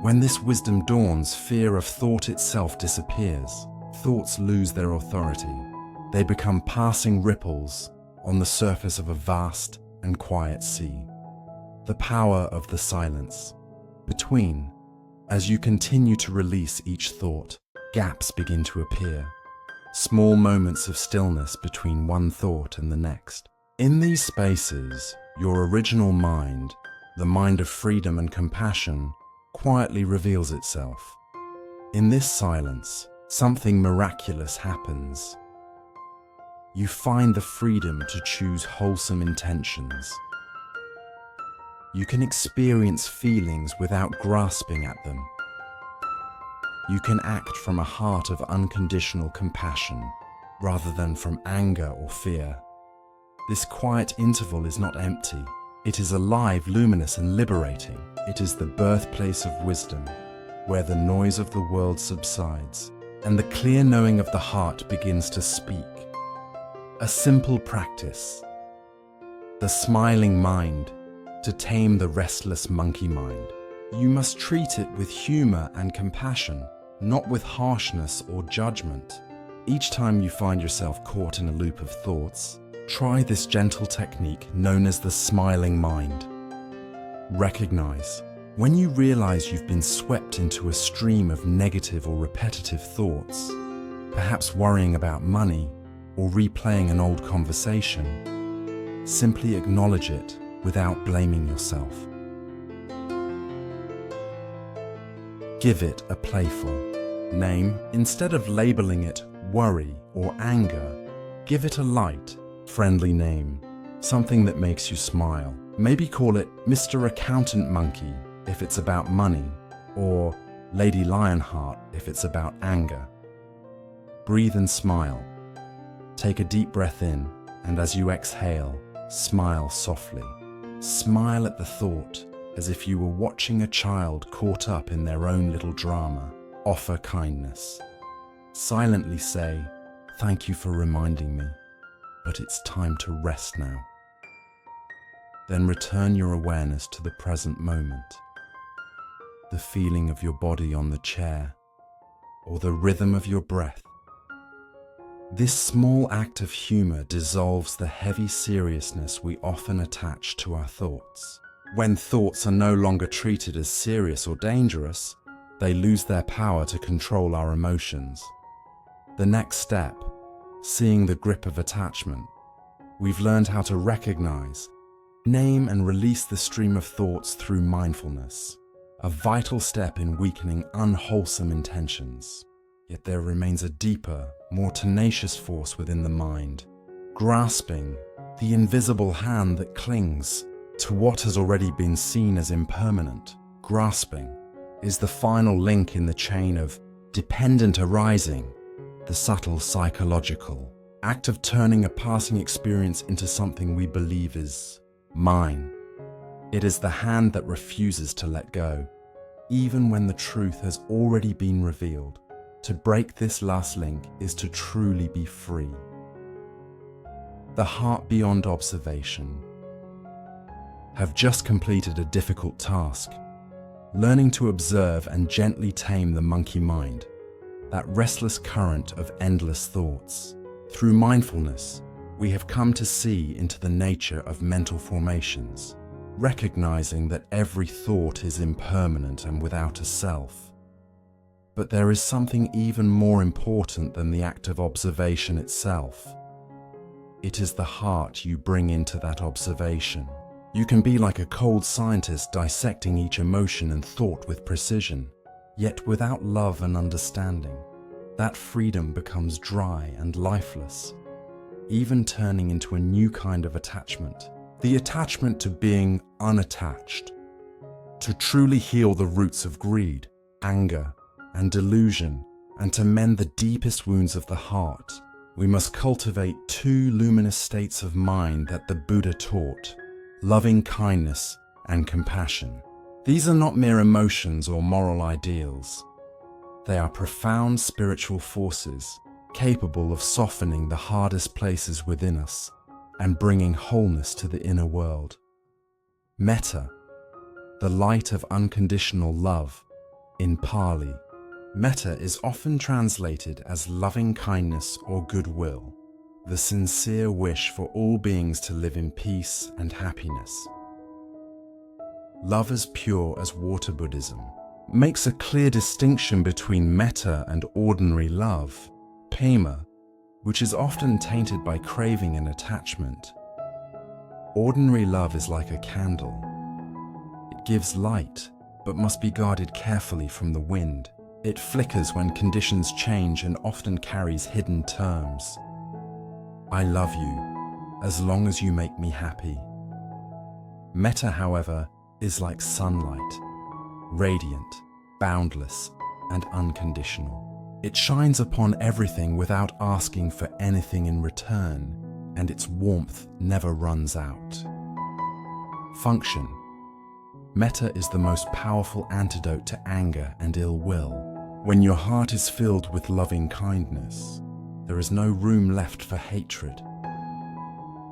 When this wisdom dawns, fear of thought itself disappears. Thoughts lose their authority. They become passing ripples on the surface of a vast and quiet sea. The power of the silence. Between, as you continue to release each thought, gaps begin to appear. Small moments of stillness between one thought and the next. In these spaces, your original mind, the mind of freedom and compassion, quietly reveals itself. In this silence, something miraculous happens. You find the freedom to choose wholesome intentions. You can experience feelings without grasping at them. You can act from a heart of unconditional compassion rather than from anger or fear. This quiet interval is not empty. It is alive, luminous, and liberating. It is the birthplace of wisdom, where the noise of the world subsides and the clear knowing of the heart begins to speak. A simple practice. The smiling mind. To tame the restless monkey mind, you must treat it with humor and compassion, not with harshness or judgment. Each time you find yourself caught in a loop of thoughts, try this gentle technique known as the smiling mind. Recognize when you realize you've been swept into a stream of negative or repetitive thoughts, perhaps worrying about money or replaying an old conversation. Simply acknowledge it without blaming yourself. Give it a playful name. Instead of labeling it worry or anger, give it a light, friendly name, something that makes you smile. Maybe call it Mr. Accountant Monkey if it's about money, or Lady Lionheart if it's about anger. Breathe and smile. Take a deep breath in, and as you exhale, smile softly. Smile at the thought as if you were watching a child caught up in their own little drama. Offer kindness. Silently say, "Thank you for reminding me, but it's time to rest now." Then return your awareness to the present moment. The feeling of your body on the chair, or the rhythm of your breath. This small act of humor dissolves the heavy seriousness we often attach to our thoughts. When thoughts are no longer treated as serious or dangerous, they lose their power to control our emotions. The next step, seeing the grip of attachment. We've learned how to recognize, name and release the stream of thoughts through mindfulness, a vital step in weakening unwholesome intentions. Yet there remains a deeper, more tenacious force within the mind, grasping, the invisible hand that clings to what has already been seen as impermanent. Grasping is the final link in the chain of dependent arising, the subtle psychological act of turning a passing experience into something we believe is mine. It is the hand that refuses to let go, even when the truth has already been revealed. To break this last link is to truly be free. The heart beyond observation. Have just completed a difficult task, learning to observe and gently tame the monkey mind, that restless current of endless thoughts. Through mindfulness, we have come to see into the nature of mental formations, recognizing that every thought is impermanent and without a self. But there is something even more important than the act of observation itself. It is the heart you bring into that observation. You can be like a cold scientist dissecting each emotion and thought with precision, yet without love and understanding. that freedom becomes dry and lifeless, even turning into a new kind of attachment. The attachment to being unattached. To truly heal the roots of greed, anger, and delusion, and to mend the deepest wounds of the heart, we must cultivate two luminous states of mind that the Buddha taught: loving kindness and compassion. These are not mere emotions or moral ideals. They are profound spiritual forces capable of softening the hardest places within us and bringing wholeness to the inner world. Metta, the light of unconditional love, in Pali. Metta is often translated as loving kindness or goodwill, the sincere wish for all beings to live in peace and happiness. Love as pure as water Buddhism makes a clear distinction between metta and ordinary love, prema, which is often tainted by craving and attachment. Ordinary love is like a candle. It gives light, but must be guarded carefully from the wind. It flickers when conditions change and often carries hidden terms. I love you, as long as you make me happy. Metta, however, is like sunlight, radiant, boundless, and unconditional. It shines upon everything without asking for anything in return, and its warmth never runs out. Function. Metta is the most powerful antidote to anger and ill will. When your heart is filled with loving kindness, there is no room left for hatred.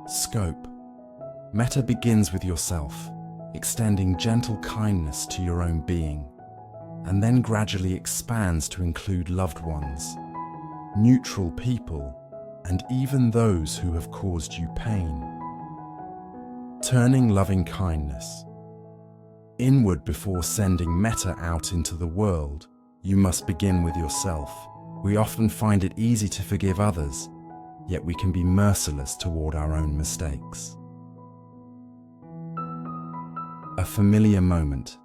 Scope. Metta begins with yourself, extending gentle kindness to your own being, and then gradually expands to include loved ones, neutral people, and even those who have caused you pain. Turning loving kindness inward before sending metta out into the world, you must begin with yourself. We often find it easy to forgive others, yet we can be merciless toward our own mistakes. A familiar moment.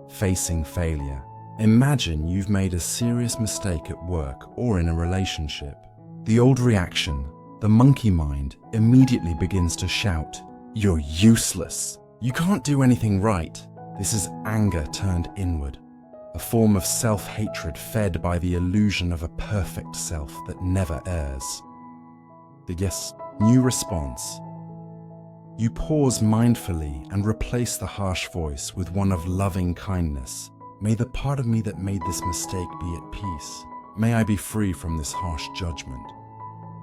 Facing failure. Imagine you've made a serious mistake at work or in a relationship. The old reaction, the monkey mind, immediately begins to shout, "You're useless. You can't do anything right." This is anger turned inward, a form of self-hatred fed by the illusion of a perfect self that never errs. The new response. You pause mindfully and replace the harsh voice with one of loving kindness. May the part of me that made this mistake be at peace. May I be free from this harsh judgment.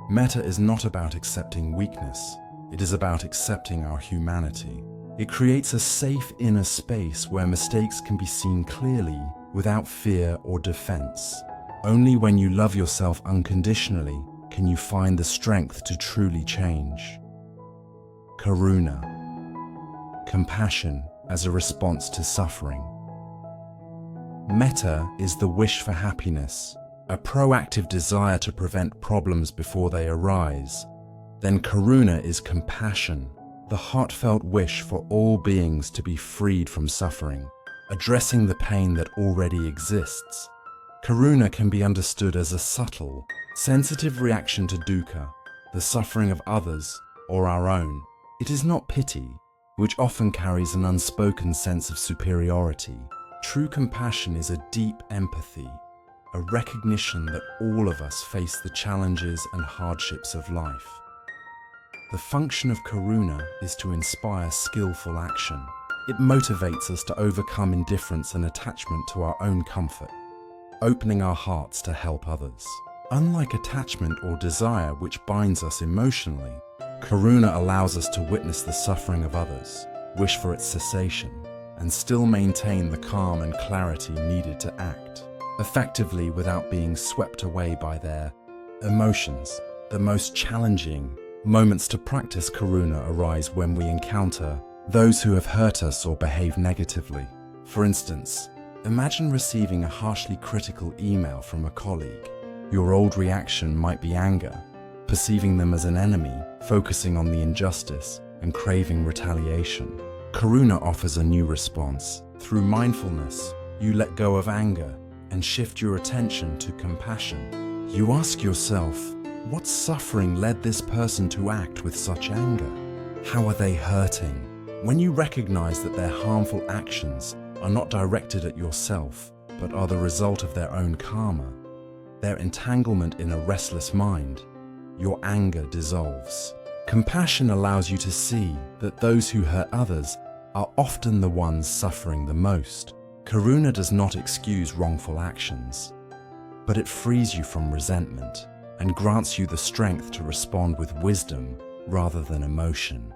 Metta is not about accepting weakness. It is about accepting our humanity. It creates a safe inner space where mistakes can be seen clearly without fear or defense. Only when you love yourself unconditionally can you find the strength to truly change. Karuna. Compassion as a response to suffering. Metta is the wish for happiness, a proactive desire to prevent problems before they arise. Then karuna is compassion, the heartfelt wish for all beings to be freed from suffering, addressing the pain that already exists. Karuna can be understood as a subtle, sensitive reaction to dukkha, the suffering of others or our own. It is not pity, which often carries an unspoken sense of superiority. True compassion is a deep empathy, a recognition that all of us face the challenges and hardships of life. The function of karuna is to inspire skillful action. It motivates us to overcome indifference and attachment to our own comfort, opening our hearts to help others. Unlike attachment or desire which binds us emotionally, karuna allows us to witness the suffering of others, wish for its cessation, and still maintain the calm and clarity needed to act effectively without being swept away by their emotions. The most challenging moments to practice karuna arise when we encounter those who have hurt us or behave negatively. For instance, imagine receiving a harshly critical email from a colleague. Your old reaction might be anger, perceiving them as an enemy, focusing on the injustice, and craving retaliation. Karuna offers a new response. Through mindfulness, you let go of anger and shift your attention to compassion. You ask yourself, what suffering led this person to act with such anger? How are they hurting? When you recognize that their harmful actions are not directed at yourself, but are the result of their own karma, their entanglement in a restless mind, your anger dissolves. Compassion allows you to see that those who hurt others are often the ones suffering the most. Karuna does not excuse wrongful actions, but it frees you from resentment and grants you the strength to respond with wisdom rather than emotion.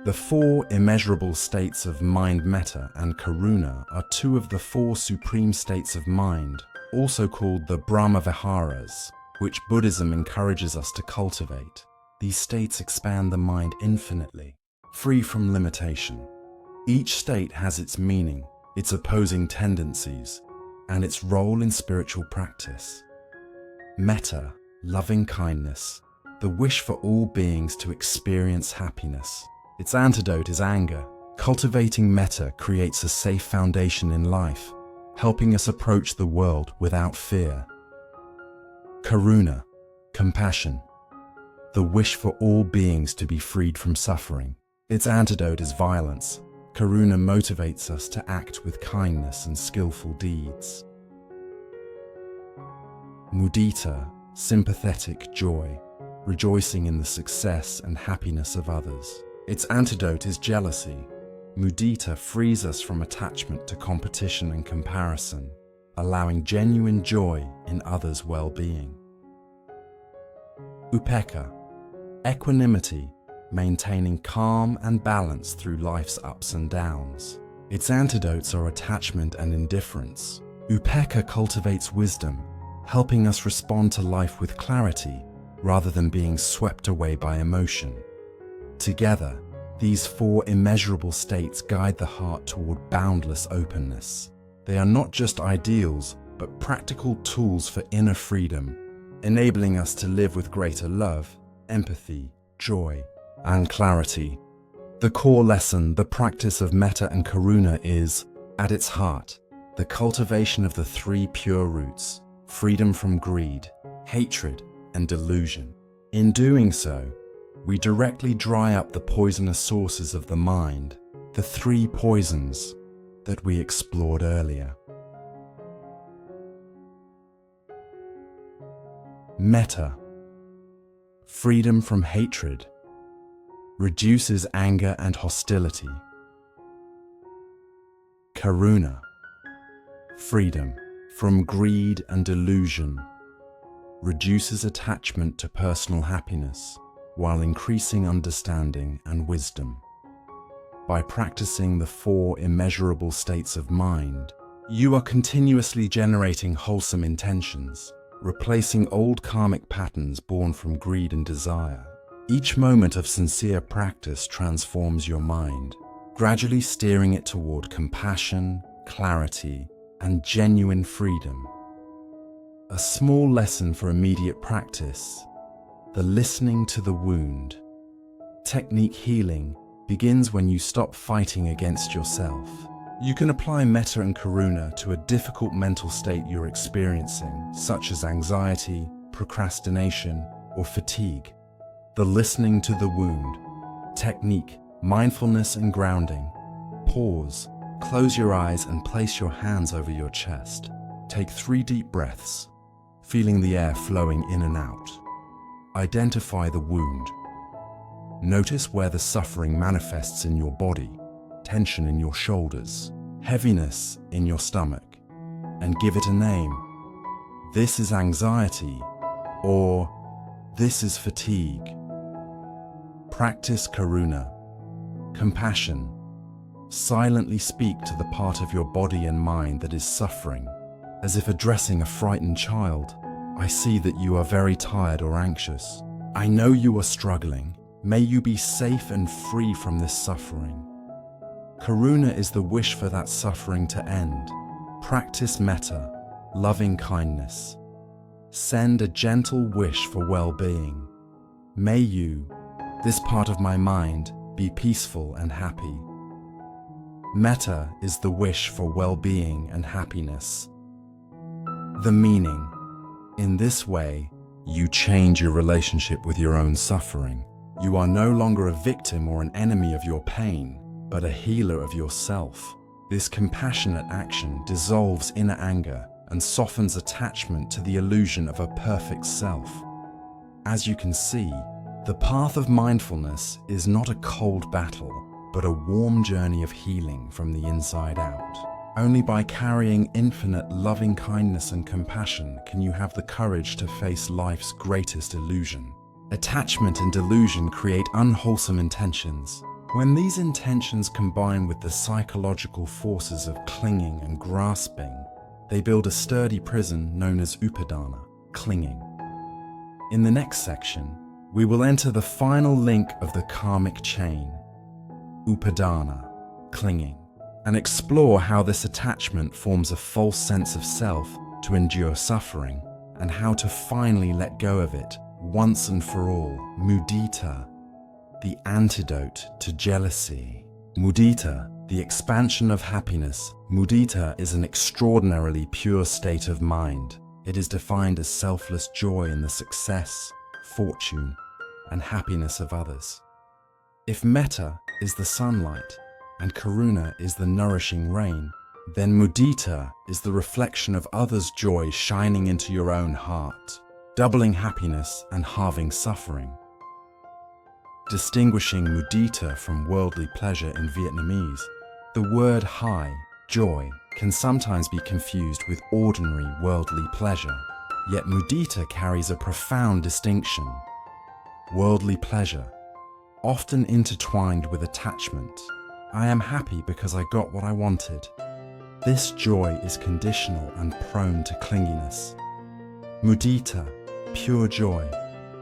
The four immeasurable states of mind, metta, and karuna are two of the four supreme states of mind, also called the Brahma Viharas, which Buddhism encourages us to cultivate. These states expand the mind infinitely, free from limitation. Each state has its meaning, its opposing tendencies, and its role in spiritual practice. Metta, loving kindness, the wish for all beings to experience happiness. Its antidote is anger. Cultivating metta creates a safe foundation in life, helping us approach the world without fear. Karuna, compassion, the wish for all beings to be freed from suffering. Its antidote is violence. Karuna motivates us to act with kindness and skillful deeds. Mudita, sympathetic joy, rejoicing in the success and happiness of others. Its antidote is jealousy. Mudita frees us from attachment to competition and comparison, allowing genuine joy in others' well-being. Upekkha, equanimity, maintaining calm and balance through life's ups and downs. Its antidotes are attachment and indifference. Upekkha cultivates wisdom, helping us respond to life with clarity rather than being swept away by emotion. Together, these four immeasurable states guide the heart toward boundless openness. They are not just ideals, but practical tools for inner freedom, enabling us to live with greater love, empathy, joy, and clarity. The core lesson, the practice of metta and karuna, is, at its heart, the cultivation of the three pure roots: freedom from greed, hatred, and delusion. In doing so, we directly dry up the poisonous sources of the mind, the three poisons that we explored earlier. Metta, freedom from hatred, reduces anger and hostility. Karuna, freedom from greed and delusion, reduces attachment to personal happiness while increasing understanding and wisdom. By practicing the four immeasurable states of mind, you are continuously generating wholesome intentions, replacing old karmic patterns born from greed and desire. Each moment of sincere practice transforms your mind, gradually steering it toward compassion, clarity, and genuine freedom. A small lesson for immediate practice: the listening to the wound. Technique healing begins when you stop fighting against yourself. You can apply metta and karuna to a difficult mental state you're experiencing, such as anxiety, procrastination, or fatigue. The listening to the wound. Technique: mindfulness and grounding. Pause, close your eyes and place your hands over your chest. Take 3 deep breaths, feeling the air flowing in and out. Identify the wound. Notice where the suffering manifests in your body: tension in your shoulders, heaviness in your stomach, and give it a name. This is anxiety, or this is fatigue. Practice karuna, compassion. Silently speak to the part of your body and mind that is suffering, as if addressing a frightened child. I see that you are very tired or anxious. I know you are struggling. May you be safe and free from this suffering. Karuna is the wish for that suffering to end. Practice metta, loving kindness. Send a gentle wish for well-being. May you, this part of my mind, be peaceful and happy. Metta is the wish for well-being and happiness. The meaning. In this way, you change your relationship with your own suffering. You are no longer a victim or an enemy of your pain, but a healer of yourself. This compassionate action dissolves inner anger and softens attachment to the illusion of a perfect self. As you can see, the path of mindfulness is not a cold battle, but a warm journey of healing from the inside out. Only by carrying infinite loving kindness and compassion can you have the courage to face life's greatest illusion. Attachment and delusion create unwholesome intentions. When these intentions combine with the psychological forces of clinging and grasping, they build a sturdy prison known as upadana, clinging. In the next section, we will enter the final link of the karmic chain, upadana, clinging, and explore how this attachment forms a false sense of self to endure suffering, and how to finally let go of it once and for all. Mudita, the antidote to jealousy. Mudita, the expansion of happiness. Mudita is an extraordinarily pure state of mind. It is defined as selfless joy in the success, fortune, and happiness of others. If metta is the sunlight and karuna is the nourishing rain, then mudita is the reflection of others' joy shining into your own heart, doubling happiness and halving suffering. Distinguishing mudita from worldly pleasure in Vietnamese, the word hai, joy, can sometimes be confused with ordinary worldly pleasure. Yet mudita carries a profound distinction. Worldly pleasure, often intertwined with attachment. I am happy because I got what I wanted. This joy is conditional and prone to clinginess. Mudita, pure joy,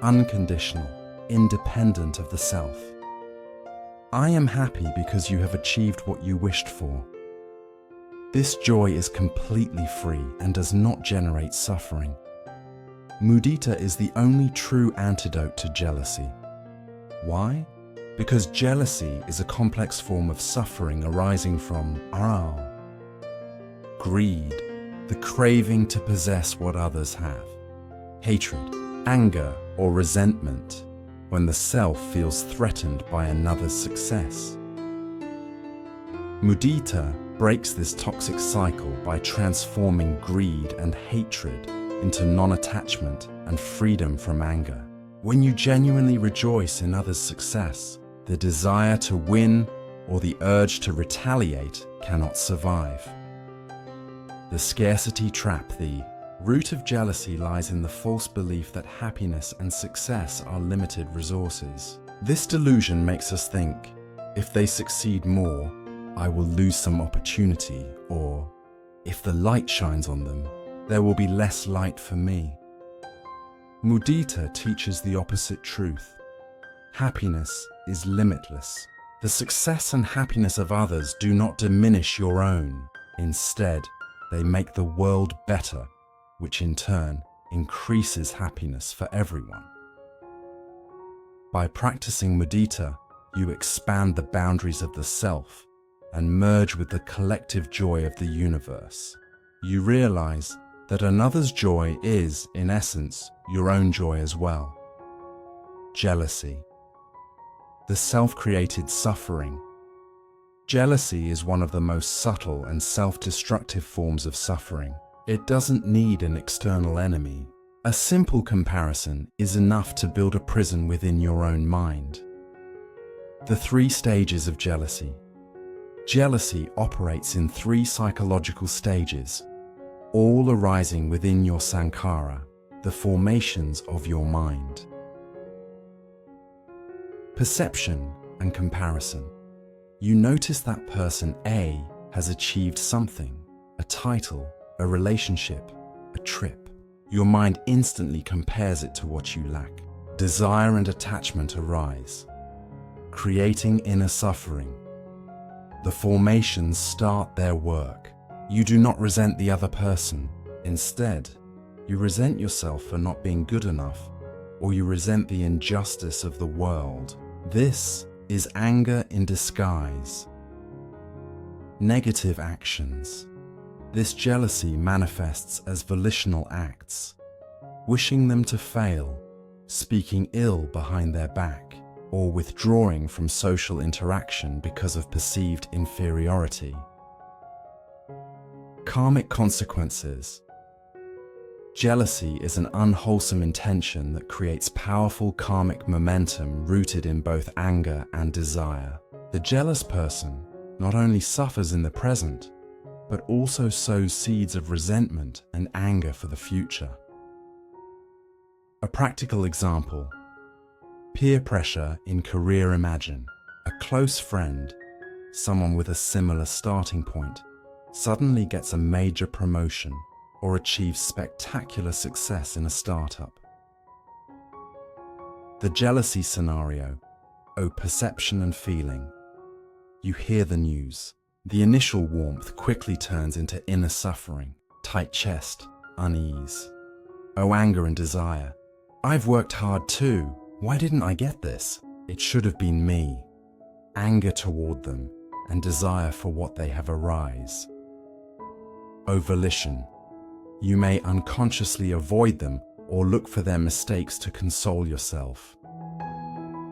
unconditional, independent of the self. I am happy because you have achieved what you wished for. This joy is completely free and does not generate suffering. Mudita is the only true antidote to jealousy. Why? Because jealousy is a complex form of suffering arising from greed, the craving to possess what others have; hatred, anger, or resentment, when the self feels threatened by another's success. Mudita breaks this toxic cycle by transforming greed and hatred into non-attachment and freedom from anger. When you genuinely rejoice in others' success, the desire to win or the urge to retaliate cannot survive. The scarcity trap. The root of jealousy lies in the false belief that happiness and success are limited resources. This delusion makes us think, if they succeed more, I will lose some opportunity, or if the light shines on them, there will be less light for me. Mudita teaches the opposite truth. Happiness is limitless. The success and happiness of others do not diminish your own. Instead, they make the world better, which in turn increases happiness for everyone. By practicing mudita, you expand the boundaries of the self and merge with the collective joy of the universe. You realize that another's joy is, in essence, your own joy as well. Jealousy, the self-created suffering. Jealousy is one of the most subtle and self-destructive forms of suffering. It doesn't need an external enemy. A simple comparison is enough to build a prison within your own mind. The 3 stages of jealousy. Jealousy operates in 3 psychological stages, all arising within your sankhara, the formations of your mind. Perception and comparison. You notice that person A has achieved something, a title, a relationship, a trip. Your mind instantly compares it to what you lack. Desire and attachment arise, creating inner suffering. The formations start their work. You do not resent the other person. Instead, you resent yourself for not being good enough, or you resent the injustice of the world. This is anger in disguise. Negative actions. This jealousy manifests as volitional acts, wishing them to fail, speaking ill behind their back, or withdrawing from social interaction because of perceived inferiority. Karmic consequences. Jealousy is an unwholesome intention that creates powerful karmic momentum rooted in both anger and desire. The jealous person not only suffers in the present, but also sows seeds of resentment and anger for the future. A practical example: peer pressure in Career Imagine. A close friend, someone with a similar starting point, suddenly gets a major promotion or achieves spectacular success in a startup. The jealousy scenario. Perception and feeling. You hear the news. The initial warmth quickly turns into inner suffering, tight chest, unease. Anger and desire. I've worked hard too. Why didn't I get this? It should have been me. Anger toward them and desire for what they have arise. Volition. You may unconsciously avoid them or look for their mistakes to console yourself.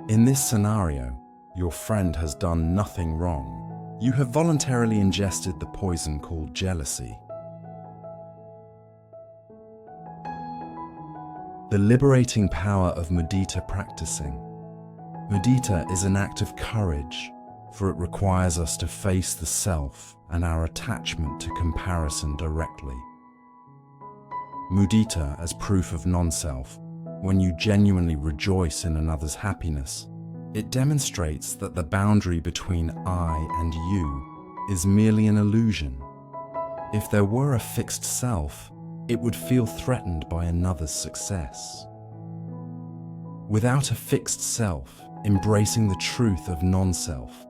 In this scenario, your friend has done nothing wrong. You have voluntarily ingested the poison called jealousy. The liberating power of mudita practicing. Mudita is an act of courage, for it requires us to face the self and our attachment to comparison directly. Mudita as proof of non-self. When you genuinely rejoice in another's happiness, it demonstrates that the boundary between I and you is merely an illusion. If there were a fixed self, it would feel threatened by another's success. Without a fixed self, embracing the truth of non-self,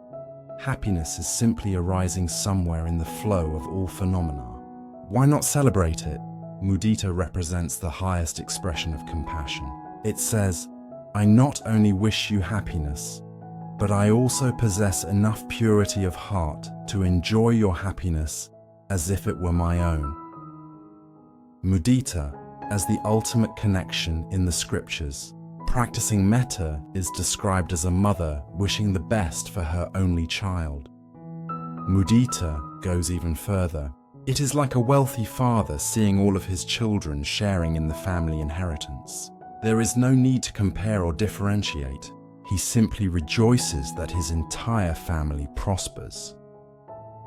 happiness is simply arising somewhere in the flow of all phenomena. Why not celebrate it? Mudita represents the highest expression of compassion. It says, I not only wish you happiness, but I also possess enough purity of heart to enjoy your happiness as if it were my own. Mudita as the ultimate connection in the scriptures. Practicing metta is described as a mother wishing the best for her only child. Mudita goes even further. It is like a wealthy father seeing all of his children sharing in the family inheritance. There is no need to compare or differentiate. He simply rejoices that his entire family prospers.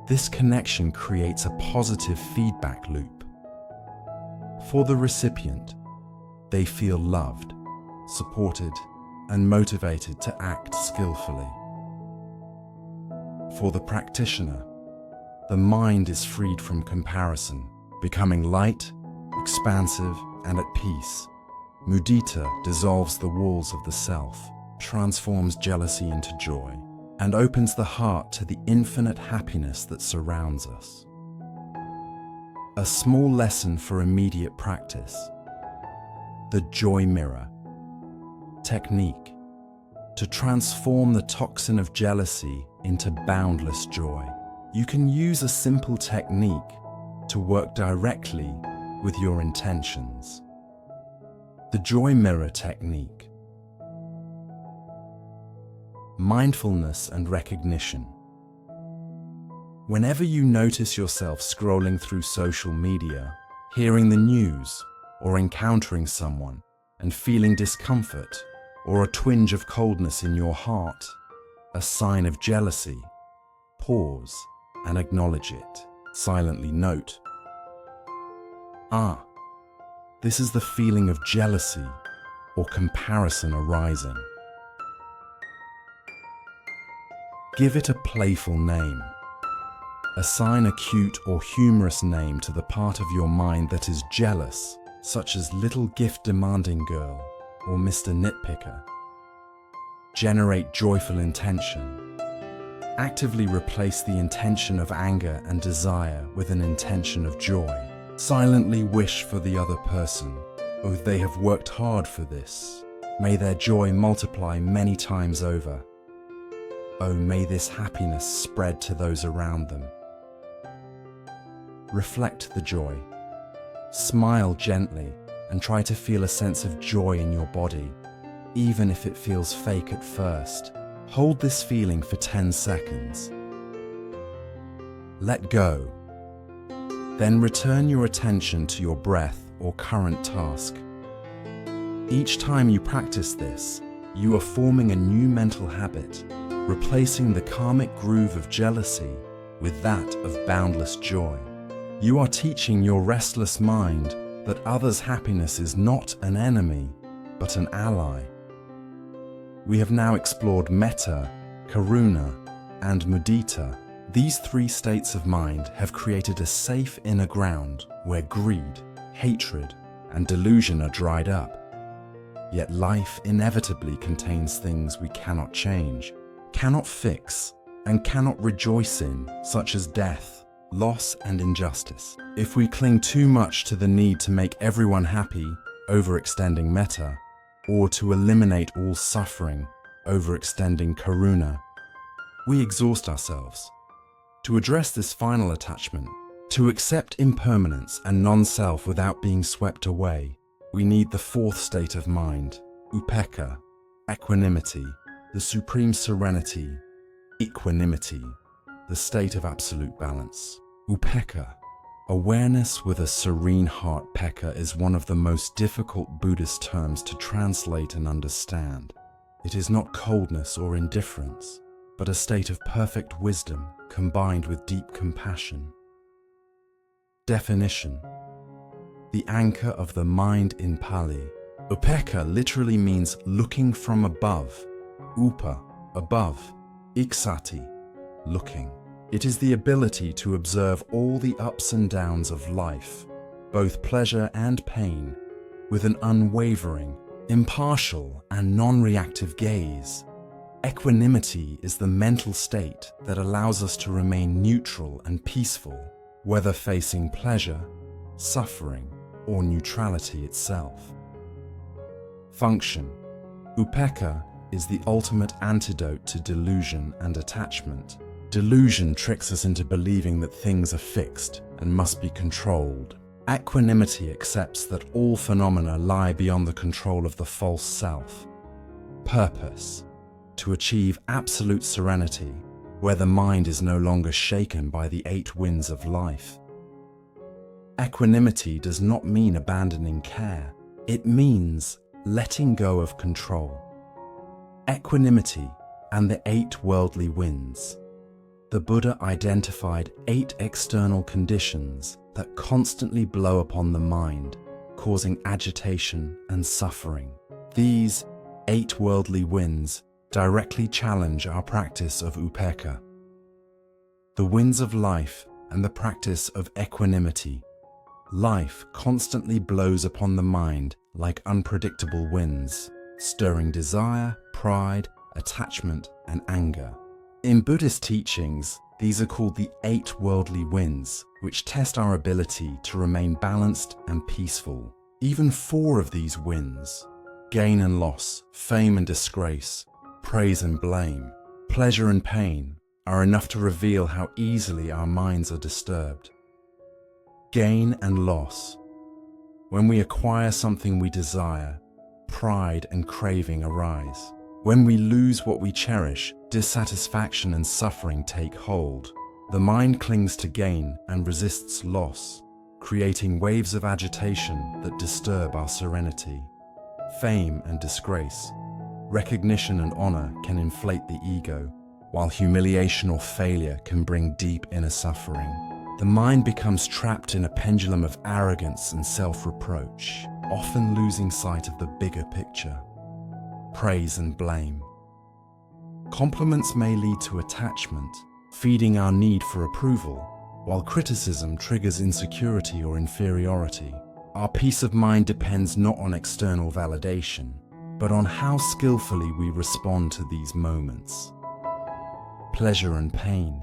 This connection creates a positive feedback loop. For the recipient, they feel loved, supported, and motivated to act skillfully. For the practitioner, the mind is freed from comparison, becoming light, expansive, and at peace. Mudita dissolves the walls of the self, transforms jealousy into joy, and opens the heart to the infinite happiness that surrounds us. A small lesson for immediate practice. The joy mirror. Technique. To transform the toxin of jealousy into boundless joy. You can use a simple technique to work directly with your intentions. The joy mirror technique. Mindfulness and recognition. Whenever you notice yourself scrolling through social media, hearing the news, or encountering someone and feeling discomfort or a twinge of coldness in your heart, a sign of jealousy, pause and acknowledge it. Silently note, this is the feeling of jealousy or comparison arising. Give it a playful name. Assign a cute or humorous name to the part of your mind that is jealous, such as little gift-demanding girl or Mr. Nitpicker. Generate joyful intention. Actively replace the intention of anger and desire with an intention of joy. Silently wish for the other person. Oh, they have worked hard for this. May their joy multiply many times over. Oh, may this happiness spread to those around them. reflect the joy. Smile gently and try to feel a sense of joy in your body, even if it feels fake at first. Hold this feeling for 10 seconds. Let go. Then return your attention to your breath or current task. Each time you practice this, you are forming a new mental habit, replacing the karmic groove of jealousy with that of boundless joy. You are teaching your restless mind that others' happiness is not an enemy, but an ally. We have now explored metta, karuna, and mudita. These three states of mind have created a safe inner ground where greed, hatred, and delusion are dried up. Yet life inevitably contains things we cannot change, cannot fix, and cannot rejoice in, such as death, loss, and injustice. If we cling too much to the need to make everyone happy, overextending metta, or to eliminate all suffering, overextending karuna, we exhaust ourselves. To address this final attachment, to accept impermanence and non-self without being swept away, we need the fourth state of mind, upekkha, equanimity, the supreme serenity, equanimity, the state of absolute balance. Upekkha, awareness with a serene heart. Pekka is one of the most difficult Buddhist terms to translate and understand. It is not coldness or indifference, but a state of perfect wisdom combined with deep compassion. Definition: the anchor of the mind in Pali. Upekkha literally means looking from above, upa, above, iksati, looking. It is the ability to observe all the ups and downs of life, both pleasure and pain, with an unwavering, impartial, and non-reactive gaze. Equanimity is the mental state that allows us to remain neutral and peaceful, whether facing pleasure, suffering, or neutrality itself. Function: upekkha is the ultimate antidote to delusion and attachment. Delusion tricks us into believing that things are fixed and must be controlled. Equanimity accepts that all phenomena lie beyond the control of the false self. Purpose: to achieve absolute serenity, where the mind is no longer shaken by the 8 winds of life. Equanimity does not mean abandoning care. It means letting go of control. Equanimity and the 8 worldly winds. The Buddha identified 8 external conditions that constantly blow upon the mind, causing agitation and suffering. These 8 worldly winds directly challenge our practice of upekkha. The winds of life and the practice of equanimity. Life constantly blows upon the mind like unpredictable winds, stirring desire, pride, attachment, and anger. In Buddhist teachings, these are called the 8 worldly winds, which test our ability to remain balanced and peaceful. Even 4 of these winds, gain and loss, fame and disgrace, praise and blame, pleasure and pain, are enough to reveal how easily our minds are disturbed. Gain and loss. When we acquire something we desire, pride and craving arise. When we lose what we cherish, dissatisfaction and suffering take hold. The mind clings to gain and resists loss, creating waves of agitation that disturb our serenity. Fame and disgrace. Recognition and honor can inflate the ego, while humiliation or failure can bring deep inner suffering. The mind becomes trapped in a pendulum of arrogance and self-reproach, often losing sight of the bigger picture. Praise and blame. Compliments may lead to attachment, feeding our need for approval, while criticism triggers insecurity or inferiority. Our peace of mind depends not on external validation, but on how skillfully we respond to these moments. Pleasure and pain.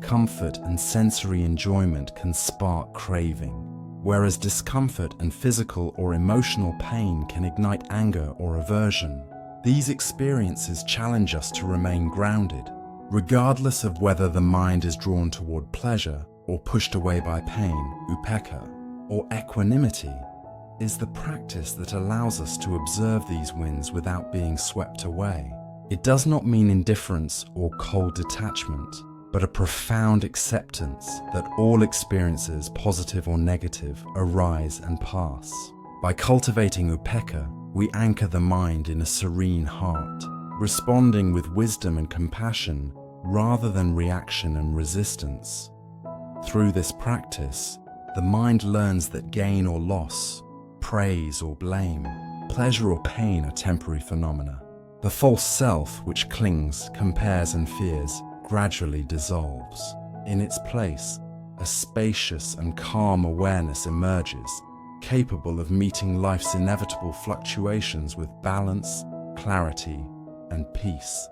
Comfort and sensory enjoyment can spark craving, whereas discomfort and physical or emotional pain can ignite anger or aversion. These experiences challenge us to remain grounded, regardless of whether the mind is drawn toward pleasure or pushed away by pain, upekkha, or equanimity, is the practice that allows us to observe these winds without being swept away. It does not mean indifference or cold detachment, but a profound acceptance that all experiences, positive or negative, arise and pass. By cultivating upekkha, we anchor the mind in a serene heart, responding with wisdom and compassion rather than reaction and resistance. Through this practice, the mind learns that gain or loss, praise or blame, pleasure or pain are temporary phenomena. The false self, which clings, compares and fears, gradually dissolves. In its place, a spacious and calm awareness emerges, capable of meeting life's inevitable fluctuations with balance, clarity, and peace.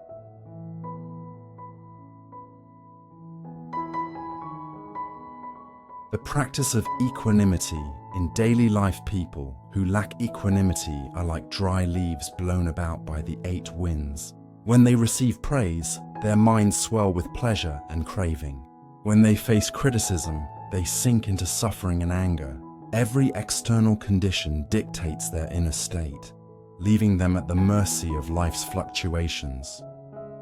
The practice of equanimity in daily life. People who lack equanimity are like dry leaves blown about by the 8 winds. When they receive praise, their minds swell with pleasure and craving. When they face criticism, they sink into suffering and anger. Every external condition dictates their inner state, leaving them at the mercy of life's fluctuations.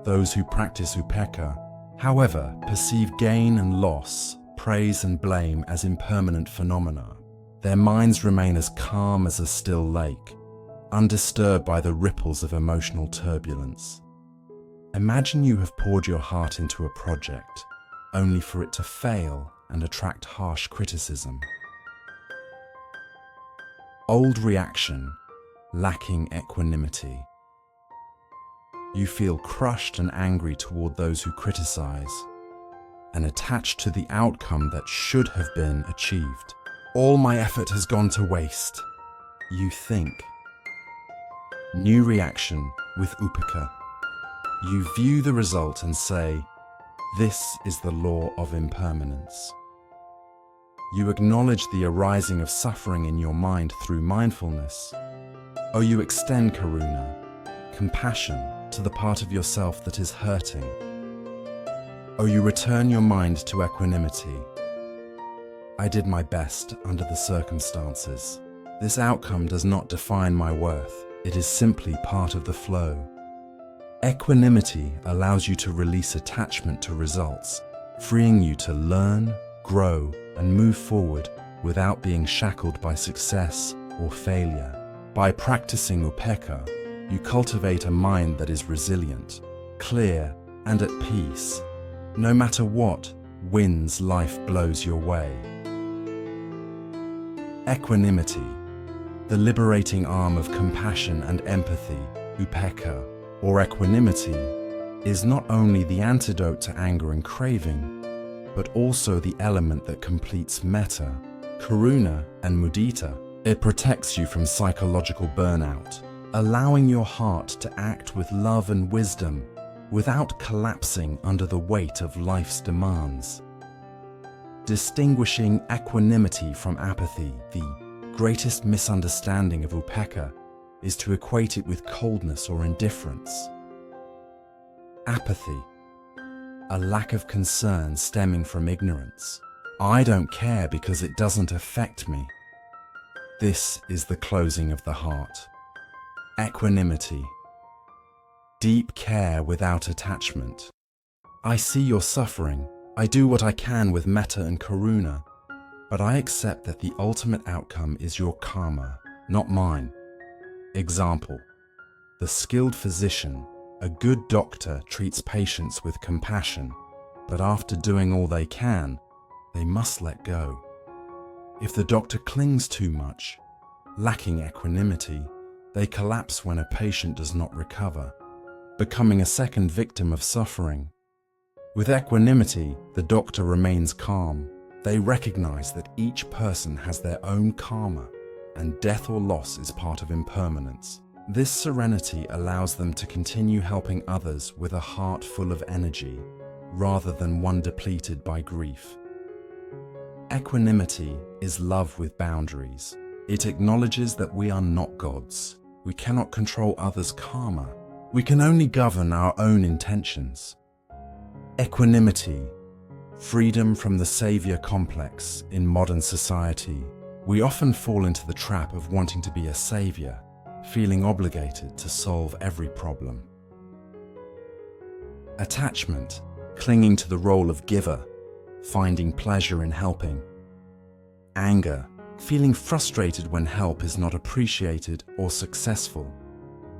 Those who practice upekkha, however, perceive gain and loss, praise and blame as impermanent phenomena. Their minds remain as calm as a still lake, undisturbed by the ripples of emotional turbulence. Imagine you have poured your heart into a project, only for it to fail and attract harsh criticism. Old reaction, lacking equanimity. You feel crushed and angry toward those who criticize, and attached to the outcome that should have been achieved. All my effort has gone to waste, you think. New reaction with upekkha. You view the result and say, this is the law of impermanence. You acknowledge the arising of suffering in your mind through mindfulness. Or you extend karuna, compassion, to the part of yourself that is hurting. Or you return your mind to equanimity. I did my best under the circumstances. This outcome does not define my worth. It is simply part of the flow. Equanimity allows you to release attachment to results, freeing you to learn, grow, and move forward without being shackled by success or failure. By practicing upekkha, you cultivate a mind that is resilient, clear, and at peace, no matter what winds life blows your way. Equanimity, the liberating arm of compassion and empathy, upekkha, or equanimity, is not only the antidote to anger and craving, but also the element that completes metta, karuna, and mudita. It protects you from psychological burnout, allowing your heart to act with love and wisdom without collapsing under the weight of life's demands. Distinguishing equanimity from apathy, the greatest misunderstanding of upekkha is to equate it with coldness or indifference. Apathy, a lack of concern stemming from ignorance. I don't care because it doesn't affect me. This is the closing of the heart. Equanimity, deep care without attachment. I see your suffering. I do what I can with metta and karuna, but I accept that the ultimate outcome is your karma, not mine. Example: the skilled physician, a good doctor, treats patients with compassion, but after doing all they can, they must let go. If the doctor clings too much, lacking equanimity, they collapse when a patient does not recover, becoming a second victim of suffering. With equanimity, the doctor remains calm. They recognize that each person has their own karma, and death or loss is part of impermanence. This serenity allows them to continue helping others with a heart full of energy, rather than one depleted by grief. Equanimity is love with boundaries. It acknowledges that we are not gods. We cannot control others' karma. We can only govern our own intentions. Equanimity, freedom from the savior complex. In modern society, we often fall into the trap of wanting to be a savior, feeling obligated to solve every problem. Attachment, clinging to the role of giver, finding pleasure in helping. Anger, feeling frustrated when help is not appreciated or successful.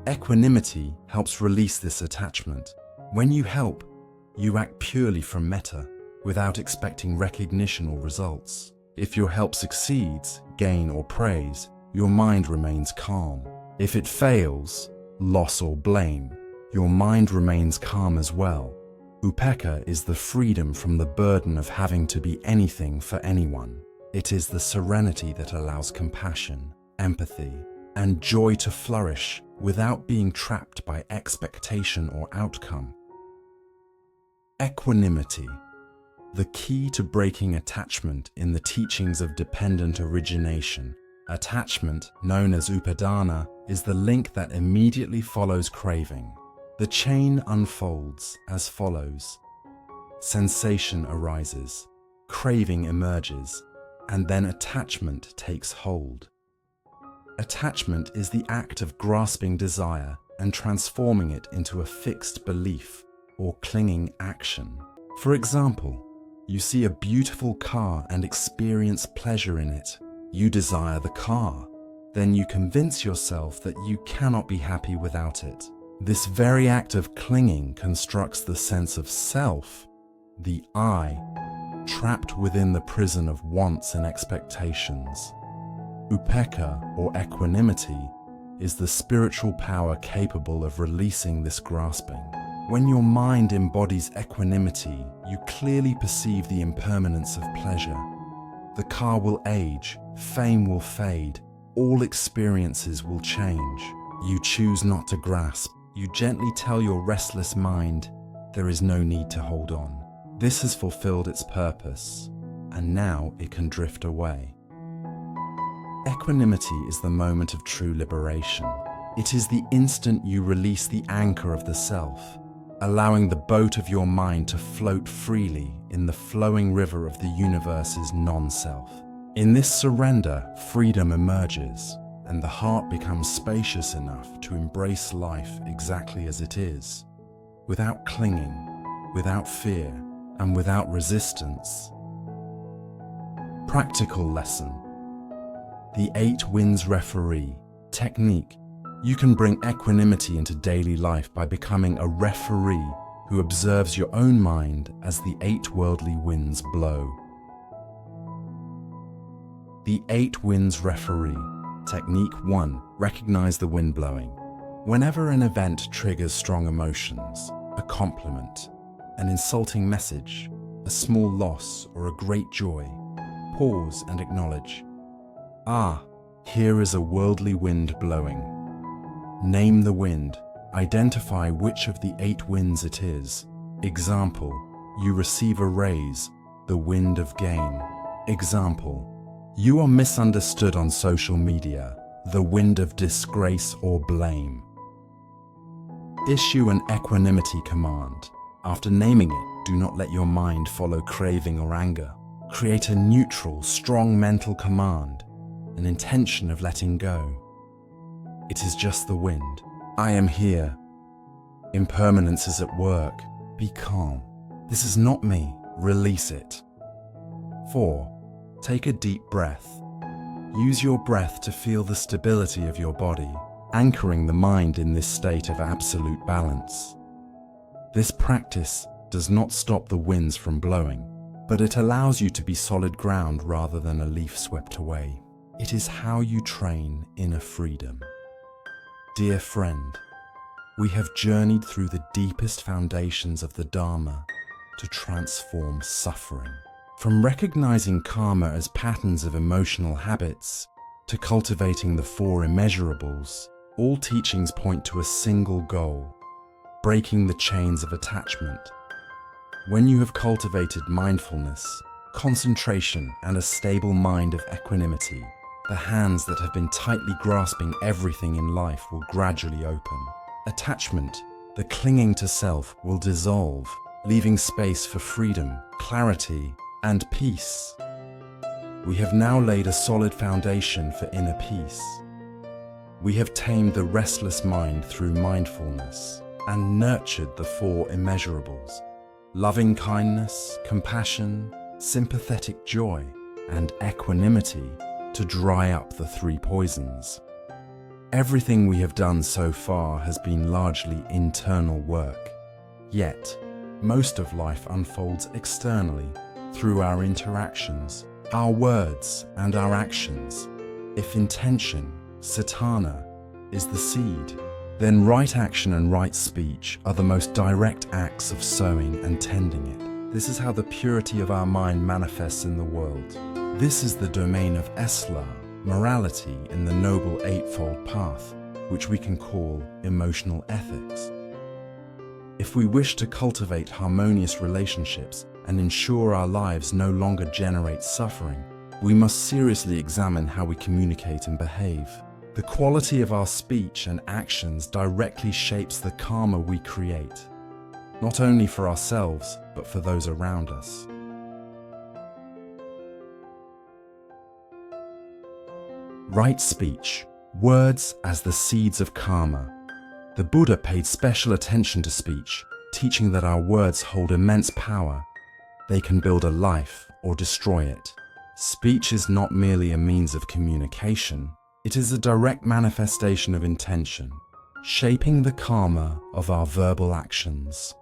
Equanimity helps release this attachment. When you help, you act purely from metta, without expecting recognition or results. If your help succeeds, gain or praise, your mind remains calm. If it fails, loss or blame, your mind remains calm as well. Upekkha is the freedom from the burden of having to be anything for anyone. It is the serenity that allows compassion, empathy, and joy to flourish without being trapped by expectation or outcome. Equanimity, the key to breaking attachment in the teachings of dependent origination. Attachment, known as upadana, is the link that immediately follows craving. The chain unfolds as follows. Sensation arises, craving emerges, and then attachment takes hold. Attachment is the act of grasping desire and transforming it into a fixed belief or clinging action. For example, you see a beautiful car and experience pleasure in it. You desire the car. Then you convince yourself that you cannot be happy without it. This very act of clinging constructs the sense of self, the I, trapped within the prison of wants and expectations. Upekkha, or equanimity, is the spiritual power capable of releasing this grasping. When your mind embodies equanimity, you clearly perceive the impermanence of pleasure. The car will age, fame will fade, all experiences will change. You choose not to grasp. You gently tell your restless mind, there is no need to hold on. This has fulfilled its purpose, and now it can drift away. Equanimity is the moment of true liberation. It is the instant you release the anchor of the self, allowing the boat of your mind to float freely in the flowing river of the universe's non-self. In this surrender, freedom emerges, and the heart becomes spacious enough to embrace life exactly as it is, without clinging, without fear, and without resistance. Practical lesson. The 8 Winds Referee technique. You can bring equanimity into daily life by becoming a referee who observes your own mind as the 8 worldly winds blow. The 8 Winds Referee. Technique 1. Recognize the wind blowing. Whenever an event triggers strong emotions, a compliment, an insulting message, a small loss, or a great joy, pause and acknowledge. Ah, here is a worldly wind blowing. Name the wind. Identify which of the 8 winds it is. Example, you receive a raise, the wind of gain. Example, you are misunderstood on social media, the wind of disgrace or blame. Issue an equanimity command. After naming it, do not let your mind follow craving or anger. Create a neutral, strong mental command, an intention of letting go. It is just the wind. I am here. Impermanence is at work. Be calm. This is not me. Release it. 4. Take a deep breath. Use your breath to feel the stability of your body, anchoring the mind in this state of absolute balance. This practice does not stop the winds from blowing, but it allows you to be solid ground rather than a leaf swept away. It is how you train inner freedom. Dear friend, we have journeyed through the deepest foundations of the Dharma to transform suffering. From recognizing karma as patterns of emotional habits to cultivating the 4 immeasurables, all teachings point to a single goal: breaking the chains of attachment. When you have cultivated mindfulness, concentration, and a stable mind of equanimity, the hands that have been tightly grasping everything in life will gradually open. Attachment, the clinging to self, will dissolve, leaving space for freedom, clarity, and peace. We have now laid a solid foundation for inner peace. We have tamed the restless mind through mindfulness and nurtured the four immeasurables: loving kindness, compassion, sympathetic joy, and equanimity to dry up the three poisons. Everything we have done so far has been largely internal work, yet most of life unfolds externally through our interactions, our words, and our actions. If intention, satana, is the seed, then right action and right speech are the most direct acts of sowing and tending it. This is how the purity of our mind manifests in the world. This is the domain of Esla, morality in the Noble Eightfold Path, which we can call emotional ethics. If we wish to cultivate harmonious relationships and ensure our lives no longer generate suffering, we must seriously examine how we communicate and behave. The quality of our speech and actions directly shapes the karma we create, not only for ourselves, but for those around us. Right speech, words as the seeds of karma. The Buddha paid special attention to speech, teaching that our words hold immense power. They can build a life or destroy it. Speech is not merely a means of communication, it is a direct manifestation of intention, shaping the karma of our verbal actions.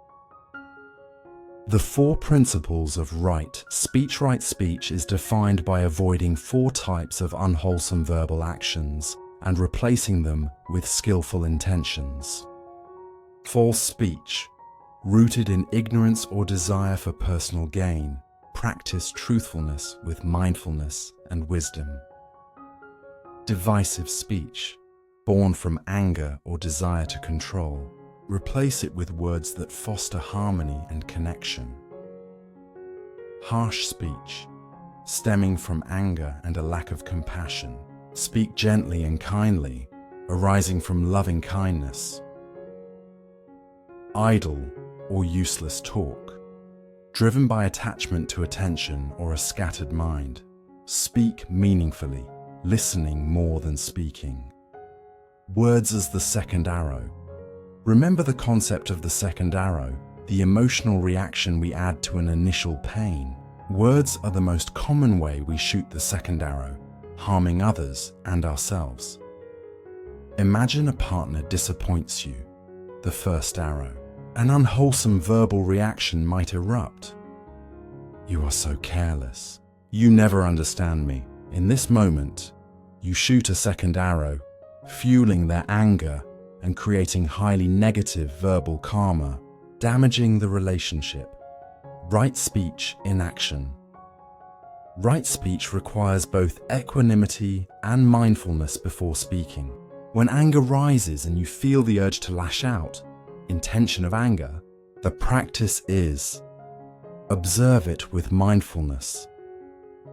The four principles of right speech. Right speech is defined by avoiding four types of unwholesome verbal actions and replacing them with skillful intentions. False speech, rooted in ignorance or desire for personal gain, practice truthfulness with mindfulness and wisdom. Divisive speech, born from anger or desire to control, replace it with words that foster harmony and connection. Harsh speech, stemming from anger and a lack of compassion, speak gently and kindly, arising from loving kindness. Idle or useless talk, driven by attachment to attention or a scattered mind, speak meaningfully, listening more than speaking. Words as the second arrow. Remember the concept of the second arrow, the emotional reaction we add to an initial pain. Words are the most common way we shoot the second arrow, harming others and ourselves. Imagine a partner disappoints you. The first arrow. An unwholesome verbal reaction might erupt. You are so careless. You never understand me. In this moment, you shoot a second arrow, fueling their anger and creating highly negative verbal karma, damaging the relationship. Right speech in action. Right speech requires both equanimity and mindfulness before speaking. When anger rises and you feel the urge to lash out, intention of anger, the practice is: observe it with mindfulness.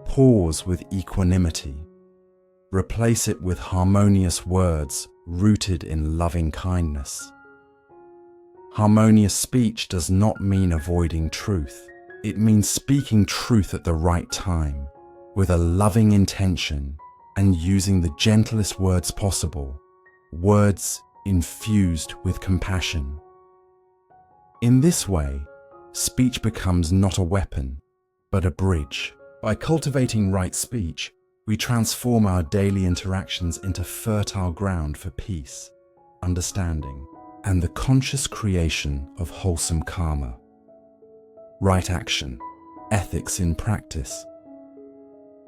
Pause with equanimity. Replace it with harmonious words rooted in loving kindness. Harmonious speech does not mean avoiding truth. It means speaking truth at the right time, with a loving intention, and using the gentlest words possible, words infused with compassion. In this way, speech becomes not a weapon, but a bridge. By cultivating right speech, we transform our daily interactions into fertile ground for peace, understanding, and the conscious creation of wholesome karma. Right action, ethics in practice.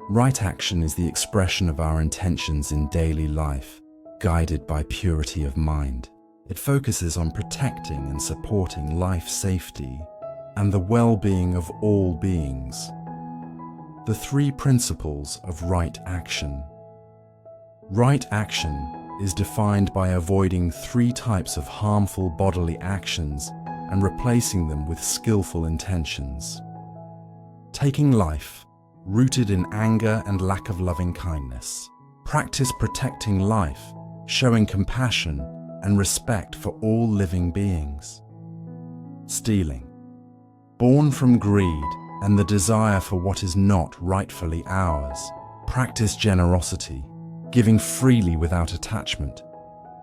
Right action is the expression of our intentions in daily life, guided by purity of mind. It focuses on protecting and supporting life safety and the well-being of all beings. The three principles of right action. Right action is defined by avoiding three types of harmful bodily actions and replacing them with skillful intentions. Taking life, rooted in anger and lack of loving kindness. Practice protecting life, showing compassion and respect for all living beings. Stealing, born from greed and the desire for what is not rightfully ours. Practice generosity, giving freely without attachment.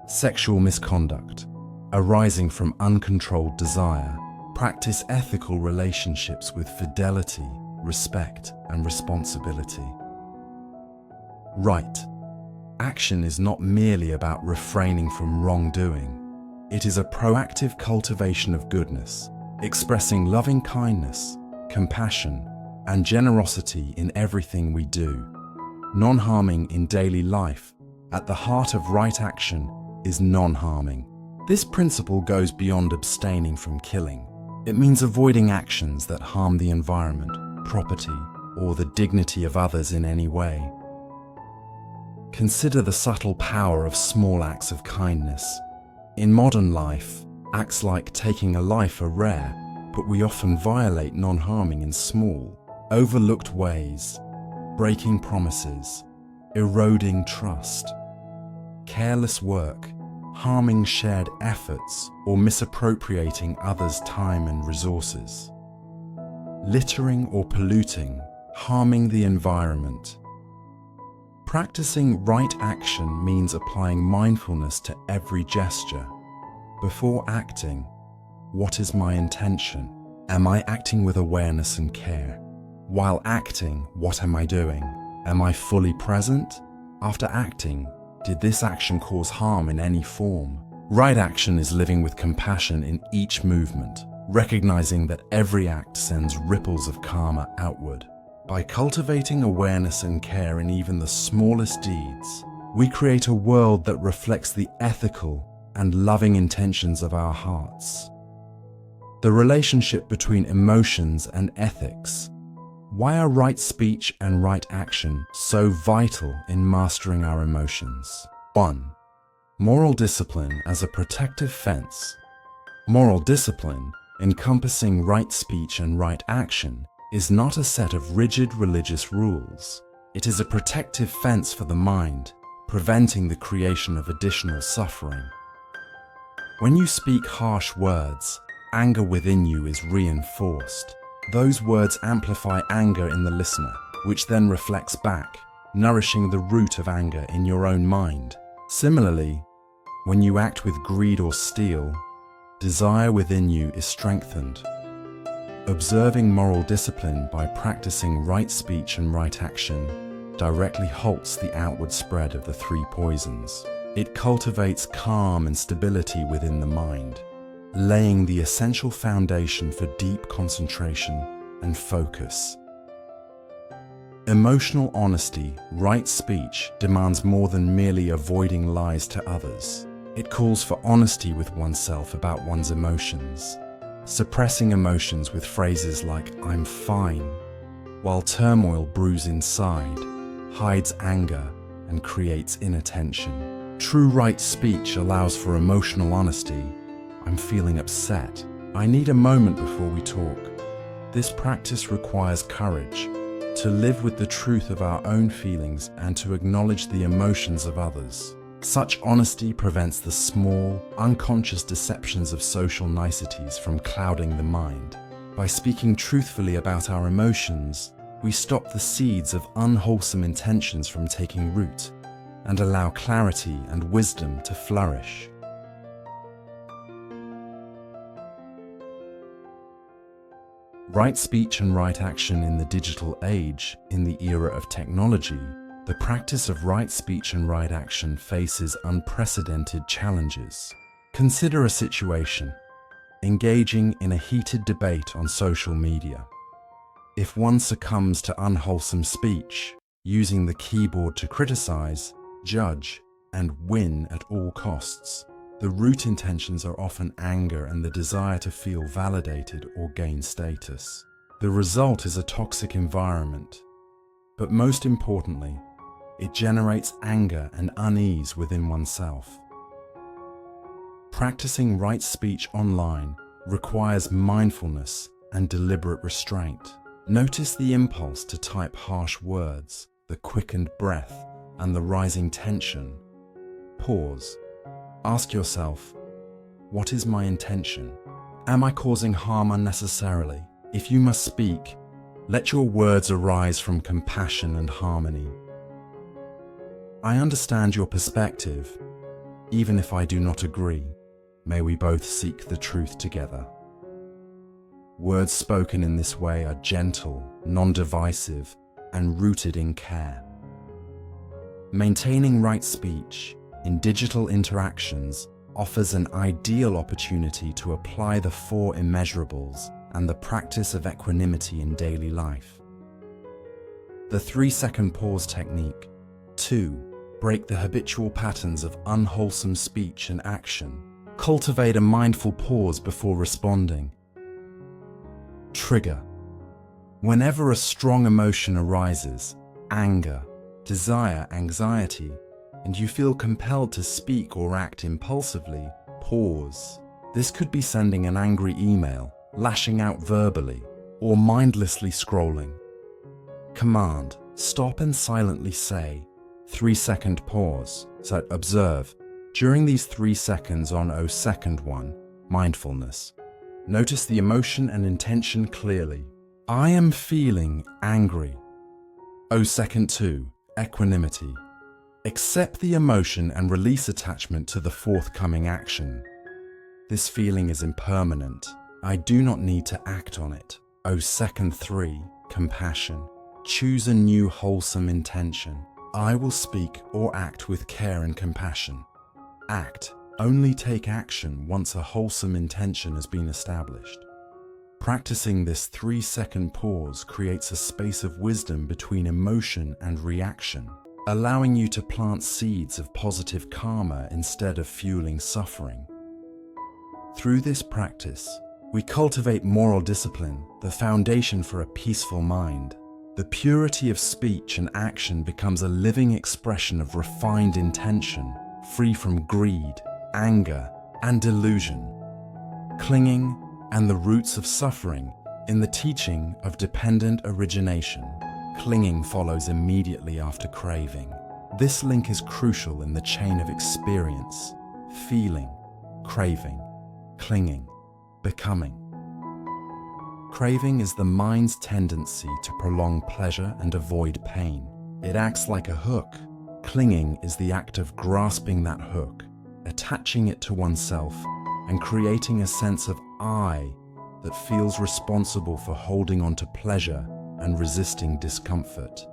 Sexual misconduct, arising from uncontrolled desire. Practice ethical relationships with fidelity, respect, and responsibility. Right action is not merely about refraining from wrongdoing. It is a proactive cultivation of goodness, expressing loving kindness, compassion, and generosity in everything we do. Non-harming in daily life, at the heart of right action, is non-harming. This principle goes beyond abstaining from killing. It means avoiding actions that harm the environment, property, or the dignity of others in any way. Consider the subtle power of small acts of kindness. In modern life, acts like taking a life are rare, but we often violate non-harming in small, overlooked ways, breaking promises, eroding trust. Careless work, harming shared efforts, or misappropriating others' time and resources. Littering or polluting, harming the environment. Practicing right action means applying mindfulness to every gesture. Before acting, what is my intention? Am I acting with awareness and care? While acting, what am I doing? Am I fully present? After acting, did this action cause harm in any form? Right action is living with compassion in each movement, recognizing that every act sends ripples of karma outward. By cultivating awareness and care in even the smallest deeds, we create a world that reflects the ethical and loving intentions of our hearts. The relationship between emotions and ethics. Why are right speech and right action so vital in mastering our emotions? 1. Moral discipline as a protective fence. Moral discipline, encompassing right speech and right action, is not a set of rigid religious rules. It is a protective fence for the mind, preventing the creation of additional suffering. When you speak harsh words, anger within you is reinforced. Those words amplify anger in the listener, which then reflects back, nourishing the root of anger in your own mind. Similarly, when you act with greed or steal, desire within you is strengthened. Observing moral discipline by practicing right speech and right action directly halts the outward spread of the three poisons. It cultivates calm and stability within the mind, laying the essential foundation for deep concentration and focus. Emotional honesty, right speech, demands more than merely avoiding lies to others. It calls for honesty with oneself about one's emotions. Suppressing emotions with phrases like "I'm fine," while turmoil brews inside, hides anger and creates inattention. True right speech allows for emotional honesty. "I'm feeling upset. I need a moment before we talk." This practice requires courage to live with the truth of our own feelings and to acknowledge the emotions of others. Such honesty prevents the small, unconscious deceptions of social niceties from clouding the mind. By speaking truthfully about our emotions, we stop the seeds of unwholesome intentions from taking root and allow clarity and wisdom to flourish. Right speech and right action in the digital age, in the era of technology, the practice of right speech and right action faces unprecedented challenges. Consider a situation: engaging in a heated debate on social media. If one succumbs to unwholesome speech, using the keyboard to criticize, judge, and win at all costs, the root intentions are often anger and the desire to feel validated or gain status. The result is a toxic environment, but most importantly, it generates anger and unease within oneself. Practicing right speech online requires mindfulness and deliberate restraint. Notice the impulse to type harsh words, the quickened breath, and the rising tension. Pause. Ask yourself, what is my intention? Am I causing harm unnecessarily? If you must speak, let your words arise from compassion and harmony. I understand your perspective, even if I do not agree. May we both seek the truth together. Words spoken in this way are gentle, non-divisive, and rooted in care. Maintaining right speech in digital interactions offers an ideal opportunity to apply the 4 immeasurables and the practice of equanimity in daily life. The 3-second pause technique. 2. Break the habitual patterns of unwholesome speech and action. Cultivate a mindful pause before responding. Trigger. Whenever a strong emotion arises, anger, desire, anxiety, and you feel compelled to speak or act impulsively, pause. This could be sending an angry email, lashing out verbally, or mindlessly scrolling. Command. Stop and silently say, 3-second pause. So observe. During these 3 seconds on 2nd 1, mindfulness. Notice the emotion and intention clearly. I am feeling angry. 2nd 2, equanimity. Accept the emotion and release attachment to the forthcoming action. This feeling is impermanent. I do not need to act on it. 2nd 3, compassion. Choose a new wholesome intention. I will speak or act with care and compassion. Act. Only take action once a wholesome intention has been established. Practicing this 3-second pause creates a space of wisdom between emotion and reaction, allowing you to plant seeds of positive karma instead of fueling suffering. Through this practice, we cultivate moral discipline, the foundation for a peaceful mind. The purity of speech and action becomes a living expression of refined intention, free from greed, anger, and delusion. Clinging and the roots of suffering. In the teaching of dependent origination, clinging follows immediately after craving. This link is crucial in the chain of experience: feeling, craving, clinging, becoming. Craving is the mind's tendency to prolong pleasure and avoid pain. It acts like a hook. Clinging is the act of grasping that hook, attaching it to oneself, and creating a sense of I that feels responsible for holding on to pleasure and resisting discomfort.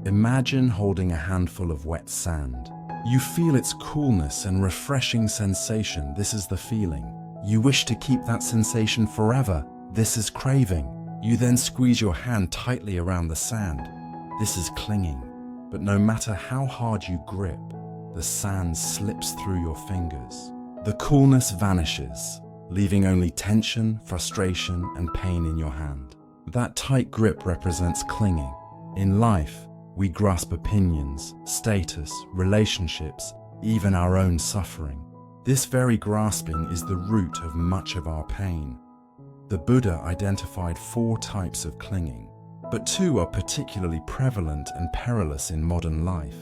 Imagine holding a handful of wet sand. You feel its coolness and refreshing sensation. This is the feeling. You wish to keep that sensation forever. This is craving. You then squeeze your hand tightly around the sand. This is clinging. But no matter how hard you grip, the sand slips through your fingers. The coolness vanishes, leaving only tension, frustration, and pain in your hand. That tight grip represents clinging. In life, we grasp opinions, status, relationships, even our own suffering. This very grasping is the root of much of our pain. The Buddha identified 4 types of clinging, but 2 are particularly prevalent and perilous in modern life,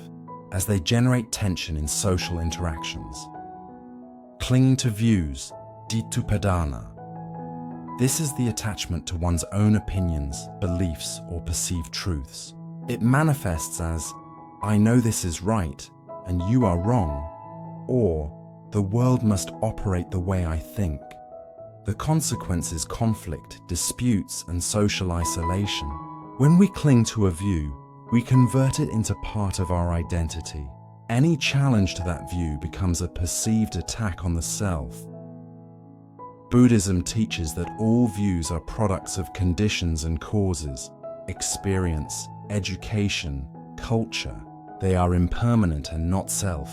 as they generate tension in social interactions. Clinging to views, dittupadana. This is the attachment to one's own opinions, beliefs, or perceived truths. It manifests as, I know this is right, and you are wrong, or the world must operate the way I think. The consequence is conflict, disputes, and social isolation. When we cling to a view, we convert it into part of our identity. Any challenge to that view becomes a perceived attack on the self. Buddhism teaches that all views are products of conditions and causes, experience, education, culture. They are impermanent and not self.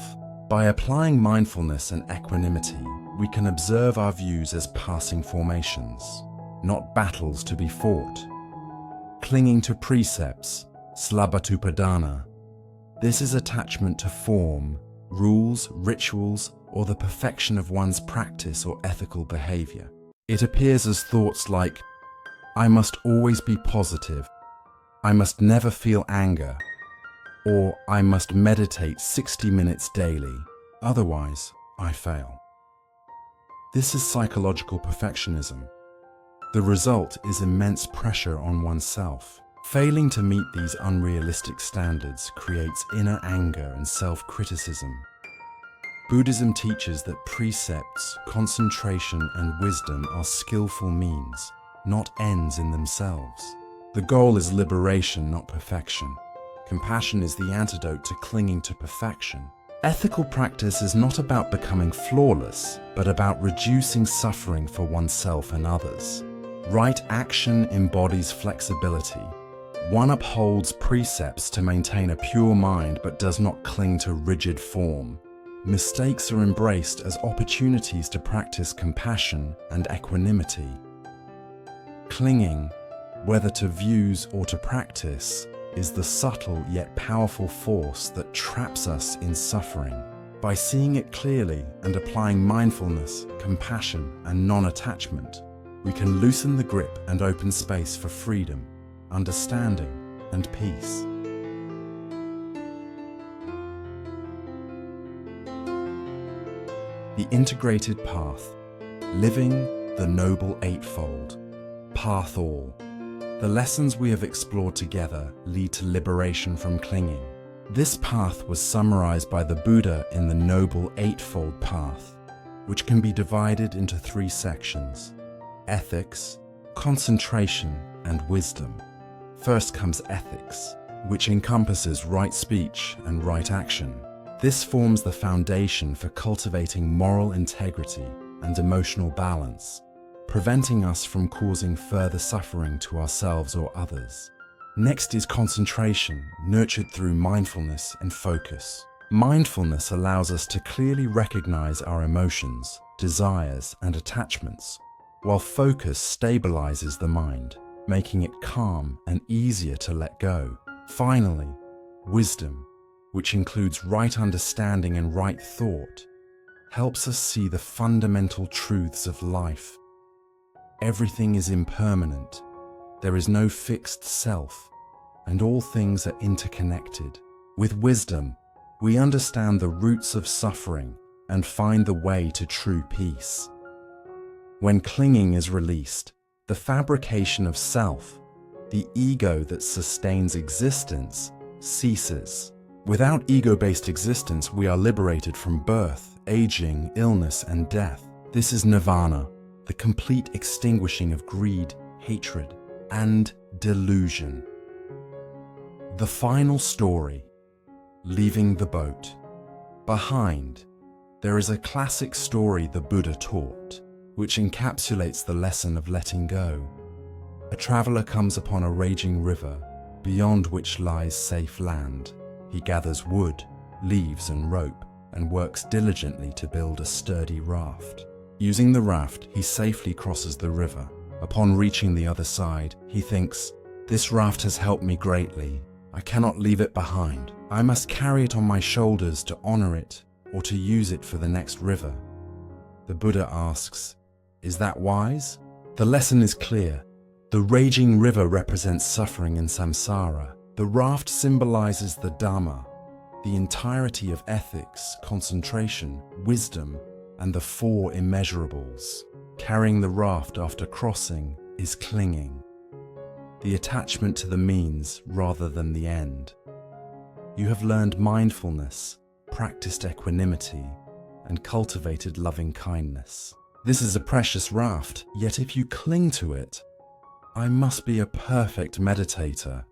By applying mindfulness and equanimity, we can observe our views as passing formations, not battles to be fought. Clinging to precepts, slabatupadana. This is attachment to form, rules, rituals, or the perfection of one's practice or ethical behavior. It appears as thoughts like, I must always be positive, I must never feel anger, or I must meditate 60 minutes daily, otherwise I fail. This is psychological perfectionism. The result is immense pressure on oneself. Failing to meet these unrealistic standards creates inner anger and self-criticism. Buddhism teaches that precepts, concentration, and wisdom are skillful means, not ends in themselves. The goal is liberation, not perfection. Compassion is the antidote to clinging to perfection. Ethical practice is not about becoming flawless, but about reducing suffering for oneself and others. Right action embodies flexibility. One upholds precepts to maintain a pure mind but does not cling to rigid form. Mistakes are embraced as opportunities to practice compassion and equanimity. Clinging, whether to views or to practice, is the subtle yet powerful force that traps us in suffering. By seeing it clearly and applying mindfulness, compassion, and non-attachment, we can loosen the grip and open space for freedom, understanding, and peace. The Integrated Path, Living the Noble Eightfold, Path All. The lessons we have explored together lead to liberation from clinging. This path was summarized by the Buddha in the Noble Eightfold Path, which can be divided into 3 sections: ethics, concentration, and wisdom. First comes ethics, which encompasses right speech and right action. This forms the foundation for cultivating moral integrity and emotional balance, preventing us from causing further suffering to ourselves or others. Next is concentration, nurtured through mindfulness and focus. Mindfulness allows us to clearly recognize our emotions, desires, and attachments, while focus stabilizes the mind, making it calm and easier to let go. Finally, wisdom, which includes right understanding and right thought, helps us see the fundamental truths of life. Everything is impermanent, there is no fixed self, and all things are interconnected. With wisdom, we understand the roots of suffering and find the way to true peace. When clinging is released, the fabrication of self, the ego that sustains existence, ceases. Without ego-based existence, we are liberated from birth, aging, illness, and death. This is nirvana, the complete extinguishing of greed, hatred, and delusion. The final story, leaving the boat. Behind, there is a classic story the Buddha taught, which encapsulates the lesson of letting go. A traveler comes upon a raging river, beyond which lies safe land. He gathers wood, leaves, and rope, and works diligently to build a sturdy raft. Using the raft, he safely crosses the river. Upon reaching the other side, he thinks, "This raft has helped me greatly. I cannot leave it behind. I must carry it on my shoulders to honor it or to use it for the next river." The Buddha asks, "Is that wise?" The lesson is clear. The raging river represents suffering in samsara. The raft symbolizes the Dhamma, the entirety of ethics, concentration, wisdom, and the 4 immeasurables. Carrying the raft after crossing is clinging, the attachment to the means rather than the end. You have learned mindfulness, practiced equanimity, and cultivated loving kindness. This is a precious raft, yet if you cling to it, I must be a perfect meditator.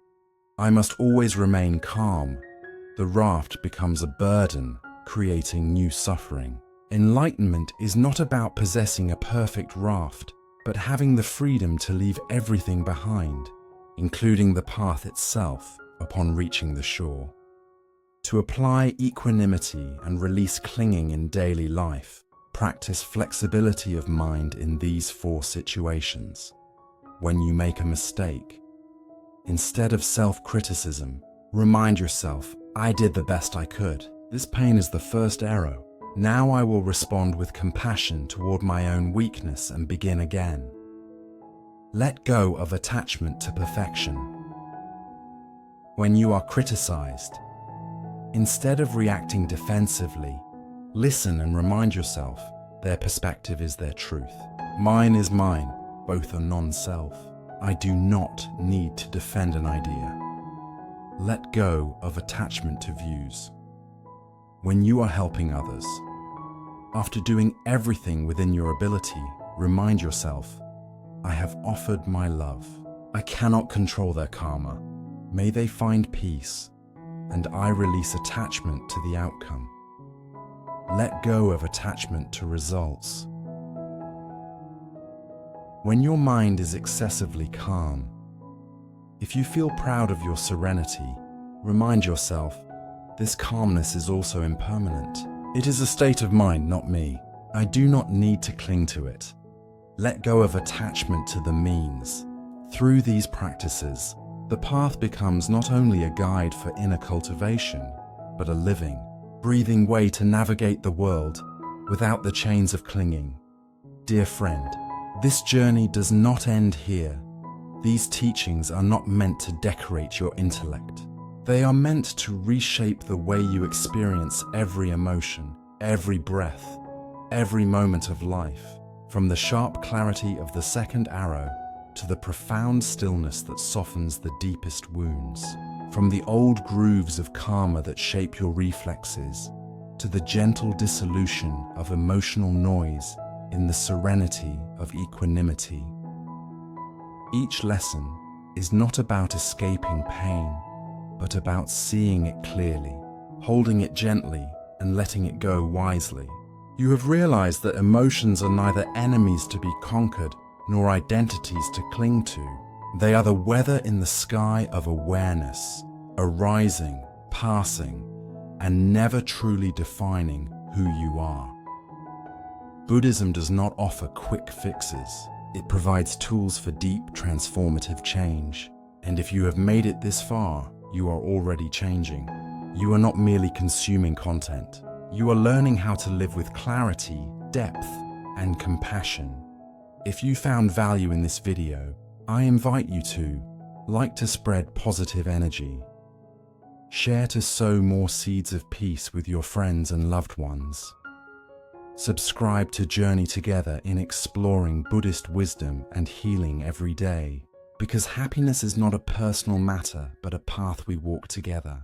I must always remain calm. The raft becomes a burden, creating new suffering. Enlightenment is not about possessing a perfect raft, but having the freedom to leave everything behind, including the path itself, upon reaching the shore. To apply equanimity and release clinging in daily life, practice flexibility of mind in these 4 situations. When you make a mistake, instead of self-criticism, remind yourself, "I did the best I could. This pain is the first arrow. Now I will respond with compassion toward my own weakness and begin again." Let go of attachment to perfection. When you are criticized, instead of reacting defensively, listen and remind yourself, their perspective is their truth. Mine is mine. both are non-self. I do not need to defend an idea. Let go of attachment to views. When you are helping others, after doing everything within your ability, remind yourself, I have offered my love. I cannot control their karma. May they find peace, and I release attachment to the outcome. Let go of attachment to results. When your mind is excessively calm, if you feel proud of your serenity, remind yourself, this calmness is also impermanent. It is a state of mind, not me. I do not need to cling to it. Let go of attachment to the means. Through these practices, the path becomes not only a guide for inner cultivation, but a living, breathing way to navigate the world without the chains of clinging. Dear friend, this journey does not end here. These teachings are not meant to decorate your intellect. They are meant to reshape the way you experience every emotion, every breath, every moment of life, from the sharp clarity of the second arrow to the profound stillness that softens the deepest wounds, from the old grooves of karma that shape your reflexes to the gentle dissolution of emotional noise in the serenity of equanimity. Each lesson is not about escaping pain, but about seeing it clearly, holding it gently and letting it go wisely. You have realized that emotions are neither enemies to be conquered nor identities to cling to. They are the weather in the sky of awareness, arising, passing, and never truly defining who you are. Buddhism does not offer quick fixes. It provides tools for deep, transformative change. And if you have made it this far, you are already changing. You are not merely consuming content. You are learning how to live with clarity, depth, and compassion. If you found value in this video, I invite you to like to spread positive energy, share to sow more seeds of peace with your friends and loved ones, subscribe to journey together in exploring Buddhist wisdom and healing every day, because happiness is not a personal matter but a path we walk together.